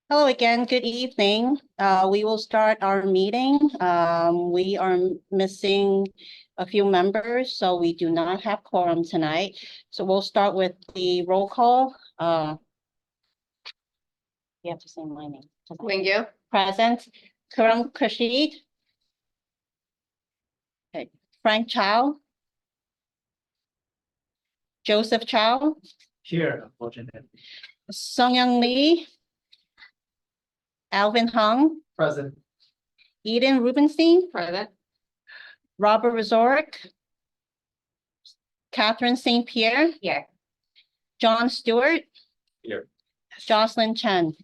Hello again, good evening. We will start our meeting. We are missing a few members, so we do not have quorum tonight. So we'll start with the roll call. You have to say my name. Wingyu. Present. Karam Rashid. Okay. Frank Chow. Joseph Chow. Here, unfortunately. Sung-Young Lee. Alvin Hung. Present. Eden Rubenstein. Present. Robert Resorick. Catherine St. Pierre. Here. John Stewart. Here. Jocelyn Chen.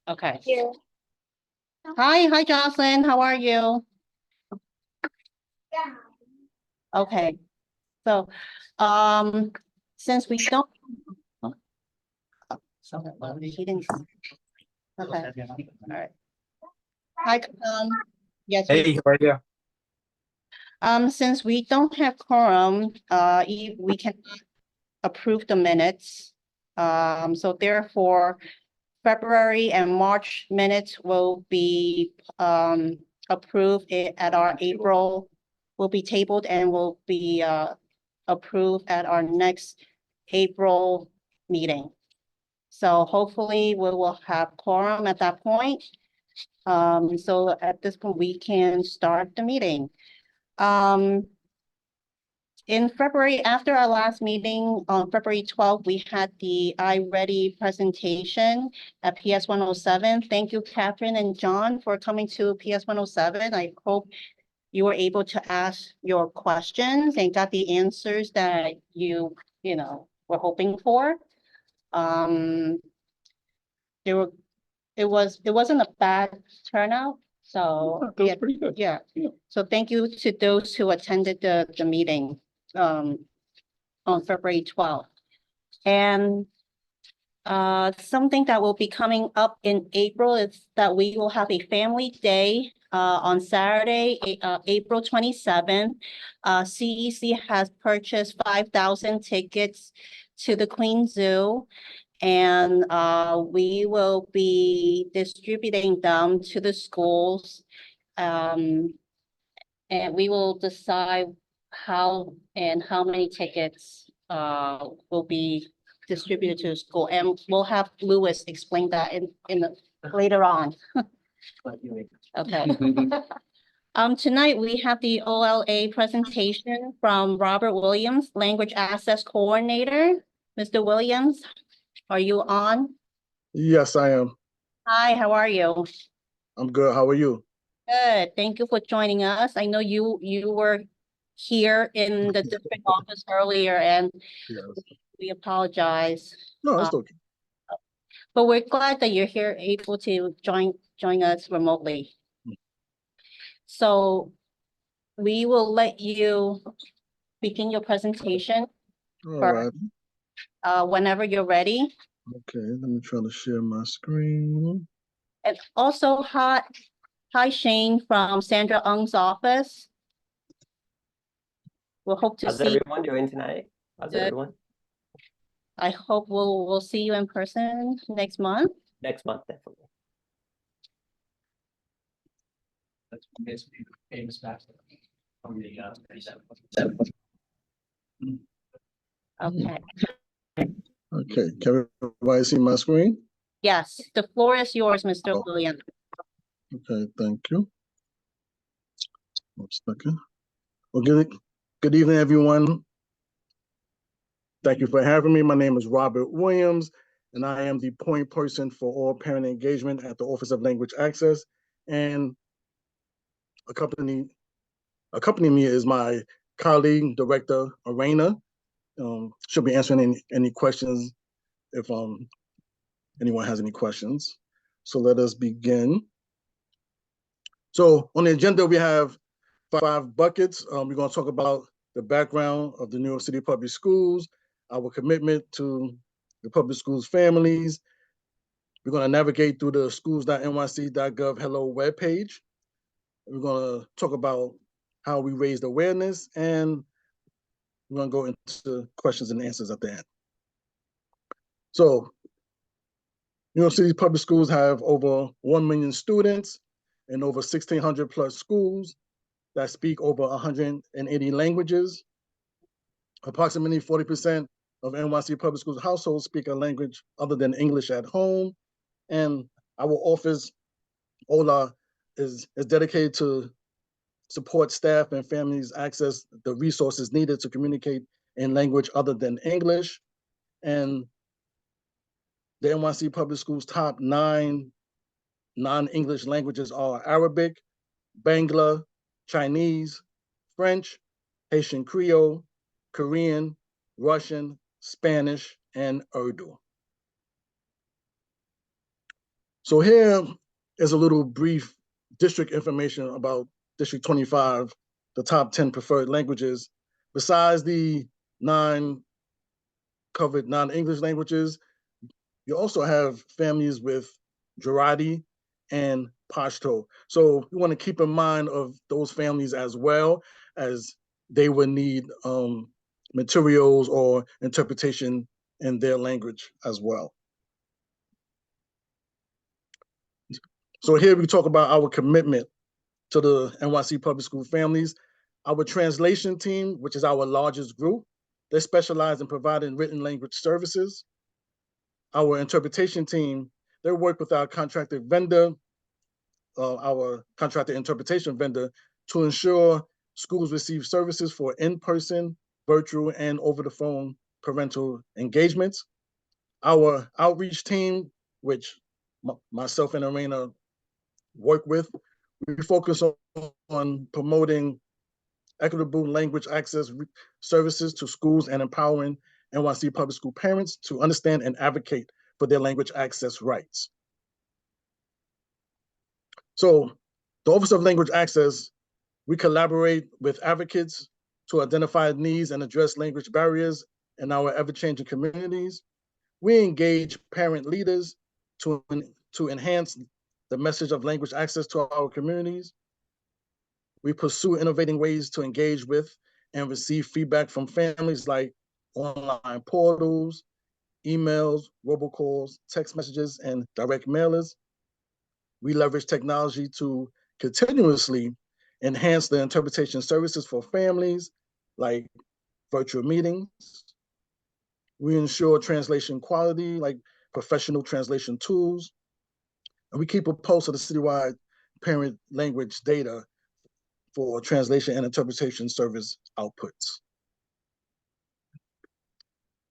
Okay. Here. Hi, Jocelyn. How are you? Okay. So, since we don't. He didn't. Okay. All right. Hi, yes. Hey, how are you? Since we don't have quorum, we can approve the minutes. So therefore, February and March minutes will be approved at our April, will be tabled and will be approved at our next April meeting. So hopefully we will have quorum at that point. So at this point, we can start the meeting. In February, after our last meeting on February 12th, we had the iReady presentation at PS 107. Thank you, Catherine and John, for coming to PS 107. I hope you were able to ask your questions and got the answers that you were hoping for. It wasn't a bad turnout. So That was pretty good. yeah. So thank you to those who attended the meeting on February 12th. And something that will be coming up in April is that we will have a family day on Saturday, April 27th. CEC has purchased 5,000 tickets to the Queen Zoo. And we will be distributing them to the schools. And we will decide how many tickets will be distributed to the school. And we'll have Louis explain that later on. Okay. Tonight we have the OLA presentation from Robert Williams, Language Access Coordinator. Mr. Williams, are you on? Yes, I am. Hi, how are you? I'm good. How are you? Good. Thank you for joining us. I know you were here in the district office earlier, and Yes. we apologize. No, it's okay. But we're glad that you're here, able to join us remotely. So we will let you begin your presentation All right. whenever you're ready. Okay, let me try to share my screen. And also, hi Shane from Sandra Ng's office. We'll hope to How's see. everyone doing tonight? How's Good. everyone? I hope we'll see you in person next month. Next month, definitely. That's basically the famous master from the 37. Okay. Okay, can everybody see my screen? Yes, the floor is yours, Mr. Oh. Williams. Okay, thank you. 1 second. Well, good evening, everyone. Thank you for having me. My name is Robert Williams, and I am the point person for all parent engagement at the Office of Language Access. And accompanying me is my colleague, Director Arena. She'll be answering any questions if anyone has any questions. So let us begin. So on the agenda, we have 5 buckets. We're going to talk about the background of the New York City Public Schools, our commitment to the public schools families. We're going to navigate through the schools.nyc.gov hello webpage. We're going to talk about how we raised awareness, and we're going to go into questions and answers at the end. So, New York City public schools have over 1 million students and over 1,600 plus schools that speak over 180 languages. Approximately 40% of NYC public schools households speak a language other than English at home. And our office, OLA, is dedicated to support staff and families access the resources needed to communicate in language other than English. And the NYC public schools' top 9 non-English languages are Arabic, Bangla, Chinese, French, Haitian Creole, Korean, Russian, Spanish, and Urdu. So here is a little brief district information about District 25, the top 10 preferred languages. Besides the 9 covered non-English languages, you also have families with Gujarati and Pashto. So you want to keep in mind of those families as well, as they would need materials or interpretation in their language as well. So here we talk about our commitment to the NYC public school families. Our translation team, which is our largest group, they specialize in providing written language services. Our interpretation team, they work with our contracted vendor, our contracted interpretation vendor, to ensure schools receive services for in-person, virtual, and over-the-phone parental engagements. Our outreach team, which myself and Arena work with, we focus on promoting equitable language access services to schools and empowering NYC public school parents to understand and advocate for their language access rights. So the Office of Language Access, we collaborate with advocates to identify needs and address language barriers in our ever-changing communities. We engage parent leaders to enhance the message of language access to our communities. We pursue innovating ways to engage with and receive feedback from families, like online portals, emails, robocalls, text messages, and direct mailers. We leverage technology to continuously enhance the interpretation services for families, like virtual meetings. We ensure translation quality, like professional translation tools. And we keep a pulse of the citywide parent language data for translation and interpretation service outputs.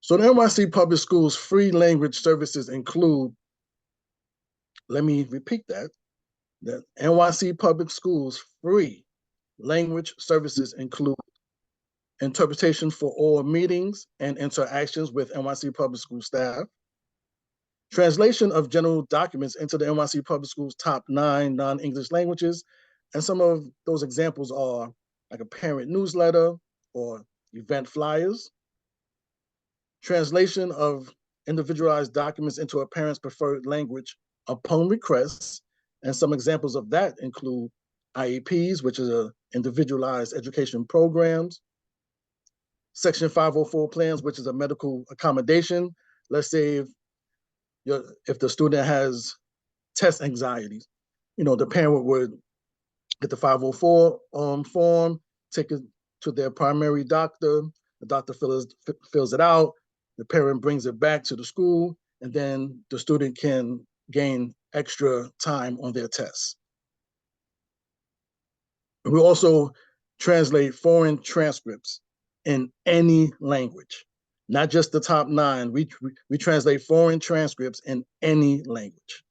So the NYC Public Schools free language services include, let me repeat that, the NYC Public Schools free language services include interpretation for all meetings and interactions with NYC Public School staff, translation of general documents into the NYC Public Schools top 9 non-English languages. And some of those examples are like a parent newsletter or event flyers, translation of individualized documents into a parent's preferred language upon request. And some examples of that include IEPs, which is individualized education programs, Section 504 plans, which is a medical accommodation. Let's say if the student has test anxieties, the parent would get the 504 form, take it to their primary doctor. The doctor fills it out. The parent brings it back to the school, and then the student can gain extra time on their tests. We also translate foreign transcripts in any language, not just the top 9. We translate foreign transcripts in any language.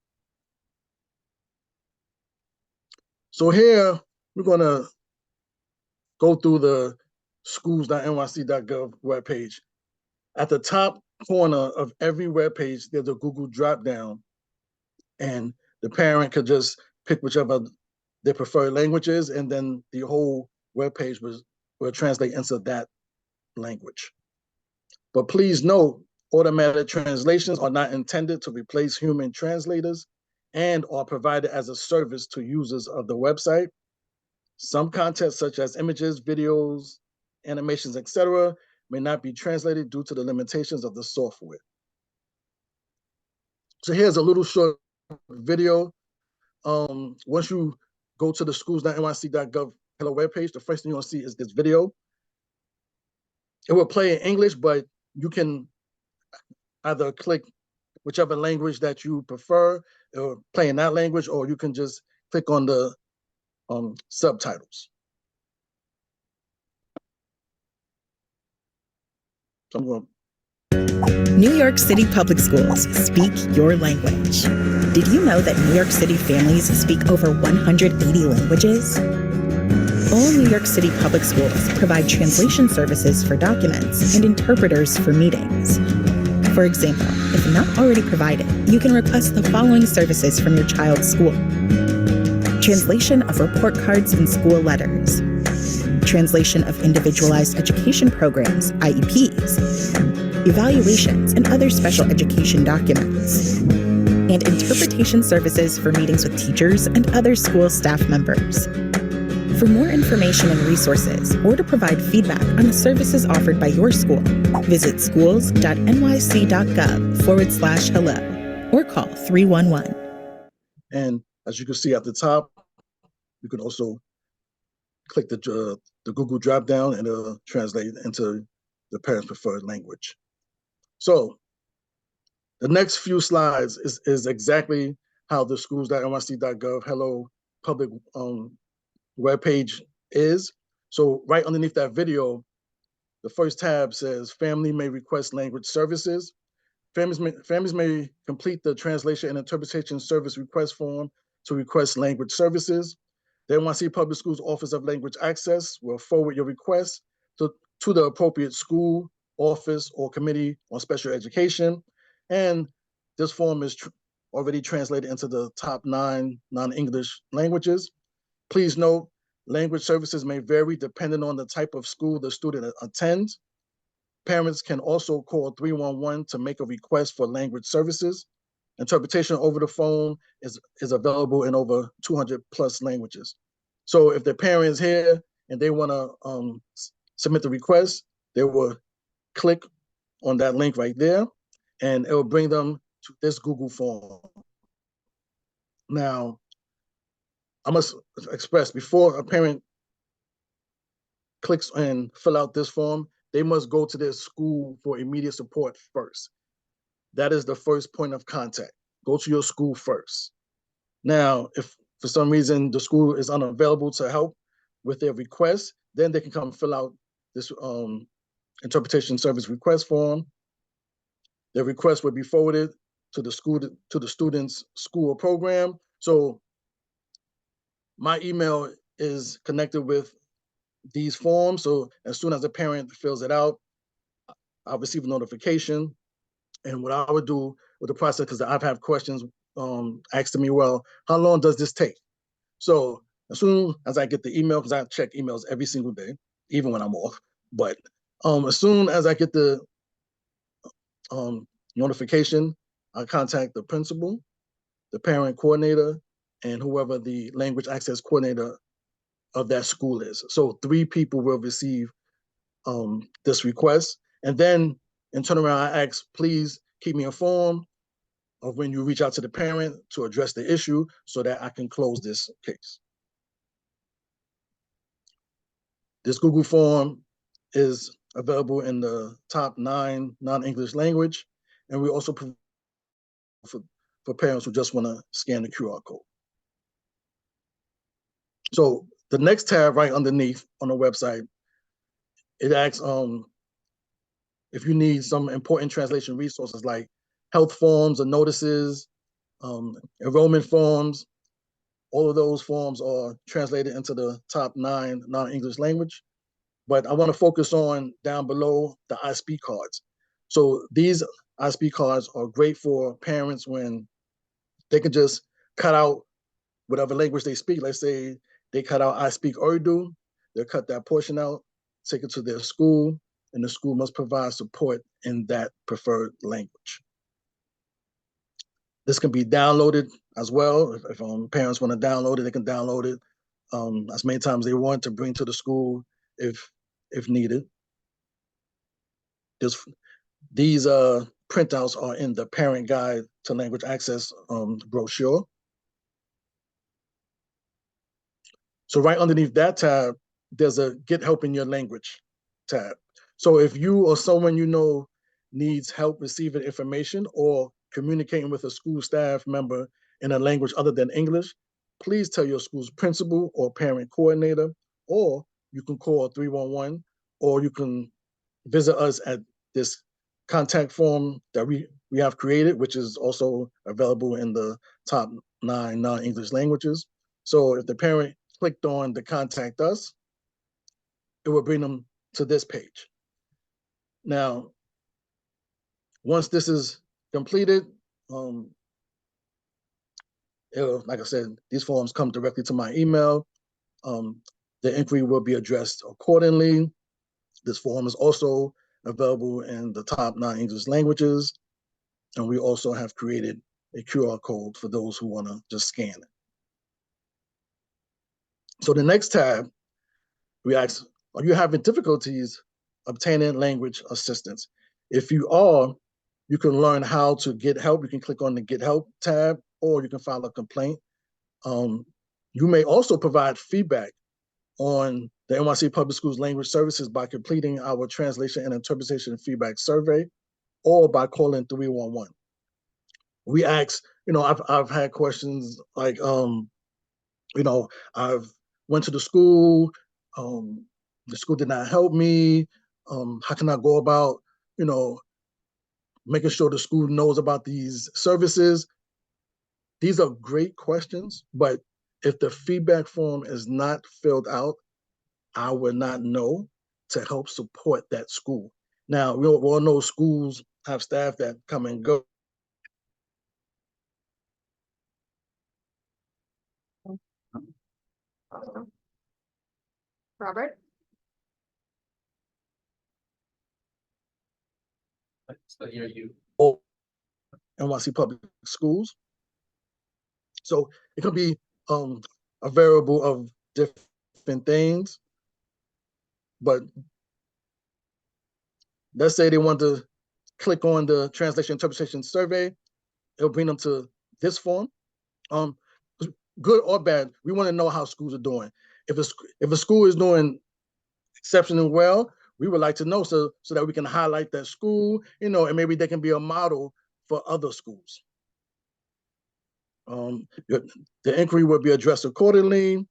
So here, we're gonna go through the schools.nyc.gov webpage. At the top corner of every webpage, there's a Google dropdown, and the parent could just pick whichever their preferred language is, and then the whole webpage will translate into that language. But please note, automatic translations are not intended to replace human translators and are provided as a service to users of the website. Some content, such as images, videos, animations, etc., may not be translated due to the limitations of the software. So here's a little short video. Once you go to the schools.nyc.gov Hello webpage, the first thing you'll see is this video. It will play in English, but you can either click whichever language that you prefer, or play in that language, or you can just click on the subtitles. So I'm going. New York City Public Schools speak your language. Did you know that New York City families speak over 180 languages? All New York City Public Schools provide translation services for documents and interpreters for meetings. For example, if not already provided, you can request the following services from your child's school: translation of report cards and school letters, translation of individualized education programs, IEPs, evaluations and other special education documents, and interpretation services for meetings with teachers and other school staff members. For more information and resources, or to provide feedback on the services offered by your school, visit schools.nyc.gov/hello or call 311. And as you can see at the top, you can also click the Google drop down and translate into the parent's preferred language. So the next few slides is exactly how the schools.nyc.gov Hello public webpage is. So right underneath that video, the first tab says family may request language services. Families may complete the translation and interpretation service request form to request language services. The NYC Public Schools Office of Language Access will forward your request to the appropriate school, office, or committee on special education. And this form is already translated into the top 9 non-English languages. Please note, language services may vary depending on the type of school the student attends. Parents can also call 311 to make a request for language services. Interpretation over the phone is available in over 200 plus languages. So if the parent is here and they want to submit the request, they will click on that link right there, and it will bring them to this Google form. Now, I must express, before a parent clicks and fill out this form, they must go to their school for immediate support first. That is the first point of contact. Go to your school first. Now, if for some reason the school is unavailable to help with their request, then they can come fill out this interpretation service request form. Their request will be forwarded to the student's school or program. So my email is connected with these forms. So as soon as the parent fills it out, I'll receive a notification. And what I would do with the process, because I've had questions asked to me, well, how long does this take? So as soon as I get the email, because I check emails every single day, even when I'm off, but as soon as I get the notification, I contact the principal, the parent coordinator, and whoever the language access coordinator of that school is. So 3 people will receive this request. And then in turnaround, I ask, please keep me informed of when you reach out to the parent to address the issue so that I can close this case. This Google form is available in the top 9 non-English language. And we also provide for parents who just want to scan the QR code. So the next tab right underneath on the website, it asks if you need some important translation resources like health forms or notices, enrollment forms. All of those forms are translated into the top 9 non-English language. But I want to focus on down below the I Speak cards. So these I Speak cards are great for parents when they can just cut out whatever language they speak. Let's say they cut out I speak Urdu, they'll cut that portion out, take it to their school, and the school must provide support in that preferred language. This can be downloaded as well. If parents want to download it, they can download it as many times they want to bring to the school if needed. These printouts are in the parent guide to language access brochure. So right underneath that tab, there's a Get Help in Your Language tab. So if you or someone you know needs help receiving information or communicating with a school staff member in a language other than English, please tell your school's principal or parent coordinator, or you can call 311, or you can visit us at this contact form that we have created, which is also available in the top 9 non-English languages. So if the parent clicked on the Contact Us, it will bring them to this page. Now, once this is completed, like I said, these forms come directly to my email. The inquiry will be addressed accordingly. This form is also available in the top 9 English languages. And we also have created a QR code for those who want to just scan it. So the next tab, we ask, are you having difficulties obtaining language assistance? If you are, you can learn how to get help. You can click on the Get Help tab, or you can file a complaint. You may also provide feedback on the NYC Public Schools Language Services by completing our translation and interpretation feedback survey, or by calling 311. We ask, I've had questions like, I've went to the school did not help me. How can I go about, making sure the school knows about these services? These are great questions, but if the feedback form is not filled out, I would not know to help support that school. Now, we all know schools have staff that come and go. Robert? So here you. NYC Public Schools. So it could be a variable of different things, but let's say they want to click on the translation interpretation survey, it'll bring them to this form. Good or bad, we want to know how schools are doing. If a school is doing exceptionally well, we would like to know so that we can highlight that school, and maybe they can be a model for other schools. The inquiry will be addressed accordingly.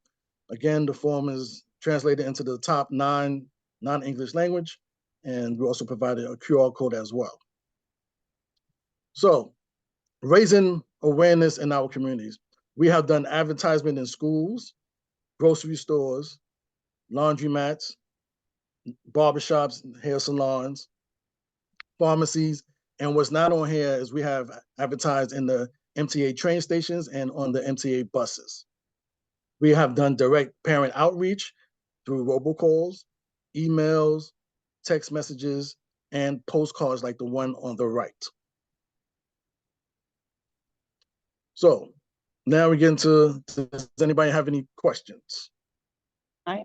Again, the form is translated into the top 9 non-English language, and we also provided a QR code as well. So, raising awareness in our communities. We have done advertisement in schools, grocery stores, laundromats, barbershops, hair salons, pharmacies, and what's not on here is we have advertised in the MTA train stations and on the MTA buses. We have done direct parent outreach through robocalls, emails, text messages, and postcards like the one on the right. So now we get into, does anybody have any questions? I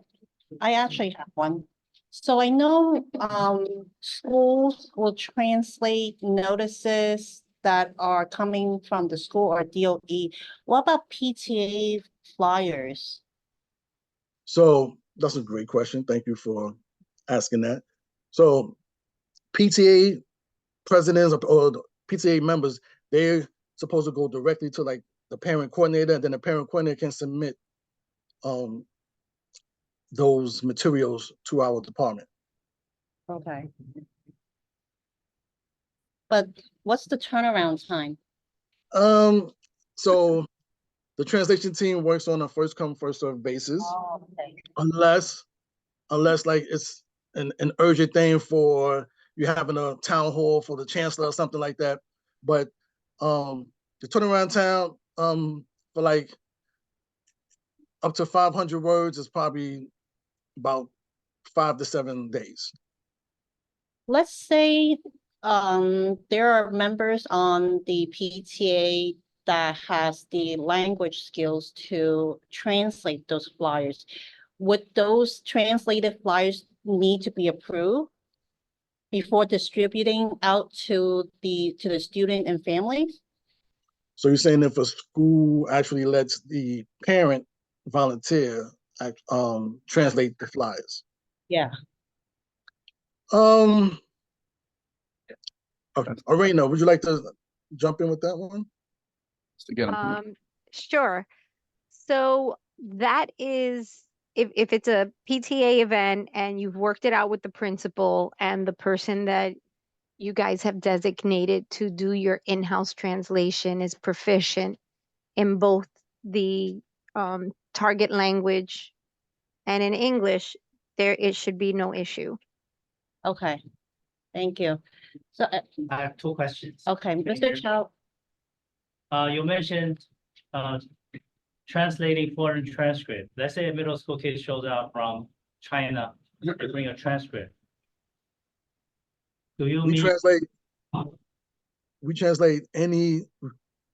actually have one. So I know schools will translate notices that are coming from the school or DOE. What about PTA flyers? So that's a great question. Thank you for asking that. So PTA presidents or the PTA members, they're supposed to go directly to like the parent coordinator, and then the parent coordinator can submit those materials to our department. Okay. But what's the turnaround time? So the translation team works on a first come, first served basis. Oh, okay. Unless like it's an urgent thing for you having a town hall for the chancellor or something like that. But the turnaround time for like up to 500 words is probably about 5 to 7 days. Let's say there are members on the PTA that has the language skills to translate those flyers. Would those translated flyers need to be approved before distributing out to the student and families? So you're saying if a school actually lets the parent volunteer, translate the flyers? Yeah. Okay, Arena, would you like to jump in with that one? Just to get them. Sure. So that is, if it's a PTA event and you've worked it out with the principal and the person that you guys have designated to do your in-house translation is proficient in both the target language and in English, it should be no issue. Okay, thank you. So, I have two questions. okay, Mr. Chow, You mentioned translating foreign transcript. Let's say a middle school kid shows up from China, they bring a transcript. Do you We mean, translate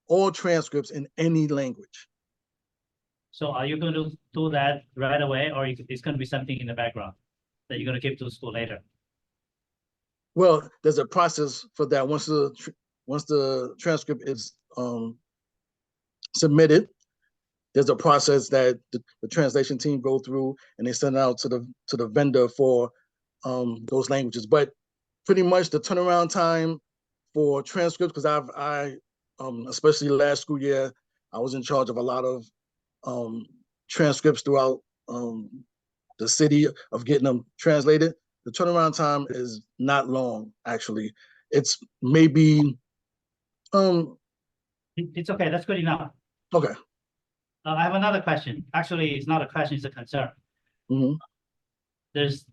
all transcripts in any language. so are you going to do that right away, or it's going to be something in the background that you're going to give to school later? Well, there's a process for that. Once the transcript is submitted, there's a process that the translation team go through, and they send it out to the vendor for those languages. But pretty much the turnaround time for transcripts, because I especially last school year, I was in charge of a lot of transcripts throughout the city of getting them translated. The turnaround time is not long, actually. It's maybe It's okay, that's good enough. okay. I have another question. Actually, it's not a question, it's a concern. Mhm. There's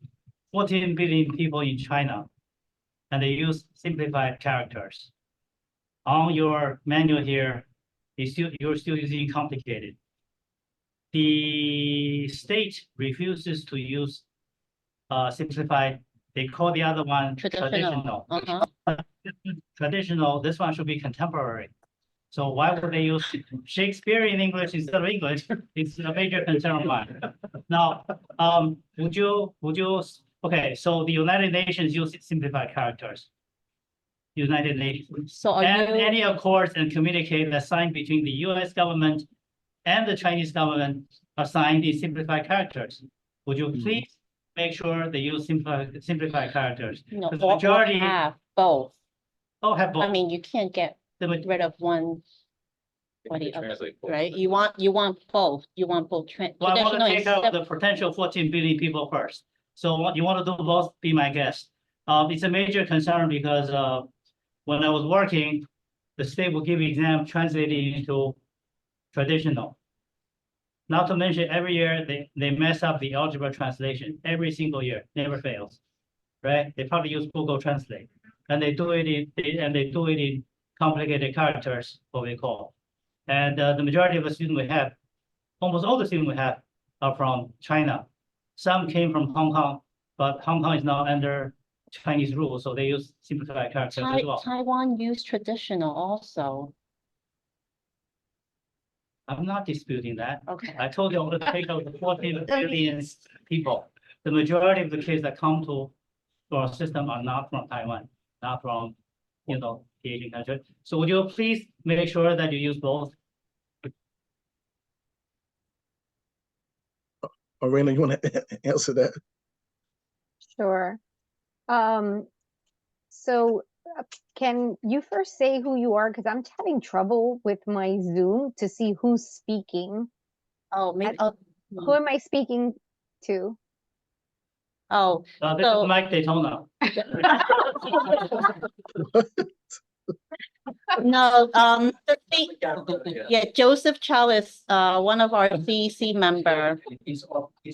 14 billion people in China, and they use simplified characters. On your manual here, you're still using complicated. The state refuses to use simplified. They call the other one traditional. traditional. Traditional, this one should be contemporary. So why would they use Shakespeare in English instead of English? It's a major concern of mine. Now, okay, so the United Nations use simplified characters. United Nations. So are And you, any accords and communicate that signed between the US government and the Chinese government are signed in simplified characters. Would you please make sure they use simplified characters? you know, The or majority- have both? Oh, have both. I mean, you can't get rid of one or the other, right? You want both. You want both Well, I want traditional to take out and the potential 14 billion people first. So what you want to do both, be my guest. It's a major concern because when I was working, the state will give exam translating into traditional. Not to mention every year they mess up the algebra translation every single year, never fails, right? They probably use Google Translate, and they do it in complicated characters, what we call. And the majority of the students we have, almost all the students we have, are from China. Some came from Hong Kong, but Hong Kong is now under Chinese rule, so they use simplified characters as well. Taiwan use traditional also. I'm not disputing that. Okay. I told you I want to take out the 14 billion people. The majority of the kids that come to our system are not from Taiwan, not from, the Asian country. So would you please make sure that you use both? Arena, you want to answer that? Sure. So can you first say who you are? Because I'm having trouble with my Zoom to see who's speaking. Oh, maybe, Who am I speaking to? oh, This So- is Mike Daytona. no, yeah, Joseph Chow is, one of our CEC member. He's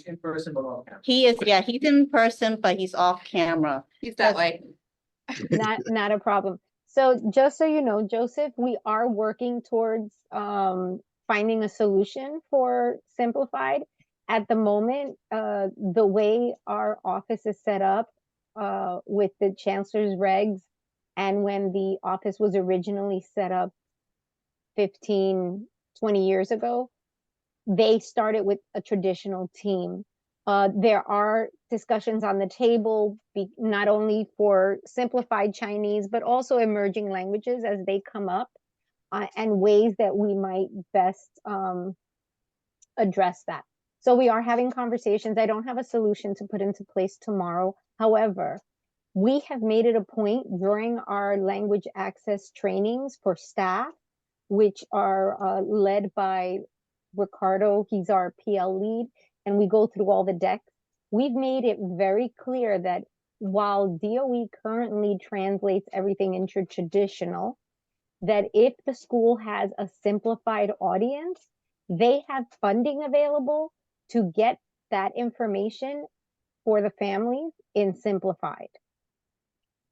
in person, but off camera. He is, yeah, he's in person, but he's off camera. He's that way. Not a problem. So just so you know, Joseph, we are working towards finding a solution for simplified. At the moment, the way our office is set up with the chancellor's regs, and when the office was originally set up 15, 20 years ago, they started with a traditional team. There are discussions on the table, not only for simplified Chinese, but also emerging languages as they come up, and ways that we might best address that. So we are having conversations. I don't have a solution to put into place tomorrow. However, we have made it a point during our language access trainings for staff, which are led by Ricardo. He's our PL lead, and we go through all the decks. We've made it very clear that while DOE currently translates everything into traditional, that if the school has a simplified audience, they have funding available to get that information for the families in simplified.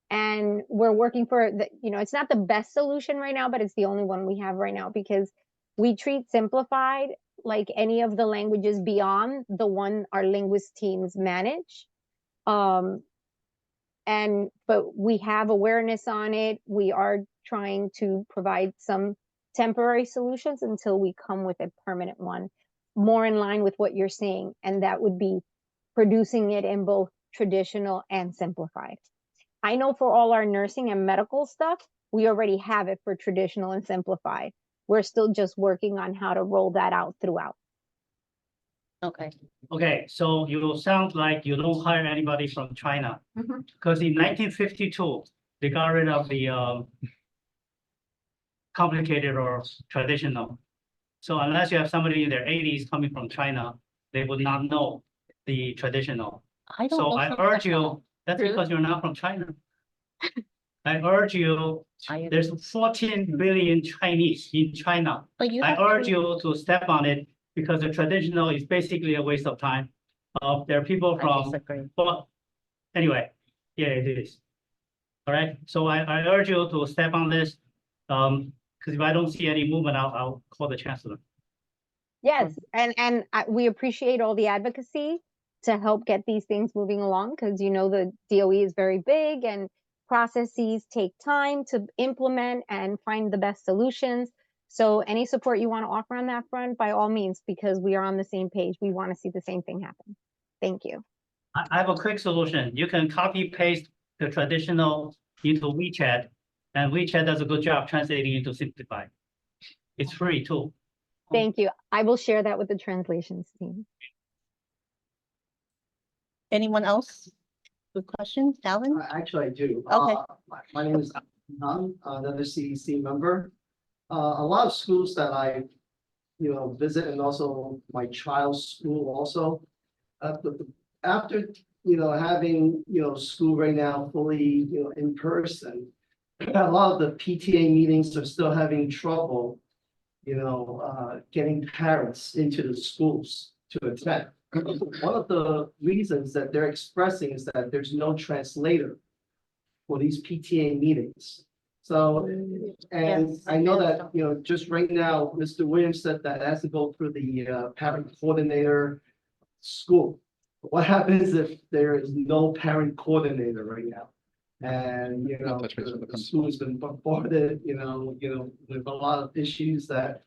And we're working for the, it's not the best solution right now, but it's the only one we have right now, because we treat simplified like any of the languages beyond the one our linguist teams manage. But we have awareness on it. We are trying to provide some temporary solutions until we come with a permanent one, more in line with what you're saying. And that would be producing it in both traditional and simplified. I know for all our nursing and medical stuff, we already have it for traditional and simplified. We're still just working on how to roll that out throughout. Okay. Okay, so you sound like you don't hire anybody from China. Because in 1952, they got rid of the complicated or traditional. So unless you have somebody in their 80s coming from China, they would not know the traditional. I don't So know I from urge China. you, that's Really? because you're not from China. I urge you, there's 14 billion Chinese in China. But you I have urge to- you to step on it because the traditional is basically a waste of time. There are people I from, disagree. well, anyway, yeah, it is. All right, so I urge you to step on this. Because if I don't see any movement, I'll call the chancellor. Yes, and we appreciate all the advocacy to help get these things moving along, because the DOE is very big and processes take time to implement and find the best solutions. So any support you want to offer on that front, by all means, because we are on the same page. We want to see the same thing happen. Thank you. I have a quick solution. You can copy paste the traditional into WeChat, and WeChat does a good job translating into simplified. It's free too. Thank you. I will share that with the translations team. Anyone else with questions? Alan? Actually, I do. Okay. My name is Nan, another CEC member. A lot of schools that I, visit, and also my child's school also. After, having, school right now fully, in person, a lot of the PTA meetings are still having trouble, getting parents into the schools to attend. One of the reasons that they're expressing is that there's no translator for these PTA meetings. So, and Yes. I know that, just right now, Mr. Williams said that it has to go through the parent coordinator school. What happens if there is no parent coordinator right now? And, touch base with the the school has been bombarded, with a lot of issues that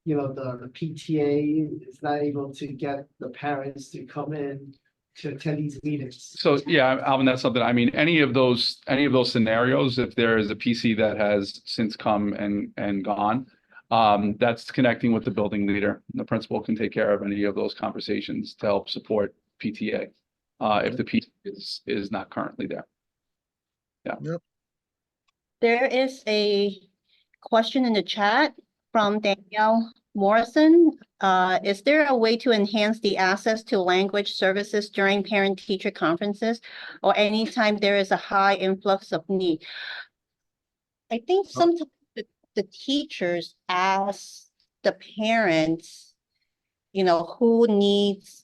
the PTA is not able to get the parents to come in to attend these meetings. So, yeah, Alvin, that's something, I mean, any of those scenarios, if there is a PC that has since come and gone, that's connecting with the building leader. The principal can take care of any of those conversations to help support PTA, if the PC is not currently there. There is a question in the chat from Danielle Morrison. Is there a way to enhance the access to language services during parent-teacher conferences or anytime there is a high influx of need? I think sometimes the teachers ask the parents, who needs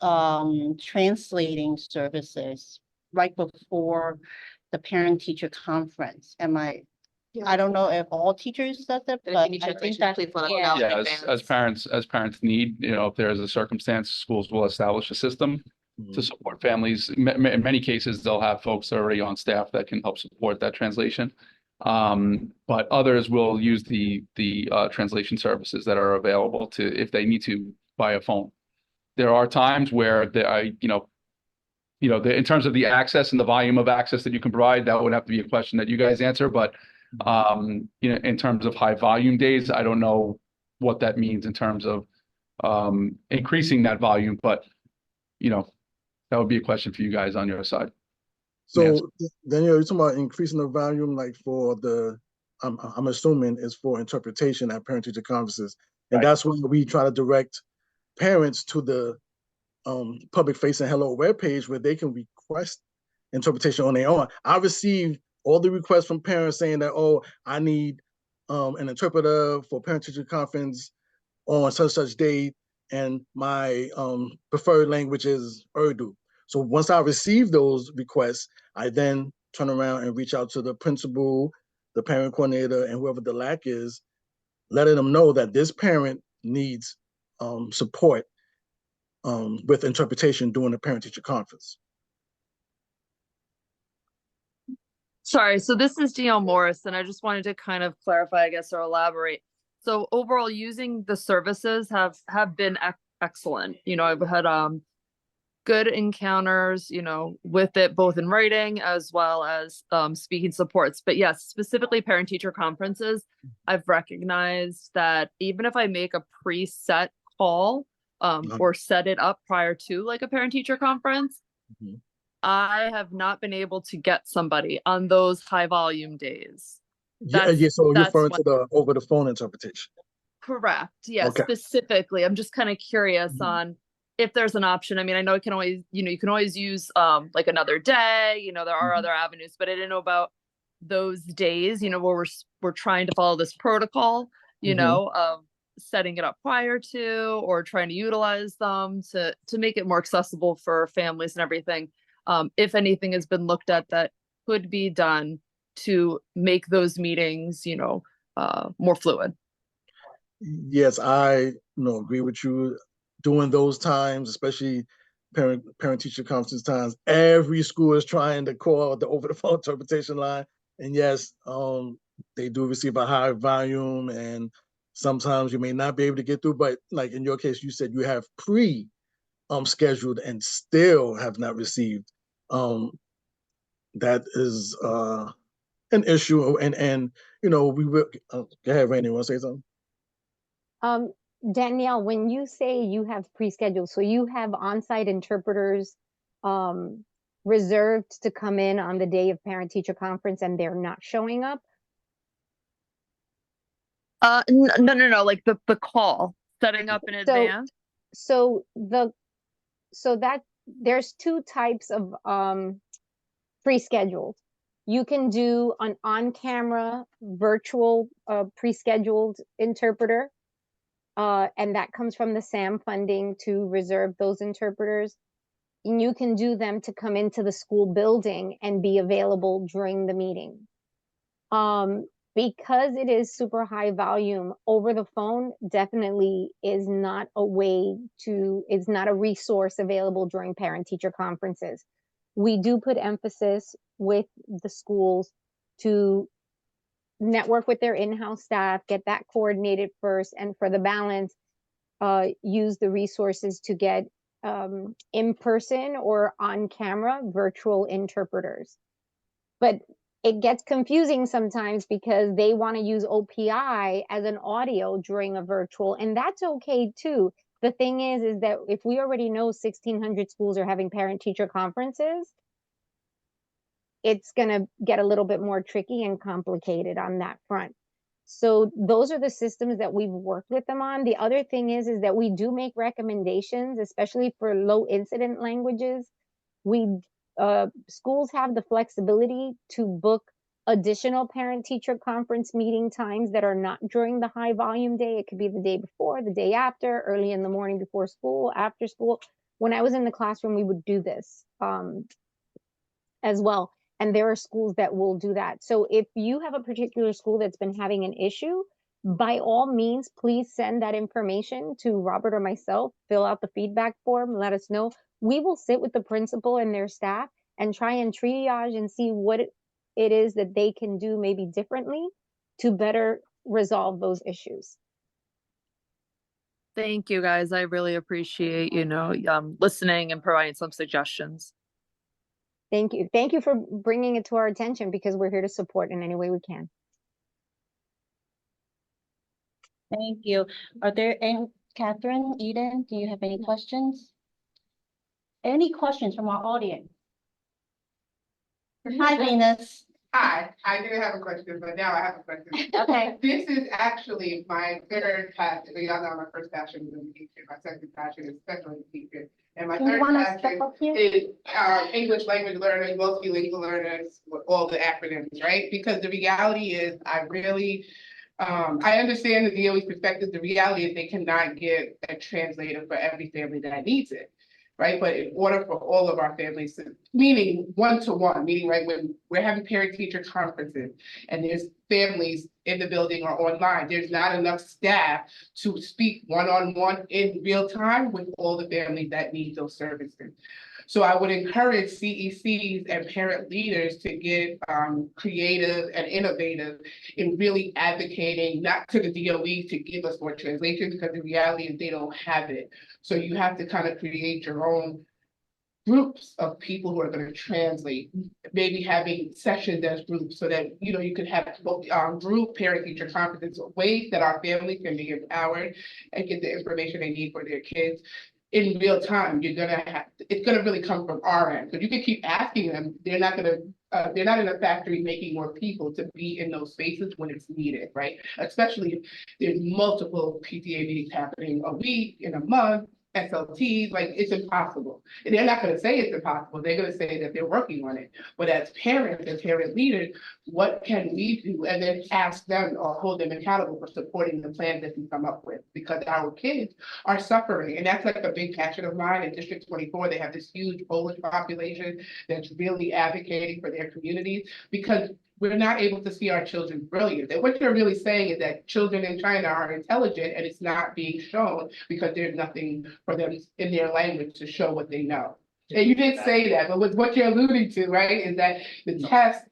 translating services right before the parent-teacher conference. I don't know if all teachers does it, but I think that, yeah. Yeah, as parents need, if there's a circumstance, schools will establish a system to support families. In many cases, they'll have folks already on staff that can help support that translation. But others will use the translation services that are available if they need to by a phone. There are times where you know, in terms of the access and the volume of access that you can provide, that would have to be a question that you guys answer. But, you know, in terms of high volume days, I don't know what that means in terms of increasing that volume, but, you know, that would be a question for you guys on your side. So Danielle, you're talking about increasing the volume, like for the, I'm assuming is for interpretation at parent-teacher conferences. And Right. that's when we try to direct parents to the public-facing Hello webpage where they can request interpretation on their own. I received all the requests from parents saying that, oh, I need an interpreter for parent-teacher conference on such date, and my preferred language is Urdu. So once I receive those requests, I then turn around and reach out to the principal, the parent coordinator, and whoever the LAC is, letting them know that this parent needs support with interpretation during the parent-teacher conference. Sorry, so this is DL Morris, and I just wanted to kind of clarify, I guess, or elaborate. So overall, using the services have been excellent. You know, I've had good encounters, you know, with it both in writing as well as speaking supports. But yes, specifically parent-teacher conferences, I've recognized that even if I make a preset call or set it up prior to like a parent-teacher conference, I have not been able to get somebody on those high volume days. So you're referring to the over the phone interpretation. Correct. Yeah, Okay. specifically. I'm just kind of curious on if there's an option. I mean, I know it can always, you know, you can always use like another day, you know, there are other avenues, but I didn't know about those days, you know, where we're trying to follow this protocol, you know, of setting it up prior to or trying to utilize them to make it more accessible for families and everything. If anything has been looked at that could be done to make those meetings, you know, more fluid. Yes, I agree with you. During those times, especially parent-teacher conference times, every school is trying to call the over-the-phone interpretation line. And yes, they do receive a high volume, and sometimes you may not be able to get through. But like in your case, you said you have scheduled and still have not received. That is an issue, and you know we will. Go ahead, Randy. Want to say something? Danielle, when you say you have pre-scheduled, so you have on-site interpreters reserved to come in on the day of parent-teacher conference and they're not showing up? No, like the call setting up in advance. So that there's two types of pre-scheduled. You can do an on-camera virtual pre-scheduled interpreter. And that comes from the SAM funding to reserve those interpreters. And you can do them to come into the school building and be available during the meeting. Because it is super high volume, over the phone definitely is not is not a resource available during parent-teacher conferences. We do put emphasis with the schools to network with their in-house staff, get that coordinated first, and for the balance, use the resources to get in-person or on-camera virtual interpreters. But it gets confusing sometimes because they want to use OPI as an audio during a virtual, and that's okay too. The thing is that if we already know 1,600 schools are having parent-teacher conferences, it's going to get a little bit more tricky and complicated on that front. So those are the systems that we've worked with them on. The other thing is that we do make recommendations, especially for low incident languages. Schools have the flexibility to book additional parent-teacher conference meeting times that are not during the high volume day. It could be the day before, the day after, early in the morning before school, after school. When I was in the classroom, we would do this as well. And there are schools that will do that. So if you have a particular school that's been having an issue, by all means, please send that information to Robert or myself, fill out the feedback form, let us know. We will sit with the principal and their staff and try and triage and see what it is that they can do maybe differently to better resolve those issues. Thank you, guys. I really appreciate, you know, listening and providing some suggestions. Thank you. Thank you for bringing it to our attention because we're here to support in any way we can. Thank you. Are there any, Catherine, Eden, do you have any questions? Any questions from our audience? Hi, Venus. Hi, I didn't have a question, but now I have a question. Okay. This is actually my third passion. Y'all know my first passion was education. My second passion is special education. And my Do you third want to step passion up here? is English language learners, multilingual learners, with all the acronyms, right? Because the reality is I really, I understand the DOE's perspective. The reality is they cannot get a translator for every family that needs it. Right, but in order for all of our families, meaning one-to-one, meaning right when we're having parent-teacher conferences and there's families in the building or online, there's not enough staff to speak one-on-one in real time with all the families that need those services. So I would encourage CECs and parent leaders to get creative and innovative in really advocating, not to the DOE to give us more translations, because the reality is they don't have it. So you have to kind of create your own groups of people who are going to translate, maybe having sessions as groups so that, you know, you could have group parent-teacher conferences, ways that our families can be empowered and get the information they need for their kids in real time. You're gonna have, it's gonna really come from our end. So you can keep asking them, they're not in a factory making more people to be in those spaces when it's needed, right? Especially if there's multiple PTA meetings happening a week, in a month, SLTs, like it's impossible. And they're not gonna say it's impossible, they're gonna say that they're working on it. But as parents and parent leaders, what can we do? And then ask them or hold them accountable for supporting the plans that we come up with, because our kids are suffering. And that's like a big passion of mine. In District 24, they have this huge Polish population that's really advocating for their communities, because we're not able to see our children brilliant. And what you're really saying is that children in China are intelligent and it's not being shown because there's nothing for them in their language to show what they know. And you did say that, but with what you're alluding to, right, is that the test,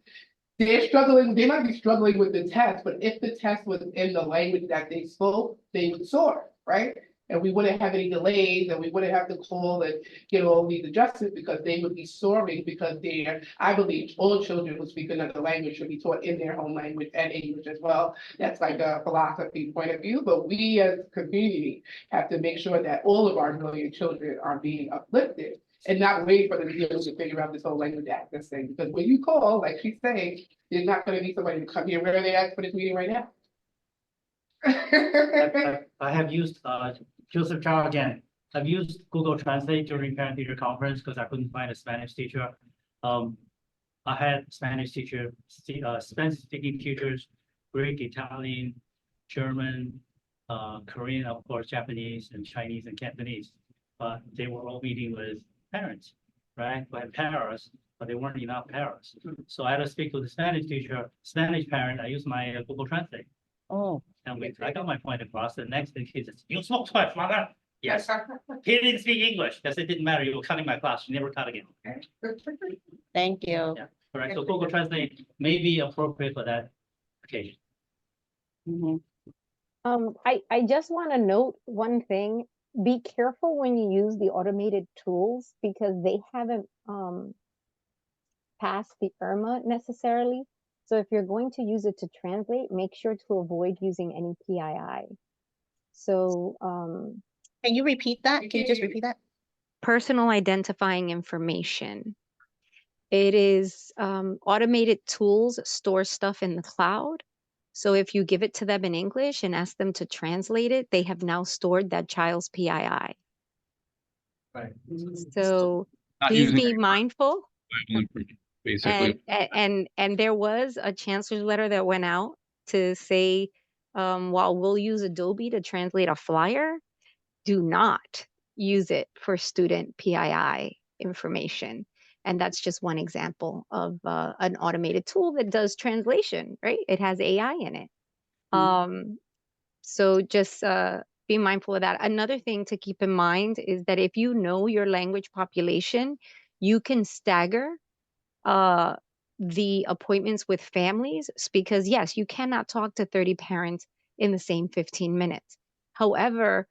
they're struggling, they might be struggling with the test, but if the test was in the language that they spoke, they would soar, right? And we wouldn't have any delays and we wouldn't have to call and get all these adjustments because they would be soaring, because they're, I believe all children who speak another language should be taught in their home language and English as well. That's like a philosophy point of view, but we as a community have to make sure that all of our brilliant children are being uplifted and not wait for the DOE to figure out this whole language access thing. Because when you call, like she's saying, there's not gonna be somebody to come here. Where are they at for this meeting right now? I have used, Joseph Chow again. I've used Google Translate during parent teacher conference because I couldn't find a Spanish teacher. I had Spanish teacher, Spanish speaking teachers, Greek, Italian, German, Korean, of course, Japanese and Chinese and Cantonese. But they were all meeting with parents, right? Who had paras, but they weren't enough paras. So I had to speak to the Spanish teacher, Spanish parent. I used my Google Translate. Oh, And I got my point across. The next thing he says, "You spoke to my father?" Yes. He didn't speak English because it didn't matter. You were cutting my class. You never cut again. thank you. Yeah. Correct. So Google Translate may be appropriate for that occasion. Mhm. I just want to note one thing. Be careful when you use the automated tools because they haven't passed the IRMA necessarily. So if you're going to use it to translate, make sure to avoid using any PII. So Can you repeat that? Can you just repeat that? personal identifying information. It is automated tools store stuff in the cloud. So if you give it to them in English and ask them to translate it, they have now stored that child's PII. Right. So Not please using be mindful. basically. And there was a chancellor's letter that went out to say, while we'll use Adobe to translate a flyer, do not use it for student PII information. And that's just one example of an automated tool that does translation, right? It has AI in it. So just be mindful of that. Another thing to keep in mind is that if you know your language population, you can stagger the appointments with families, because yes, you cannot talk to 30 parents in the same 15 minutes. However,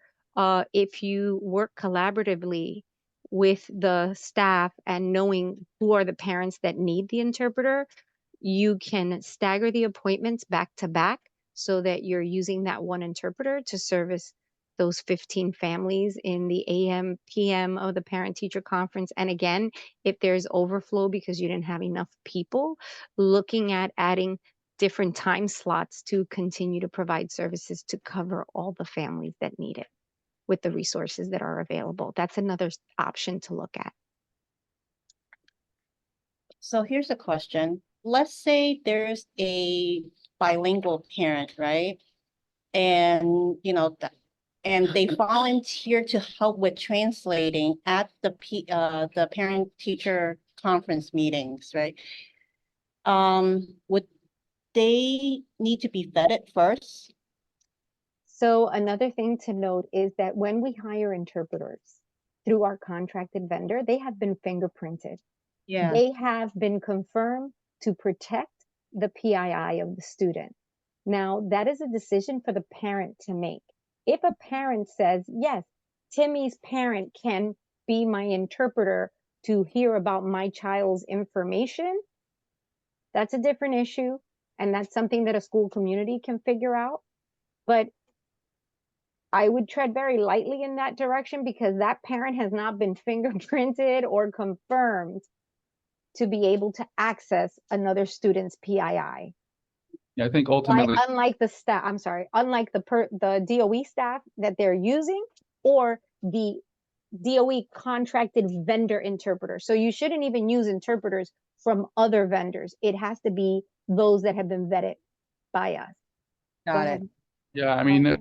if you work collaboratively with the staff and knowing who are the parents that need the interpreter, you can stagger the appointments back to back so that you're using that one interpreter to service those 15 families in the AM, PM of the parent teacher conference. And again, if there's overflow because you didn't have enough people, looking at adding different time slots to continue to provide services to cover all the families that need it with the resources that are available. That's another option to look at. So here's a question. Let's say there's a bilingual parent, right? And, you know, and they volunteer to help with translating at the parent teacher conference meetings, right? Would they need to be vetted first? So another thing to note is that when we hire interpreters through our contracted vendor, they have been fingerprinted. Yeah, They have been confirmed to protect the PII of the student. Now, that is a decision for the parent to make. If a parent says, yes, Timmy's parent can be my interpreter to hear about my child's information, that's a different issue. And that's something that a school community can figure out. But I would tread very lightly in that direction because that parent has not been fingerprinted or confirmed to be able to access another student's PII. Yeah, I think ultimately, Unlike the staff, I'm sorry, unlike the DOE staff that they're using or the DOE contracted vendor interpreter. So you shouldn't even use interpreters from other vendors. It has to be those that have been vetted by us. Go got it. ahead. yeah, I mean,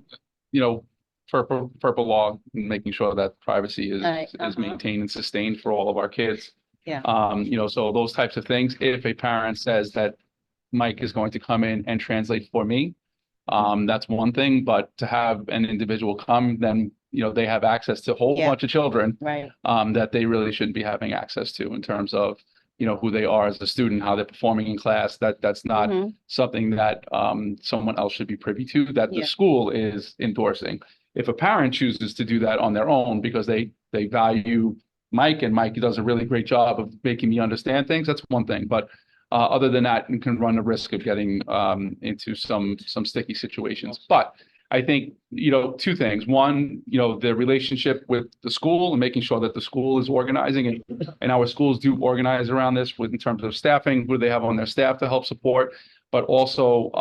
you know, FERPA law, making sure that privacy Right, is maintained and sustained for all of our kids. Yeah. You know, so those types of things, if a parent says that Mike is going to come in and translate for me, that's one thing, but to have an individual come, then, you know, they have access to a whole Yeah. bunch of children, Right. that they really shouldn't be having access to in terms of, you know, who they are as a student, how they're performing in class. That's not Mhm. something that, someone else should be privy to, that the Yeah. school is endorsing. If a parent chooses to do that on their own because they value Mike and Mike does a really great job of making me understand things, that's one thing. But other than that, you can run the risk of getting into some sticky situations. But I think, you know, two things. One, you know, the relationship with the school and making sure that the school is organizing, and our schools do organize around this with in terms of staffing, who they have on their staff to help support, but also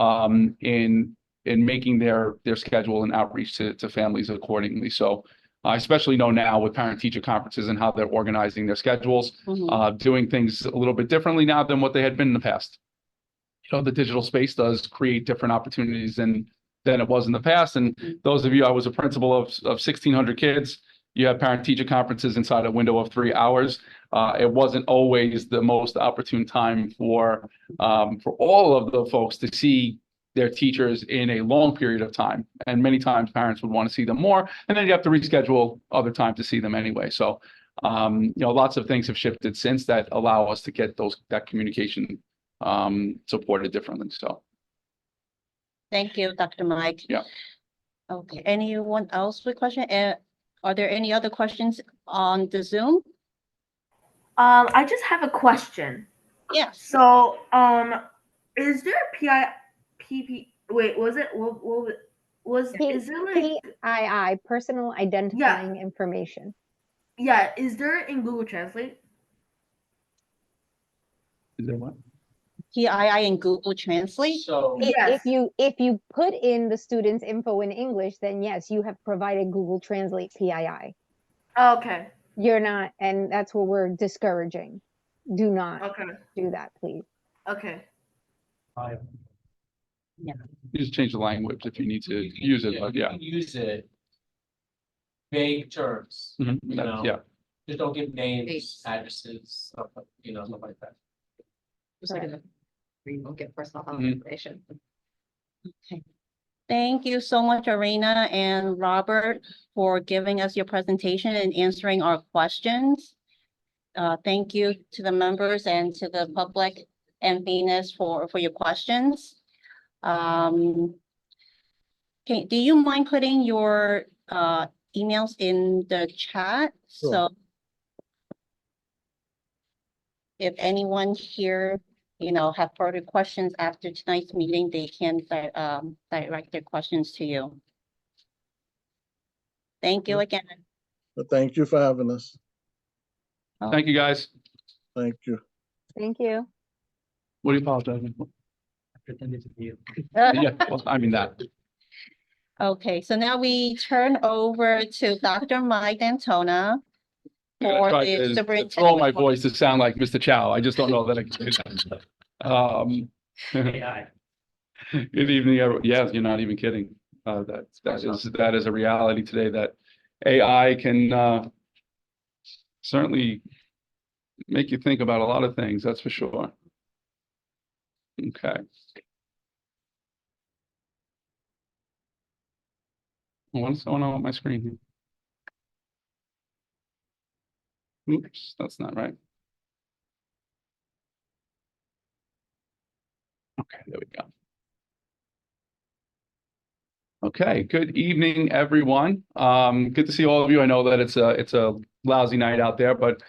in making their schedule and outreach to families accordingly. So I especially know now with parent-teacher conferences and how they're organizing their schedules, Mhm. doing things a little bit differently now than what they had been in the past. You know, the digital space does create different opportunities than it was in the past. And those of you, I was a principal of 1,600 kids. You have parent-teacher conferences inside a window of 3 hours. It wasn't always the most opportune time for all of the folks to see their teachers in a long period of time. And many times parents would want to see them more, and then you have to reschedule other time to see them anyway. So, you know, lots of things have shifted since that allow us to get that communication supported differently. So, Thank you, Dr. Mike. yeah. Okay, anyone else with question? Are there any other questions on the Zoom? I just have a question. Yes. So, is there a wait, was it, is there like, PII, personal identifying information. yeah, is there in Google Translate? Is there one? PII in Google Translate? So, Yes. If you put in the student's info in English, then yes, you have provided Google Translate PII. Okay. You're not, and that's what we're discouraging. Do not Okay. do that, please. Okay. You just change the language if you need to use it, but yeah. Use it. Vague terms, Mhm. you That's- know. Yeah, Just don't give names, Dates. addresses, stuff like, you know, stuff like that. We won't get personal Mhm. information. Okay. Thank you so much, Arena and Robert, for giving us your presentation and answering our questions. Thank you to the members and to the public and Venus for your questions. Okay, do you mind putting your emails in the chat? Sure. So if anyone here, have further questions after tonight's meeting, they can direct their questions to you. Thank you again. But thank you for having us. Thank you, guys. Thank you. Thank you. What do you apologize for? I pretended to be you. Yeah, well, I mean that. Okay, so now we turn over to Dr. Mike D'Antona. For Tried the to superintendent throw my report. voice to sound like Mr. Chow. I just don't know that I can do that. AI. Good evening, everyone. Yeah, you're not even kidding. That is a reality today, that AI can certainly make you think about a lot of things, that's for sure. Okay. What's going on with my screen here? Oops, that's not right. Okay, there we go. Okay, good evening, everyone. Good to see all of you. I know that it's a lousy night out there, but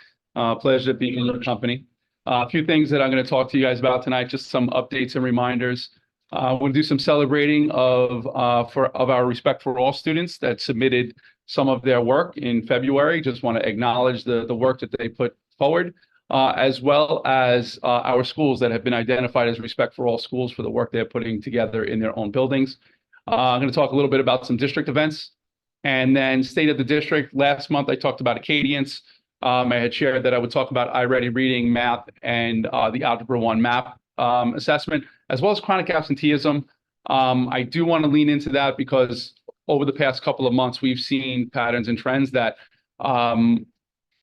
pleasure to be in your company. A few things that I'm going to talk to you guys about tonight, just some updates and reminders. We'll do some celebrating of our Respect for All students that submitted some of their work in February. Just want to acknowledge the work that they put forward, as well as our schools that have been identified as Respect for All schools for the work they're putting together in their own buildings. I'm going to talk a little bit about some district events, and then state of the district. Last month, I talked about Acadians. I had shared that I would talk about iReady reading, math, and the Algebra 1 map assessment, as well as chronic absenteeism. I do want to lean into that because over the past couple of months, we've seen patterns and trends that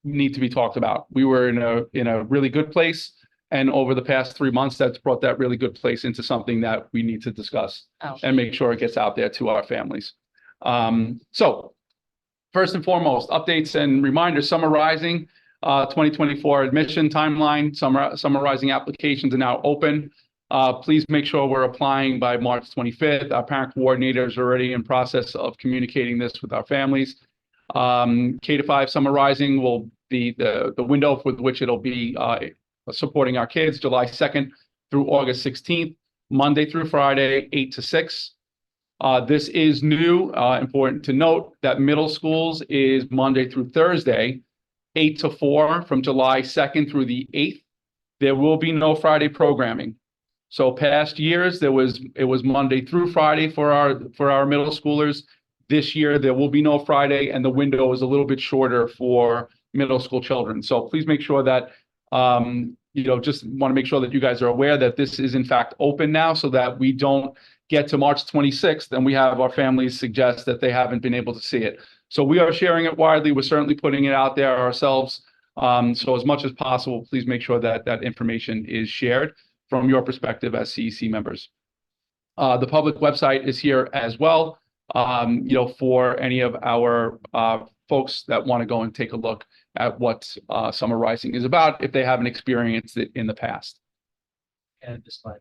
need to be talked about. We were in a really good place, and over the past 3 months, that's brought that really good place into something that we need to discuss and make sure it gets out there to our families. So first and foremost, updates and reminders summarizing 2024 admission timeline. Summarizing applications are now open. Please make sure we're applying by March 25th. Our parent coordinators are already in process of communicating this with our families. K-5 summarizing will be the window with which it'll be supporting our kids, July 2nd through August 16th, Monday through Friday, 8 to 6. This is new. Important to note that middle schools is Monday through Thursday, 8 to 4 from July 2nd through the 8th. There will be no Friday programming. So past years, it was Monday through Friday for our middle schoolers. This year, there will be no Friday, and the window is a little bit shorter for middle school children. So please make sure that just want to make sure that you guys are aware that this is in fact open now, so that we don't get to March 26th and we have our families suggest that they haven't been able to see it. So we are sharing it widely. We're certainly putting it out there ourselves. So as much as possible, please make sure that that information is shared from your perspective as CEC members. The public website is here as well, for any of our folks that want to go and take a look at what Summer Rising is about if they haven't experienced it in the past. And this slide.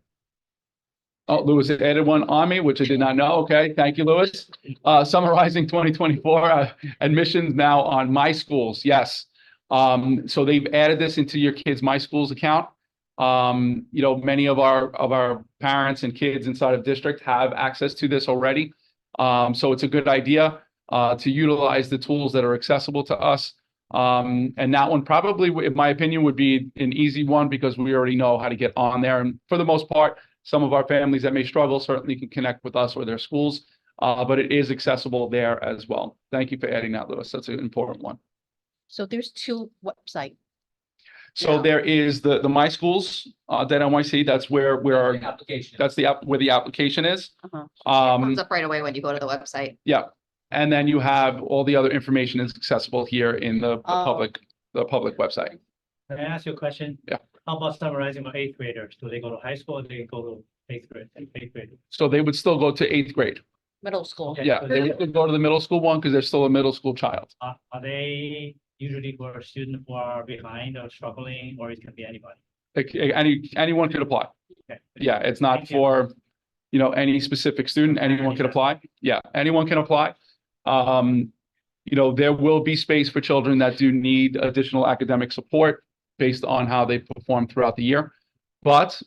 Oh, Lewis had added one on me, which I did not know. Okay, thank you, Lewis. Summarizing 2024 admissions now on My Schools. Yes. So they've added this into your kids' My Schools account. Many of our parents and kids inside of district have access to this already. So it's a good idea to utilize the tools that are accessible to us. And that one probably, in my opinion, would be an easy one because we already know how to get on there. And for the most part, some of our families that may struggle certainly can connect with us or their schools, but it is accessible there as well. Thank you for adding that, Lewis. That's an important one. So there's two websites. So there is the My Schools .nyc. That's where our Application. that's where the application is. Uh-huh. Comes up right away when you go to the website. Yeah, and then you have all the other information is accessible here in the public website. Can I ask you a question? Yeah. How about summarizing our eighth graders? Do they go to high school or do they go to eighth grade? So they would still go to 8th grade. Middle school. Okay, Yeah, so they would still go to the middle school one because they're still a middle school child. Are they usually for students who are behind or struggling, or it can be anybody? Like, anyone could apply. Okay. Yeah, it's not Thank you. for, any specific student. Anyone can apply. Yeah, anyone can apply. There will be space for children that do need additional academic support based on how they perform throughout the year. But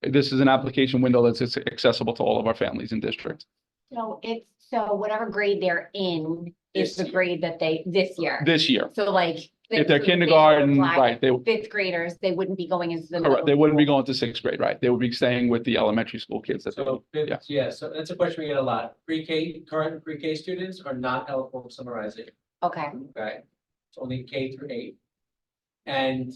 this is an application window that's accessible to all of our families in district. So whatever grade they're in is the grade that this year. This year, So like. if they're so kindergarten, apply right, they, Fifth graders, they wouldn't be going into the. correct, middle they wouldn't be school. going to sixth grade, right? They would be staying with the elementary school kids. That So, yeah. yeah, so that's a question we get a lot. Pre-K, current pre-K students are not eligible for summarizing, Okay, okay? It's only K through 8. And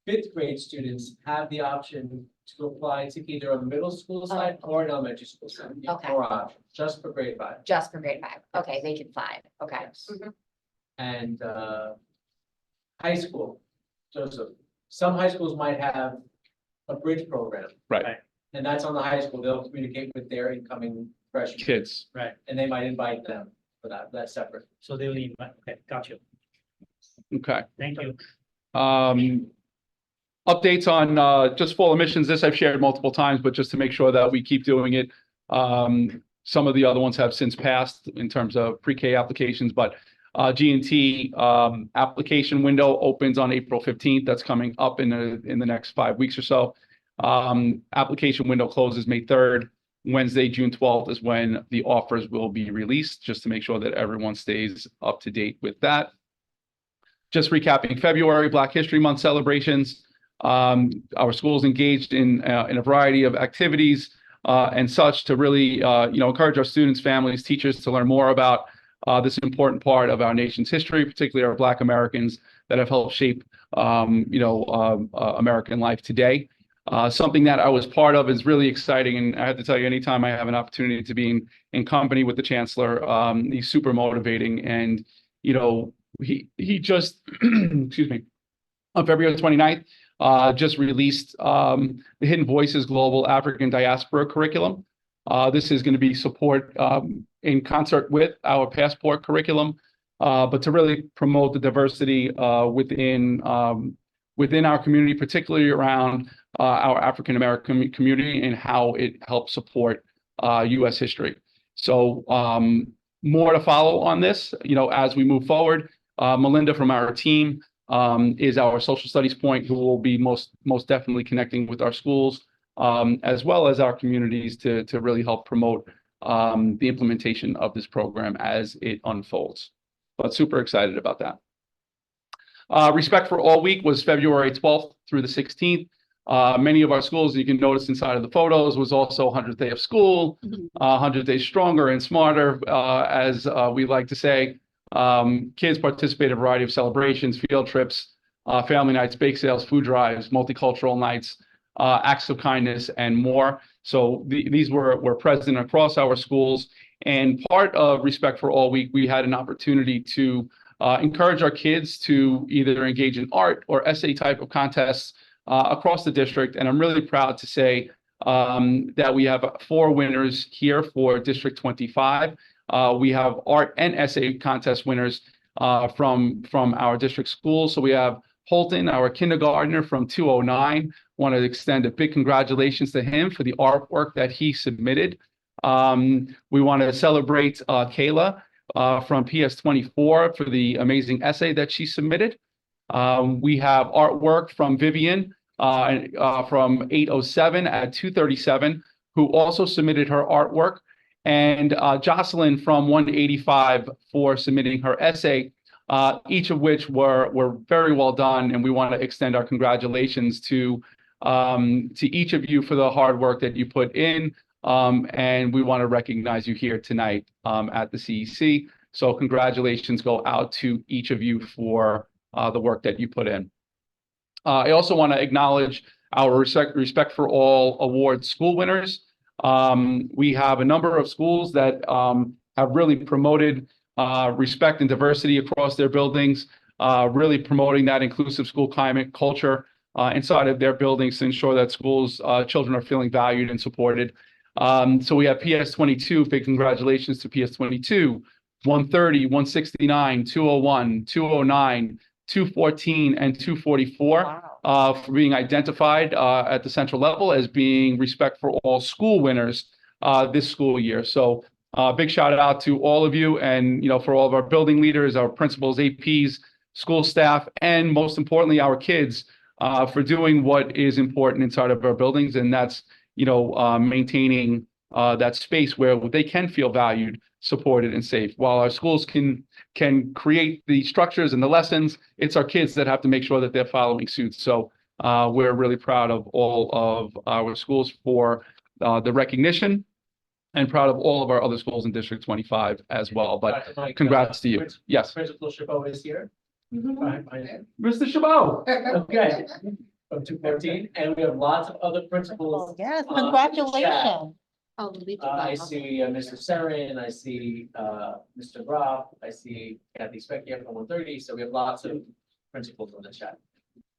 fifth grade students have the option to apply to either a middle school side or an elementary school side. Okay. Or option, just for grade 5. just for grade 5. Okay, they can 5. Okay. Yes. Mhm. And high school, Joseph, some high schools might have a bridge program. Right. And that's on the high school. They'll communicate with their incoming freshmen. Kids. Right, And they might invite them for that. That's separate. so they will leave, okay, got you, Okay. thank you. Updates on just fall admissions. This I've shared multiple times, but just to make sure that we keep doing it. Some of the other ones have since passed in terms of pre-K applications, but G&T application window opens on April 15th. That's coming up in the next 5 weeks or so. Application window closes May 3rd. Wednesday, June 12th is when the offers will be released, just to make sure that everyone stays up to date with that. Just recapping February, Black History Month celebrations. Our schools engaged in a variety of activities and such to really, encourage our students, families, teachers to learn more about this important part of our nation's history, particularly our Black Americans that have helped shape, American life today. Something that I was part of is really exciting, and I have to tell you, anytime I have an opportunity to be in company with the chancellor, he's super motivating, and he just, excuse me, on February 29th, just released the Hidden Voices Global African Diaspora Curriculum. This is going to be support in concert with our Passport curriculum, but to really promote the diversity within our community, particularly around our African American community and how it helps support U.S. history. So more to follow on this, as we move forward. Melinda from our team is our social studies point, who will be most definitely connecting with our schools, as well as our communities to really help promote the implementation of this program as it unfolds. But super excited about that. Respect for All Week was February 12th through the 16th. Many of our schools, you can notice inside of the photos, was also 100th day of school, 100 days stronger and smarter, as we like to say. Kids participate in a variety of celebrations, field trips, family nights, bake sales, food drives, multicultural nights, acts of kindness, and more. So these were present across our schools. And part of Respect for All Week, we had an opportunity to encourage our kids to either engage in art or essay type of contests across the district. And I'm really proud to say that we have 4 winners here for District 25. We have art and essay contest winners from our district schools. So we have Holton, our kindergartner from 209. Want to extend a big congratulations to him for the artwork that he submitted. We want to celebrate Kayla from PS24 for the amazing essay that she submitted. We have artwork from Vivian from 807 at 237, who also submitted her artwork, and Jocelyn from 185 for submitting her essay, each of which were very well done. And we want to extend our congratulations to each of you for the hard work that you put in. And we want to recognize you here tonight at the CEC. So congratulations go out to each of you for the work that you put in. I also want to acknowledge our Respect for All Award school winners. We have a number of schools that have really promoted respect and diversity across their buildings, really promoting that inclusive school climate culture inside of their buildings to ensure that schools, children are feeling valued and supported. So we have PS22, big congratulations to PS22, 130, 169, 201, 209, 214, and 244 for being identified at the central level as being Respect for All school winners this school year. So big shout out to all of you, and for all of our building leaders, our principals, APs, school staff, and most importantly, our kids for doing what is important inside of our buildings, and that's, maintaining that space where they can feel valued, supported, and safe. While our schools can create the structures and the lessons, it's our kids that have to make sure that they're following suit. So we're really proud of all of our schools for the recognition, and proud of all of our other schools in District 25 as well. But Dr. Mike, congrats to you. Yes. Principal Chabot is here. Right, Mr. Chabot. Okay, from 214, and we have lots of other principals. Yes, in the chat. congratulations. I see Mr. Seren, I see Mr. Groff, I see Kathy Specchia from 130, so we have lots of principals on the chat.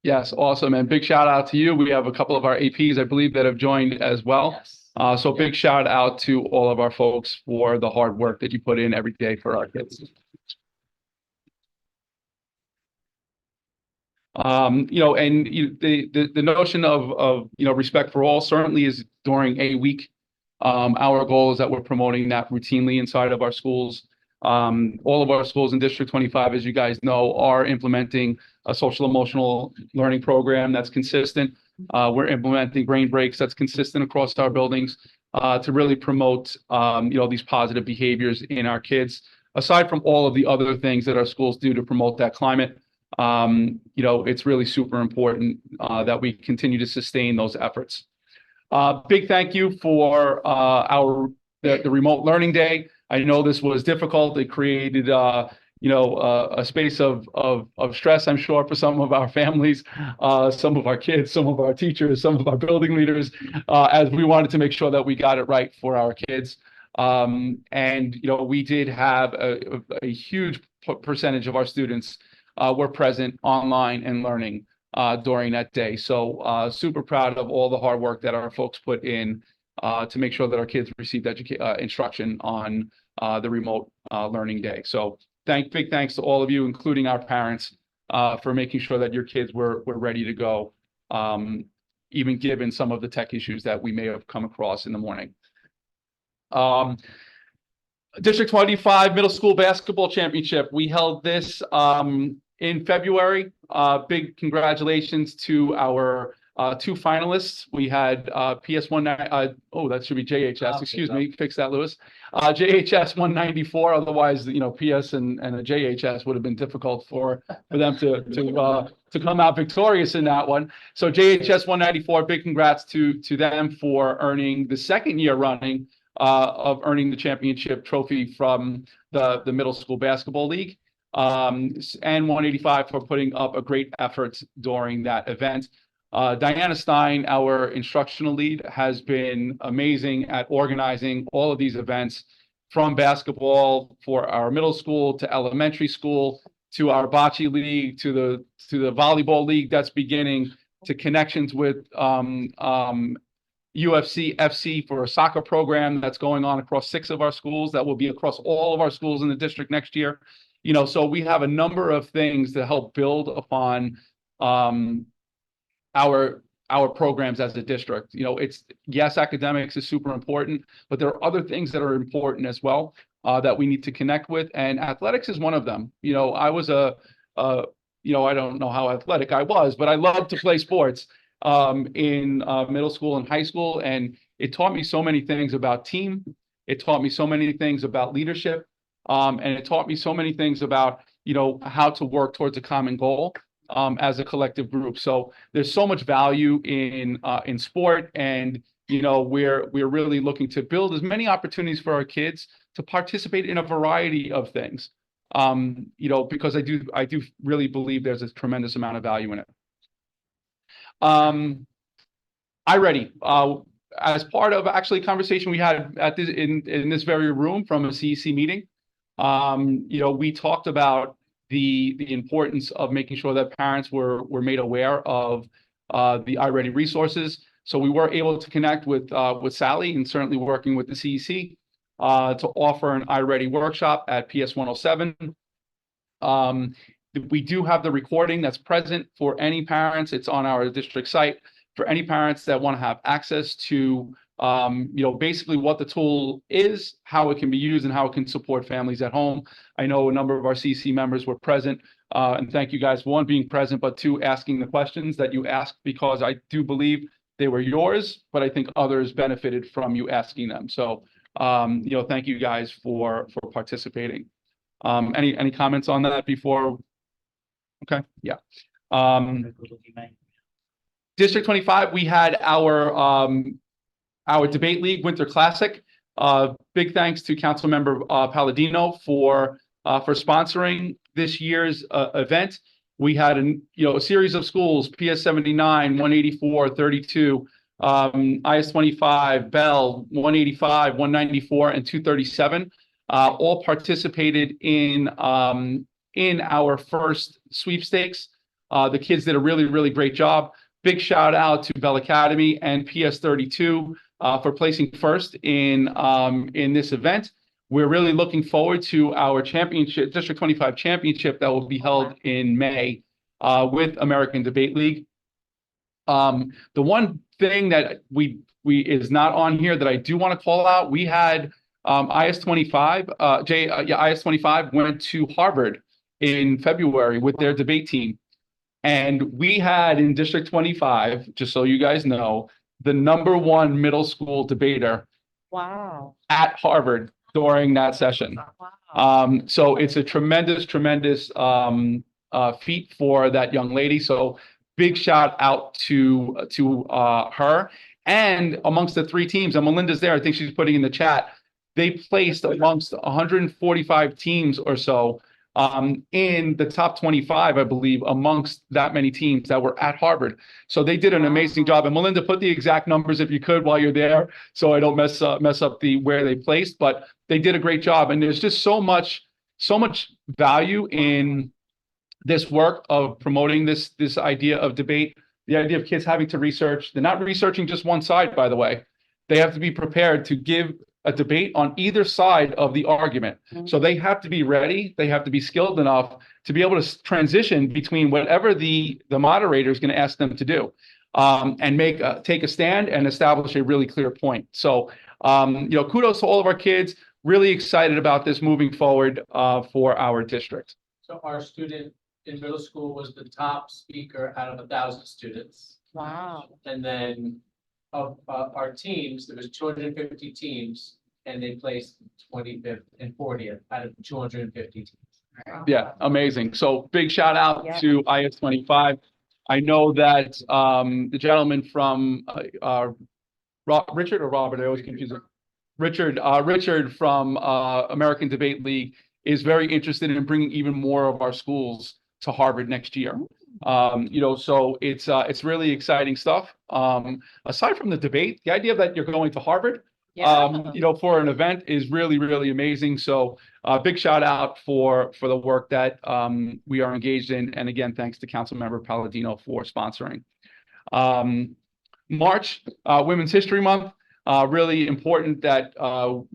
Yes, awesome. And big shout out to you. We have a couple of our APs, I believe, that have joined as well. Yes. So big shout out to all of our folks for the hard work that you put in every day for our kids. The notion of respect for all certainly is during a week. Our goal is that we're promoting that routinely inside of our schools. All of our schools in District 25, as you guys know, are implementing a social emotional learning program that's consistent. We're implementing brain breaks that's consistent across our buildings to really promote these positive behaviors in our kids. Aside from all of the other things that our schools do to promote that climate, it's really super important that we continue to sustain those efforts. Big thank you for the remote learning day. I know this was difficult. It created a space of stress, I'm sure, for some of our families, some of our kids, some of our teachers, some of our building leaders, as we wanted to make sure that we got it right for our kids. We did have a huge percentage of our students were present online and learning during that day. So super proud of all the hard work that our folks put in to make sure that our kids received instruction on the remote learning day. So big thanks to all of you, including our parents, for making sure that your kids were ready to go, even given some of the tech issues that we may have come across in the morning. District 25 Middle School Basketball Championship. We held this in February. Big congratulations to our two finalists. We had PS1, that should be JHS, excuse me, fix that, Lewis. JHS 194, otherwise, PS and a JHS would have been difficult for them to come out victorious in that one. So JHS 194, big congrats to them for earning the second year running of earning the championship trophy from the Middle School Basketball League, and 185 for putting up a great effort during that event. Diana Stein, our instructional lead, has been amazing at organizing all of these events, from basketball for our middle school to elementary school, to our bocce league, to the volleyball league that's beginning, to connections with UFC FC for a soccer program that's going on across 6 of our schools, that will be across all of our schools in the district next year. So we have a number of things to help build upon our programs as a district. Yes, academics is super important, but there are other things that are important as well that we need to connect with, and athletics is one of them. I was I don't know how athletic I was, but I loved to play sports in middle school and high school, and it taught me so many things about team. It taught me so many things about leadership, and it taught me so many things about how to work towards a common goal as a collective group. So there's so much value in sport, and we're really looking to build as many opportunities for our kids to participate in a variety of things. Because I do really believe there's a tremendous amount of value in it. iReady, as part of actually a conversation we had in this very room from a CEC meeting, we talked about the importance of making sure that parents were made aware of the iReady resources. So we were able to connect with Sally, and certainly working with the CEC to offer an iReady workshop at PS 107. We do have the recording that's present for any parents. It's on our district site for any parents that want to have access to basically what the tool is, how it can be used, and how it can support families at home. I know a number of our CEC members were present, and thank you guys for one, being present, but two, asking the questions that you asked, because I do believe they were yours, but I think others benefited from you asking them. So, thank you guys for participating. Any comments on that before? Okay, yeah. District 25, we had our debate league winter classic. Big thanks to Councilmember Palladino for sponsoring this year's event. We had a series of schools: PS 79, 184, 32, IS 25, Bell 185, 194, and 237. All participated in our first sweepstakes. The kids did a really, really great job. Big shout out to Bell Academy and PS 32 for placing first in this event. We're really looking forward to our championship, District 25 championship, that will be held in May with American Debate League. The one thing that we is not on here that I do want to call out, we had IS 25, IS 25 went to Harvard in February with their debate team. And we had in District 25, just so you guys know, the #1 middle school debater at Harvard during that session. So it's a tremendous feat for that young lady. So big shout out to her. And amongst the 3 teams, and Melinda's there, I think she's putting in the chat, they placed amongst 145 teams or so in the top 25, I believe, amongst that many teams that were at Harvard. So they did an amazing job. And Melinda, put the exact numbers if you could while you're there, so I don't mess up where they placed. But they did a great job. And there's just so much value in this work of promoting this idea of debate, the idea of kids having to research. They're not researching just one side, by the way. They have to be prepared to give a debate on either side of the argument. So they have to be ready. They have to be skilled enough to be able to transition between whatever the moderator is going to ask them to do, and take a stand and establish a really clear point. So, kudos to all of our kids. Really excited about this moving forward for our district. So our student in middle school was the top speaker out of 1,000 students. Wow. And then of our teams, there was 250 teams, and they placed 25th and 40th out of 250 teams. Yeah, amazing. So big shout out to IS 25. I know that the gentleman from Richard or Robert, I always confuse it. Richard from American Debate League is very interested in bringing even more of our schools to Harvard next year. So it's really exciting stuff. Aside from the debate, the idea that you're going to Harvard, for an event is really, really amazing. So big shout out for the work that we are engaged in. And again, thanks to Councilmember Palladino for sponsoring. March, Women's History Month, really important that,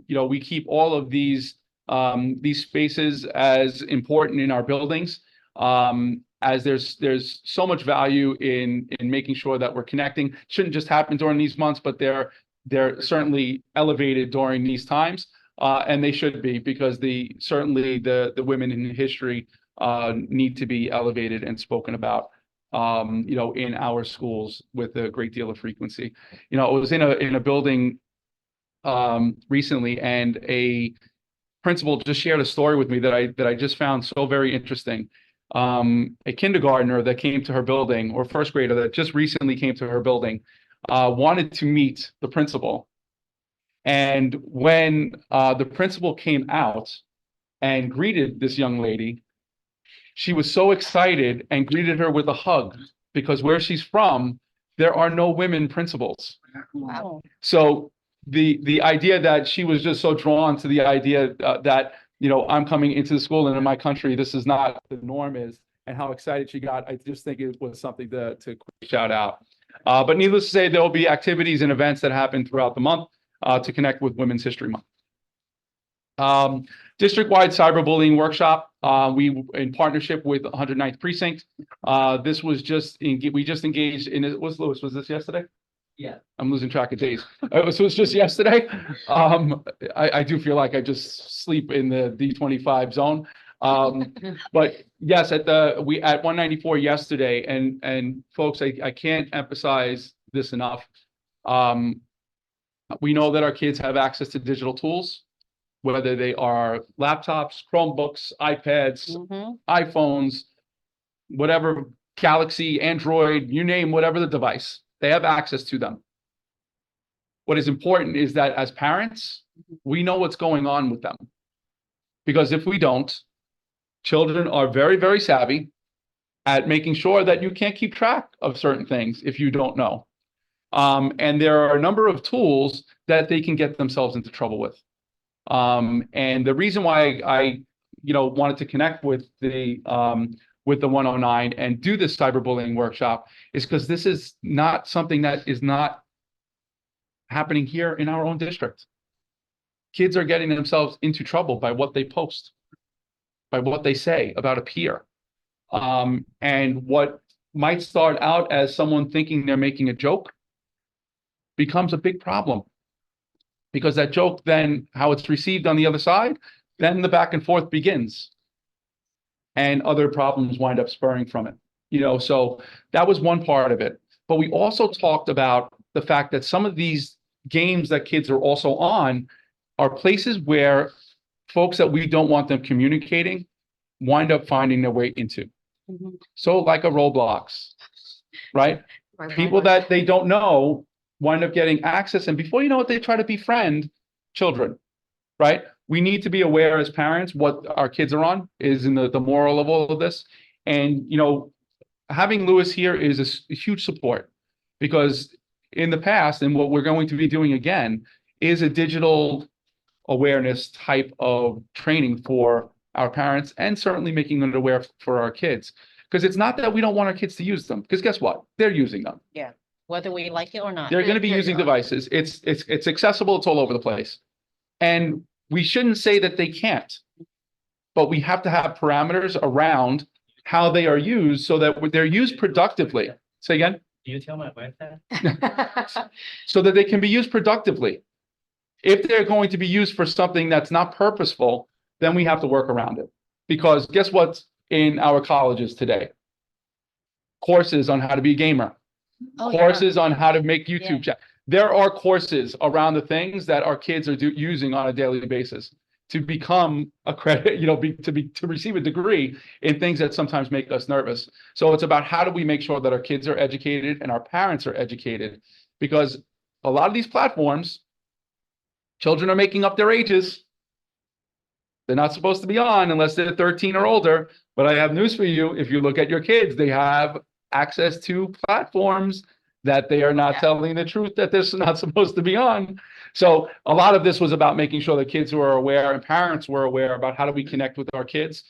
we keep all of these spaces as important in our buildings. As there's so much value in making sure that we're connecting. Shouldn't just happen during these months, but they're certainly elevated during these times, and they should be, because certainly the women in history need to be elevated and spoken about, in our schools with a great deal of frequency. I was in a building recently, and a principal just shared a story with me that I just found so very interesting. A kindergartner that came to her building, or first grader that just recently came to her building, wanted to meet the principal. And when the principal came out and greeted this young lady, she was so excited and greeted her with a hug, because where she's from, there are no women principals. Wow. So the idea that she was just so drawn to the idea that I'm coming into the school, and in my country, this is not the norm is, and how excited she got. I just think it was something to shout out. But needless to say, there will be activities and events that happen throughout the month to connect with Women's History Month. District-wide cyberbullying workshop, we in partnership with 109th Precinct. This was we just engaged in it. Was this yesterday? Yeah. I'm losing track of days. So it's just yesterday. I do feel like I just sleep in the D25 zone. But yes, at 194 yesterday, and folks, I can't emphasize this enough. We know that our kids have access to digital tools, whether they are laptops, Chromebooks, iPads, iPhones, whatever, Galaxy, Android, you name whatever the device, they have access to them. What is important is that as parents, we know what's going on with them. Because if we don't, children are very, very savvy at making sure that you can't keep track of certain things if you don't know. And there are a number of tools that they can get themselves into trouble with. And the reason why I wanted to connect with the 109 and do this cyberbullying workshop is because this is not something that is not happening here in our own district. Kids are getting themselves into trouble by what they post, by what they say about a peer. And what might start out as someone thinking they're making a joke becomes a big problem. Because that joke, then how it's received on the other side, then the back and forth begins. And other problems wind up spurring from it. So that was one part of it. But we also talked about the fact that some of these games that kids are also on are places where folks that we don't want them communicating wind up finding their way into. So like a Roblox, right? People that they don't know wind up getting access, and before you know it, they try to befriend children, right? We need to be aware as parents what our kids are on is in the moral of all of this. And, having Lewis here is a huge support, because in the past, and what we're going to be doing again, is a digital awareness type of training for our parents, and certainly making it aware for our kids. Because it's not that we don't want our kids to use them, because guess what? They're using them. Yeah, whether we like it or not. They're going to be using devices. It's accessible. It's all over the place. And we shouldn't say that they can't, but we have to have parameters around how they are used so that they're used productively. Say again? Do you tell my wife that? So that they can be used productively. If they're going to be used for something that's not purposeful, then we have to work around it. Because guess what's in our colleges today? Courses on how to be a gamer. Courses on how to make YouTube channels. There are courses around the things that our kids are using on a daily basis to become a credit, to receive a degree in things that sometimes make us nervous. So it's about how do we make sure that our kids are educated and our parents are educated, because a lot of these platforms, children are making up their ages. They're not supposed to be on unless they're 13 or older. But I have news for you. If you look at your kids, they have access to platforms that they are not telling the truth that they're not supposed to be on. So a lot of this was about making sure that kids were aware and parents were aware about how do we connect with our kids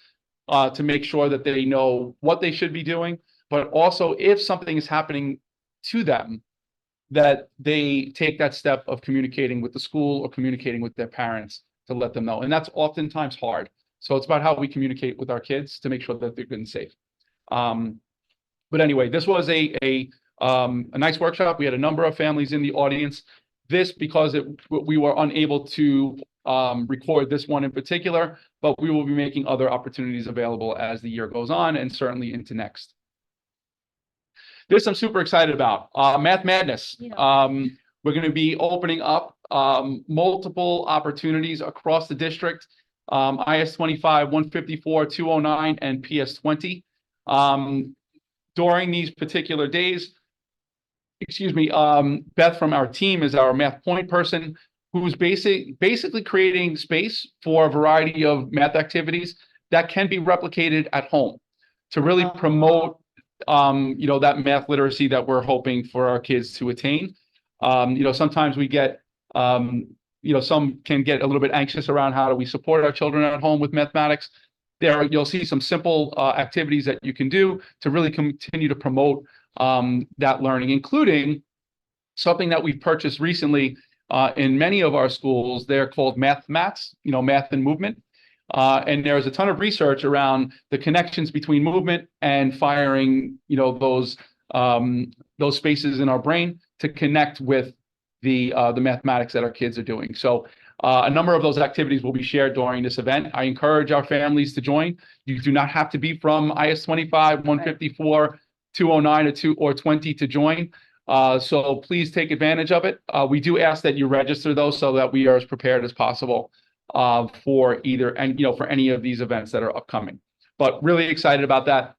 to make sure that they know what they should be doing, but also if something is happening to them, that they take that step of communicating with the school or communicating with their parents to let them know. And that's oftentimes hard. So it's about how we communicate with our kids to make sure that they're good and safe. But anyway, this was a nice workshop. We had a number of families in the audience. This, because we were unable to record this one in particular, but we will be making other opportunities available as the year goes on and certainly into next. This I'm super excited about, Math Madness. We're going to be opening up multiple opportunities across the district, IS 25, 154, 209, and PS 20. During these particular days, Beth from our team is our math point person, who's basically creating space for a variety of math activities that can be replicated at home to really promote that math literacy that we're hoping for our kids to attain. Sometimes we get some can get a little bit anxious around how do we support our children at home with mathematics. You'll see some simple activities that you can do to really continue to promote that learning, including something that we've purchased recently in many of our schools. They're called math mats, math and movement. And there's a ton of research around the connections between movement and firing, those spaces in our brain. to connect with the mathematics that our kids are doing. So a number of those activities will be shared during this event. I encourage our families to join. You do not have to be from IS 25, 154, 209, or 20 to join. So please take advantage of it. We do ask that you register though, so that we are as prepared as possible for either, and for any of these events that are upcoming. But really excited about that,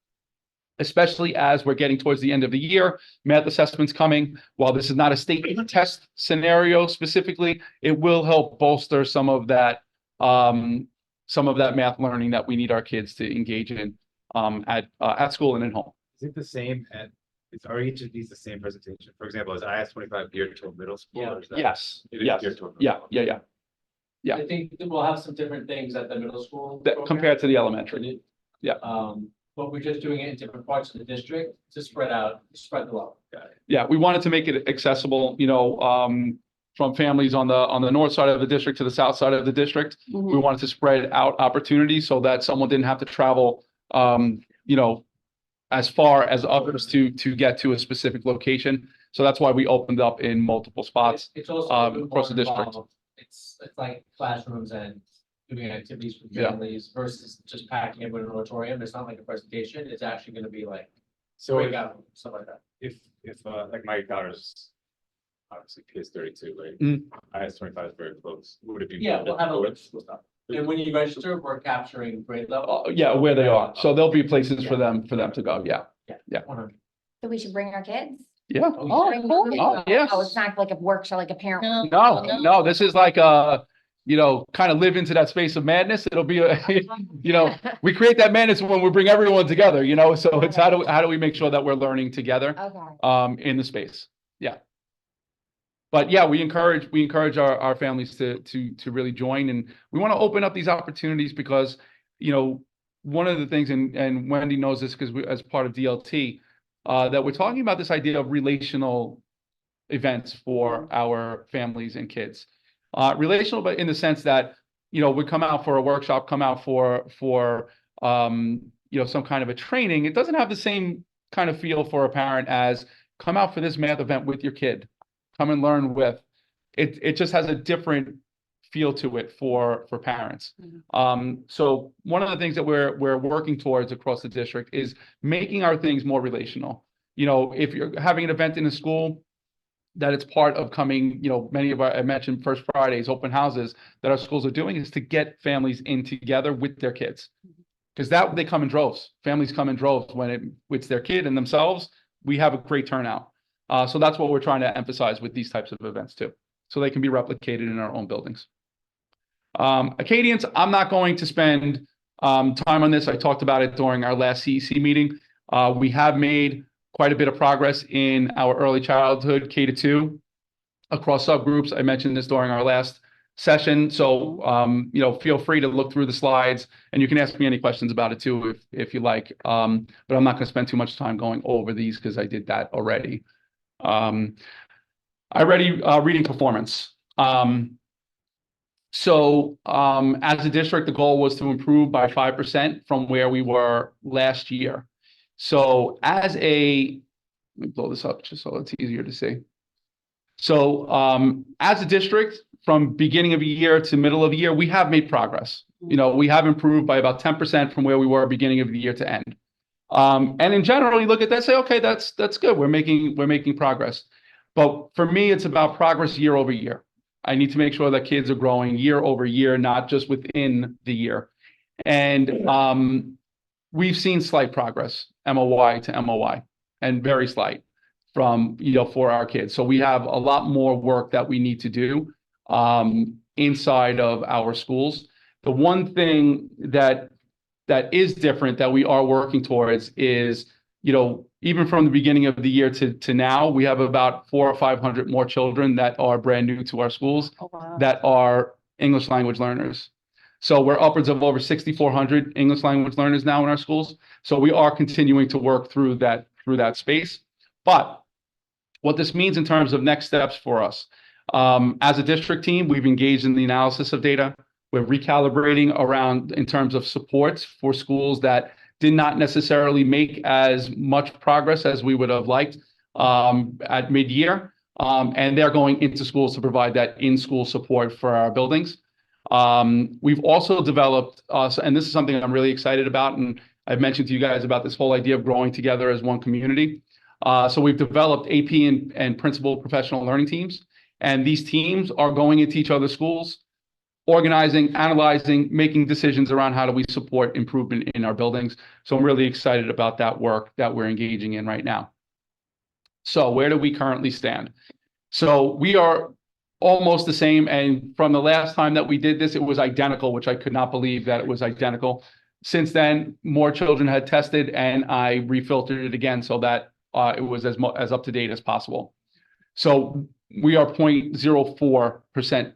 especially as we're getting towards the end of the year. Math assessment's coming. While this is not a state test scenario specifically, it will help bolster some of that math learning that we need our kids to engage in at school and at home. Is it the same are each of these the same presentation? For example, is IS 25 geared to middle school? Yeah. Or is that, Yes. it is Yes. geared toward Yeah. middle Yeah. Yeah. Yeah. I think that we'll have some different things at the middle school. That, program. compared to the elementary. Yeah. But we're just doing it in different parts of the district to spread the load. Yeah, we wanted to make it accessible, from families on the north side of the district to the south side of the district. We wanted to spread out opportunities so that someone didn't have to travel, as far as others to get to a specific location. So that's why we opened up in multiple spots. It's also a little across the more district. involved. It's like classrooms and doing activities for Yeah. families versus just packing it with an auditorium. It's not like a presentation. It's actually gonna be like So breakout, stuff like that. if like my daughter's obviously PS 32, right? Mm. IS 25 is very close. Would it be? Yeah, we'll have a list. And when you register, we're capturing grade level. Yeah, where they are. So there'll be places for them to go. Yeah. Yeah. 100. So we should bring our kids? Yeah. Bring them? Oh, yes. Oh, it's not like a workshop, like a parent. No, this is like kind of live into that space of madness. It'll be we create that madness when we bring everyone together, so it's how do we make sure that we're learning together Okay. in the space. Yeah. But yeah, we encourage our families to really join, and we want to open up these opportunities because, one of the things, and Wendy knows this because as part of DLT, that we're talking about this idea of relational events for our families and kids. Relational, but in the sense that, we come out for a workshop, come out for some kind of a training. It doesn't have the same kind of feel for a parent as come out for this math event with your kid, come and learn with. It just has a different feel to it for parents. So one of the things that we're working towards across the district is making our things more relational. If you're having an event in a school, that it's part of coming, many of I mentioned First Fridays, open houses that our schools are doing is to get families in together with their kids. Because they come in droves. Families come in droves when it's their kid and themselves. We have a great turnout. So that's what we're trying to emphasize with these types of events too. So they can be replicated in our own buildings. Acadians, I'm not going to spend time on this. I talked about it during our last CEC meeting. We have made quite a bit of progress in our early childhood K-2 across subgroups. I mentioned this during our last session. So, feel free to look through the slides and you can ask me any questions about it too, if you like. But I'm not going to spend too much time going over these because I did that already. Reading performance. As a district, the goal was to improve by 5% from where we were last year. So let me blow this up just so it's easier to see. So as a district, from beginning of the year to middle of the year, we have made progress. We have improved by about 10% from where we were beginning of the year to end. And in general, you look at that, say, okay, that's good. We're making progress. But for me, it's about progress year over year. I need to make sure that kids are growing year over year, not just within the year. And we've seen slight progress, MOY to MOY, and very slight from, for our kids. So we have a lot more work that we need to do inside of our schools. The one thing that is different that we are working towards is, even from the beginning of the year to now, we have about 400 or 500 more children that are brand new to our schools that are English language learners. So we're upwards of over 6,400 English language learners now in our schools. So we are continuing to work through that space. But what this means in terms of next steps for us, as a district team, we've engaged in the analysis of data. We're recalibrating around in terms of supports for schools that did not necessarily make as much progress as we would have liked at mid-year. And they're going into schools to provide that in-school support for our buildings. We've also developed, and this is something I'm really excited about, and I've mentioned to you guys about this whole idea of growing together as one community. So we've developed AP and principal professional learning teams, and these teams are going into each other's schools, organizing, analyzing, making decisions around how do we support improvement in our buildings. So I'm really excited about that work that we're engaging in right now. So where do we currently stand? So we are almost the same. And from the last time that we did this, it was identical, which I could not believe that it was identical. Since then, more children had tested, and I refiltered it again so that it was as up to date as possible. So we are 0.04%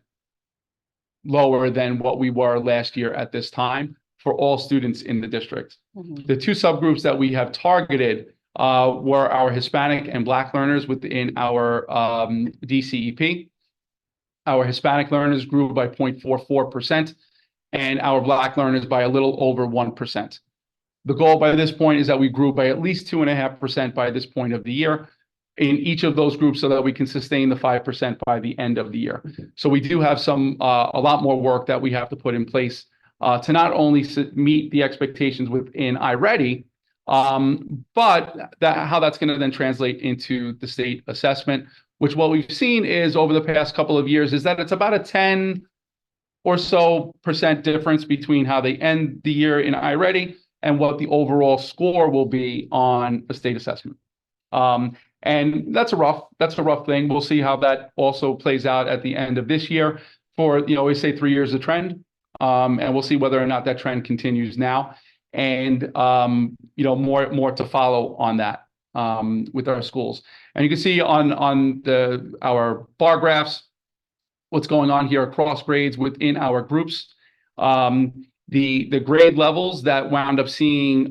lower than what we were last year at this time for all students in the district. The two subgroups that we have targeted were our Hispanic and Black learners within our DCEP. Our Hispanic learners grew by 0.44%, and our Black learners by a little over 1%. The goal by this point is that we grew by at least 2.5% by this point of the year in each of those groups so that we can sustain the 5% by the end of the year. So we do have a lot more work that we have to put in place to not only meet the expectations within iReady, but how that's going to then translate into the state assessment, which what we've seen is over the past couple of years is that it's about a 10% or so difference between how they end the year in iReady and what the overall score will be on a state assessment. And that's a rough thing. We'll see how that also plays out at the end of this year. For, we say 3 years a trend, and we'll see whether or not that trend continues now. And more to follow on that with our schools. And you can see on our bar graphs what's going on here across grades within our groups. The grade levels that wound up seeing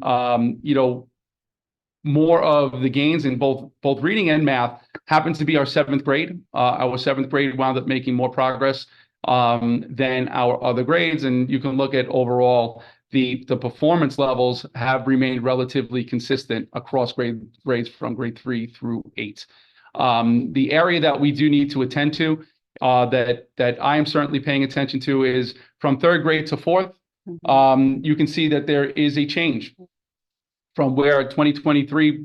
more of the gains in both reading and math happens to be our 7th grade. Our 7th grade wound up making more progress than our other grades. And you can look at overall, the performance levels have remained relatively consistent across grades from grade 3 through 8. The area that we do need to attend to, that I am certainly paying attention to, is from 3rd grade to 4th. You can see that there is a change from where 2023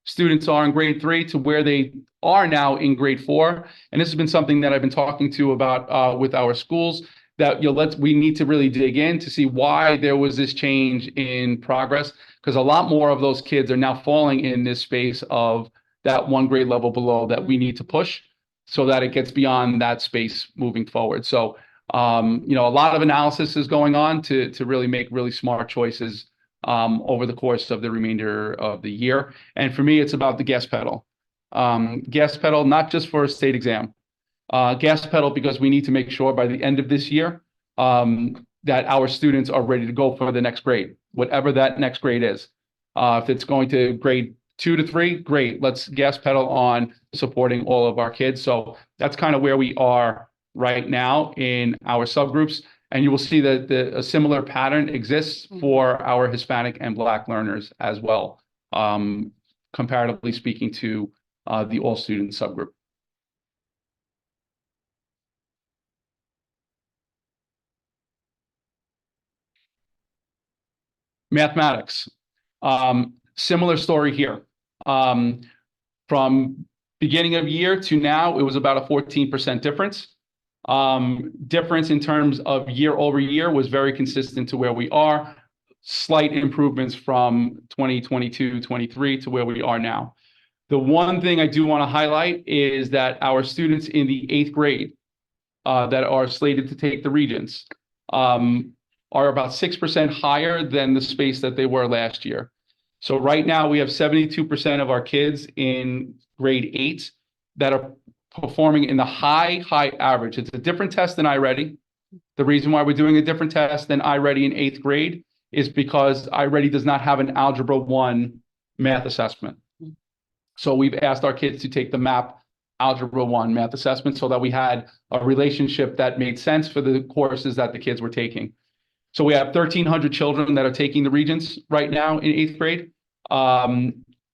students are in grade 3 to where they are now in grade 4. And this has been something that I've been talking to about with our schools, that we need to really dig in to see why there was this change in progress, because a lot more of those kids are now falling in this space of that 1 grade level below that we need to push so that it gets beyond that space moving forward. So a lot of analysis is going on to really make really smart choices over the course of the remainder of the year. And for me, it's about the gas pedal. Gas pedal, not just for a state exam. Gas pedal because we need to make sure by the end of this year that our students are ready to go for the next grade, whatever that next grade is. If it's going to grade 2 to 3, great. Let's gas pedal on supporting all of our kids. So that's kind of where we are right now in our subgroups. And you will see that a similar pattern exists for our Hispanic and Black learners as well, comparatively speaking to the all student subgroup. Mathematics, similar story here. From beginning of year to now, it was about a 14% difference. Difference in terms of year over year was very consistent to where we are. Slight improvements from 2022-23 to where we are now. The one thing I do want to highlight is that our students in the 8th grade that are slated to take the Regents are about 6% higher than the space that they were last year. So right now we have 72% of our kids in grade 8 that are performing in the high average. It's a different test than iReady. The reason why we're doing a different test than iReady in 8th grade is because iReady does not have an Algebra 1 math assessment. So we've asked our kids to take the MAP Algebra 1 math assessment so that we had a relationship that made sense for the courses that the kids were taking. So we have 1,300 children that are taking the Regents right now in 8th grade.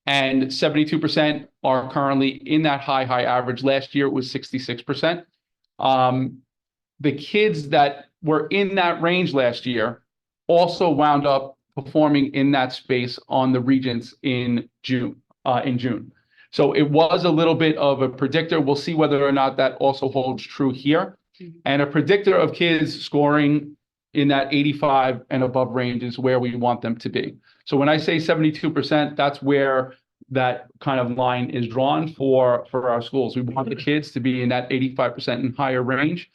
and 72% are currently in that high average. Last year, it was 66%. The kids that were in that range last year also wound up performing in that space on the Regents in June. So it was a little bit of a predictor. We'll see whether or not that also holds true here. And a predictor of kids scoring in that 85 and above range is where we want them to be. So when I say 72%, that's where that kind of line is drawn for our schools. We want the kids to be in that 85% and higher range,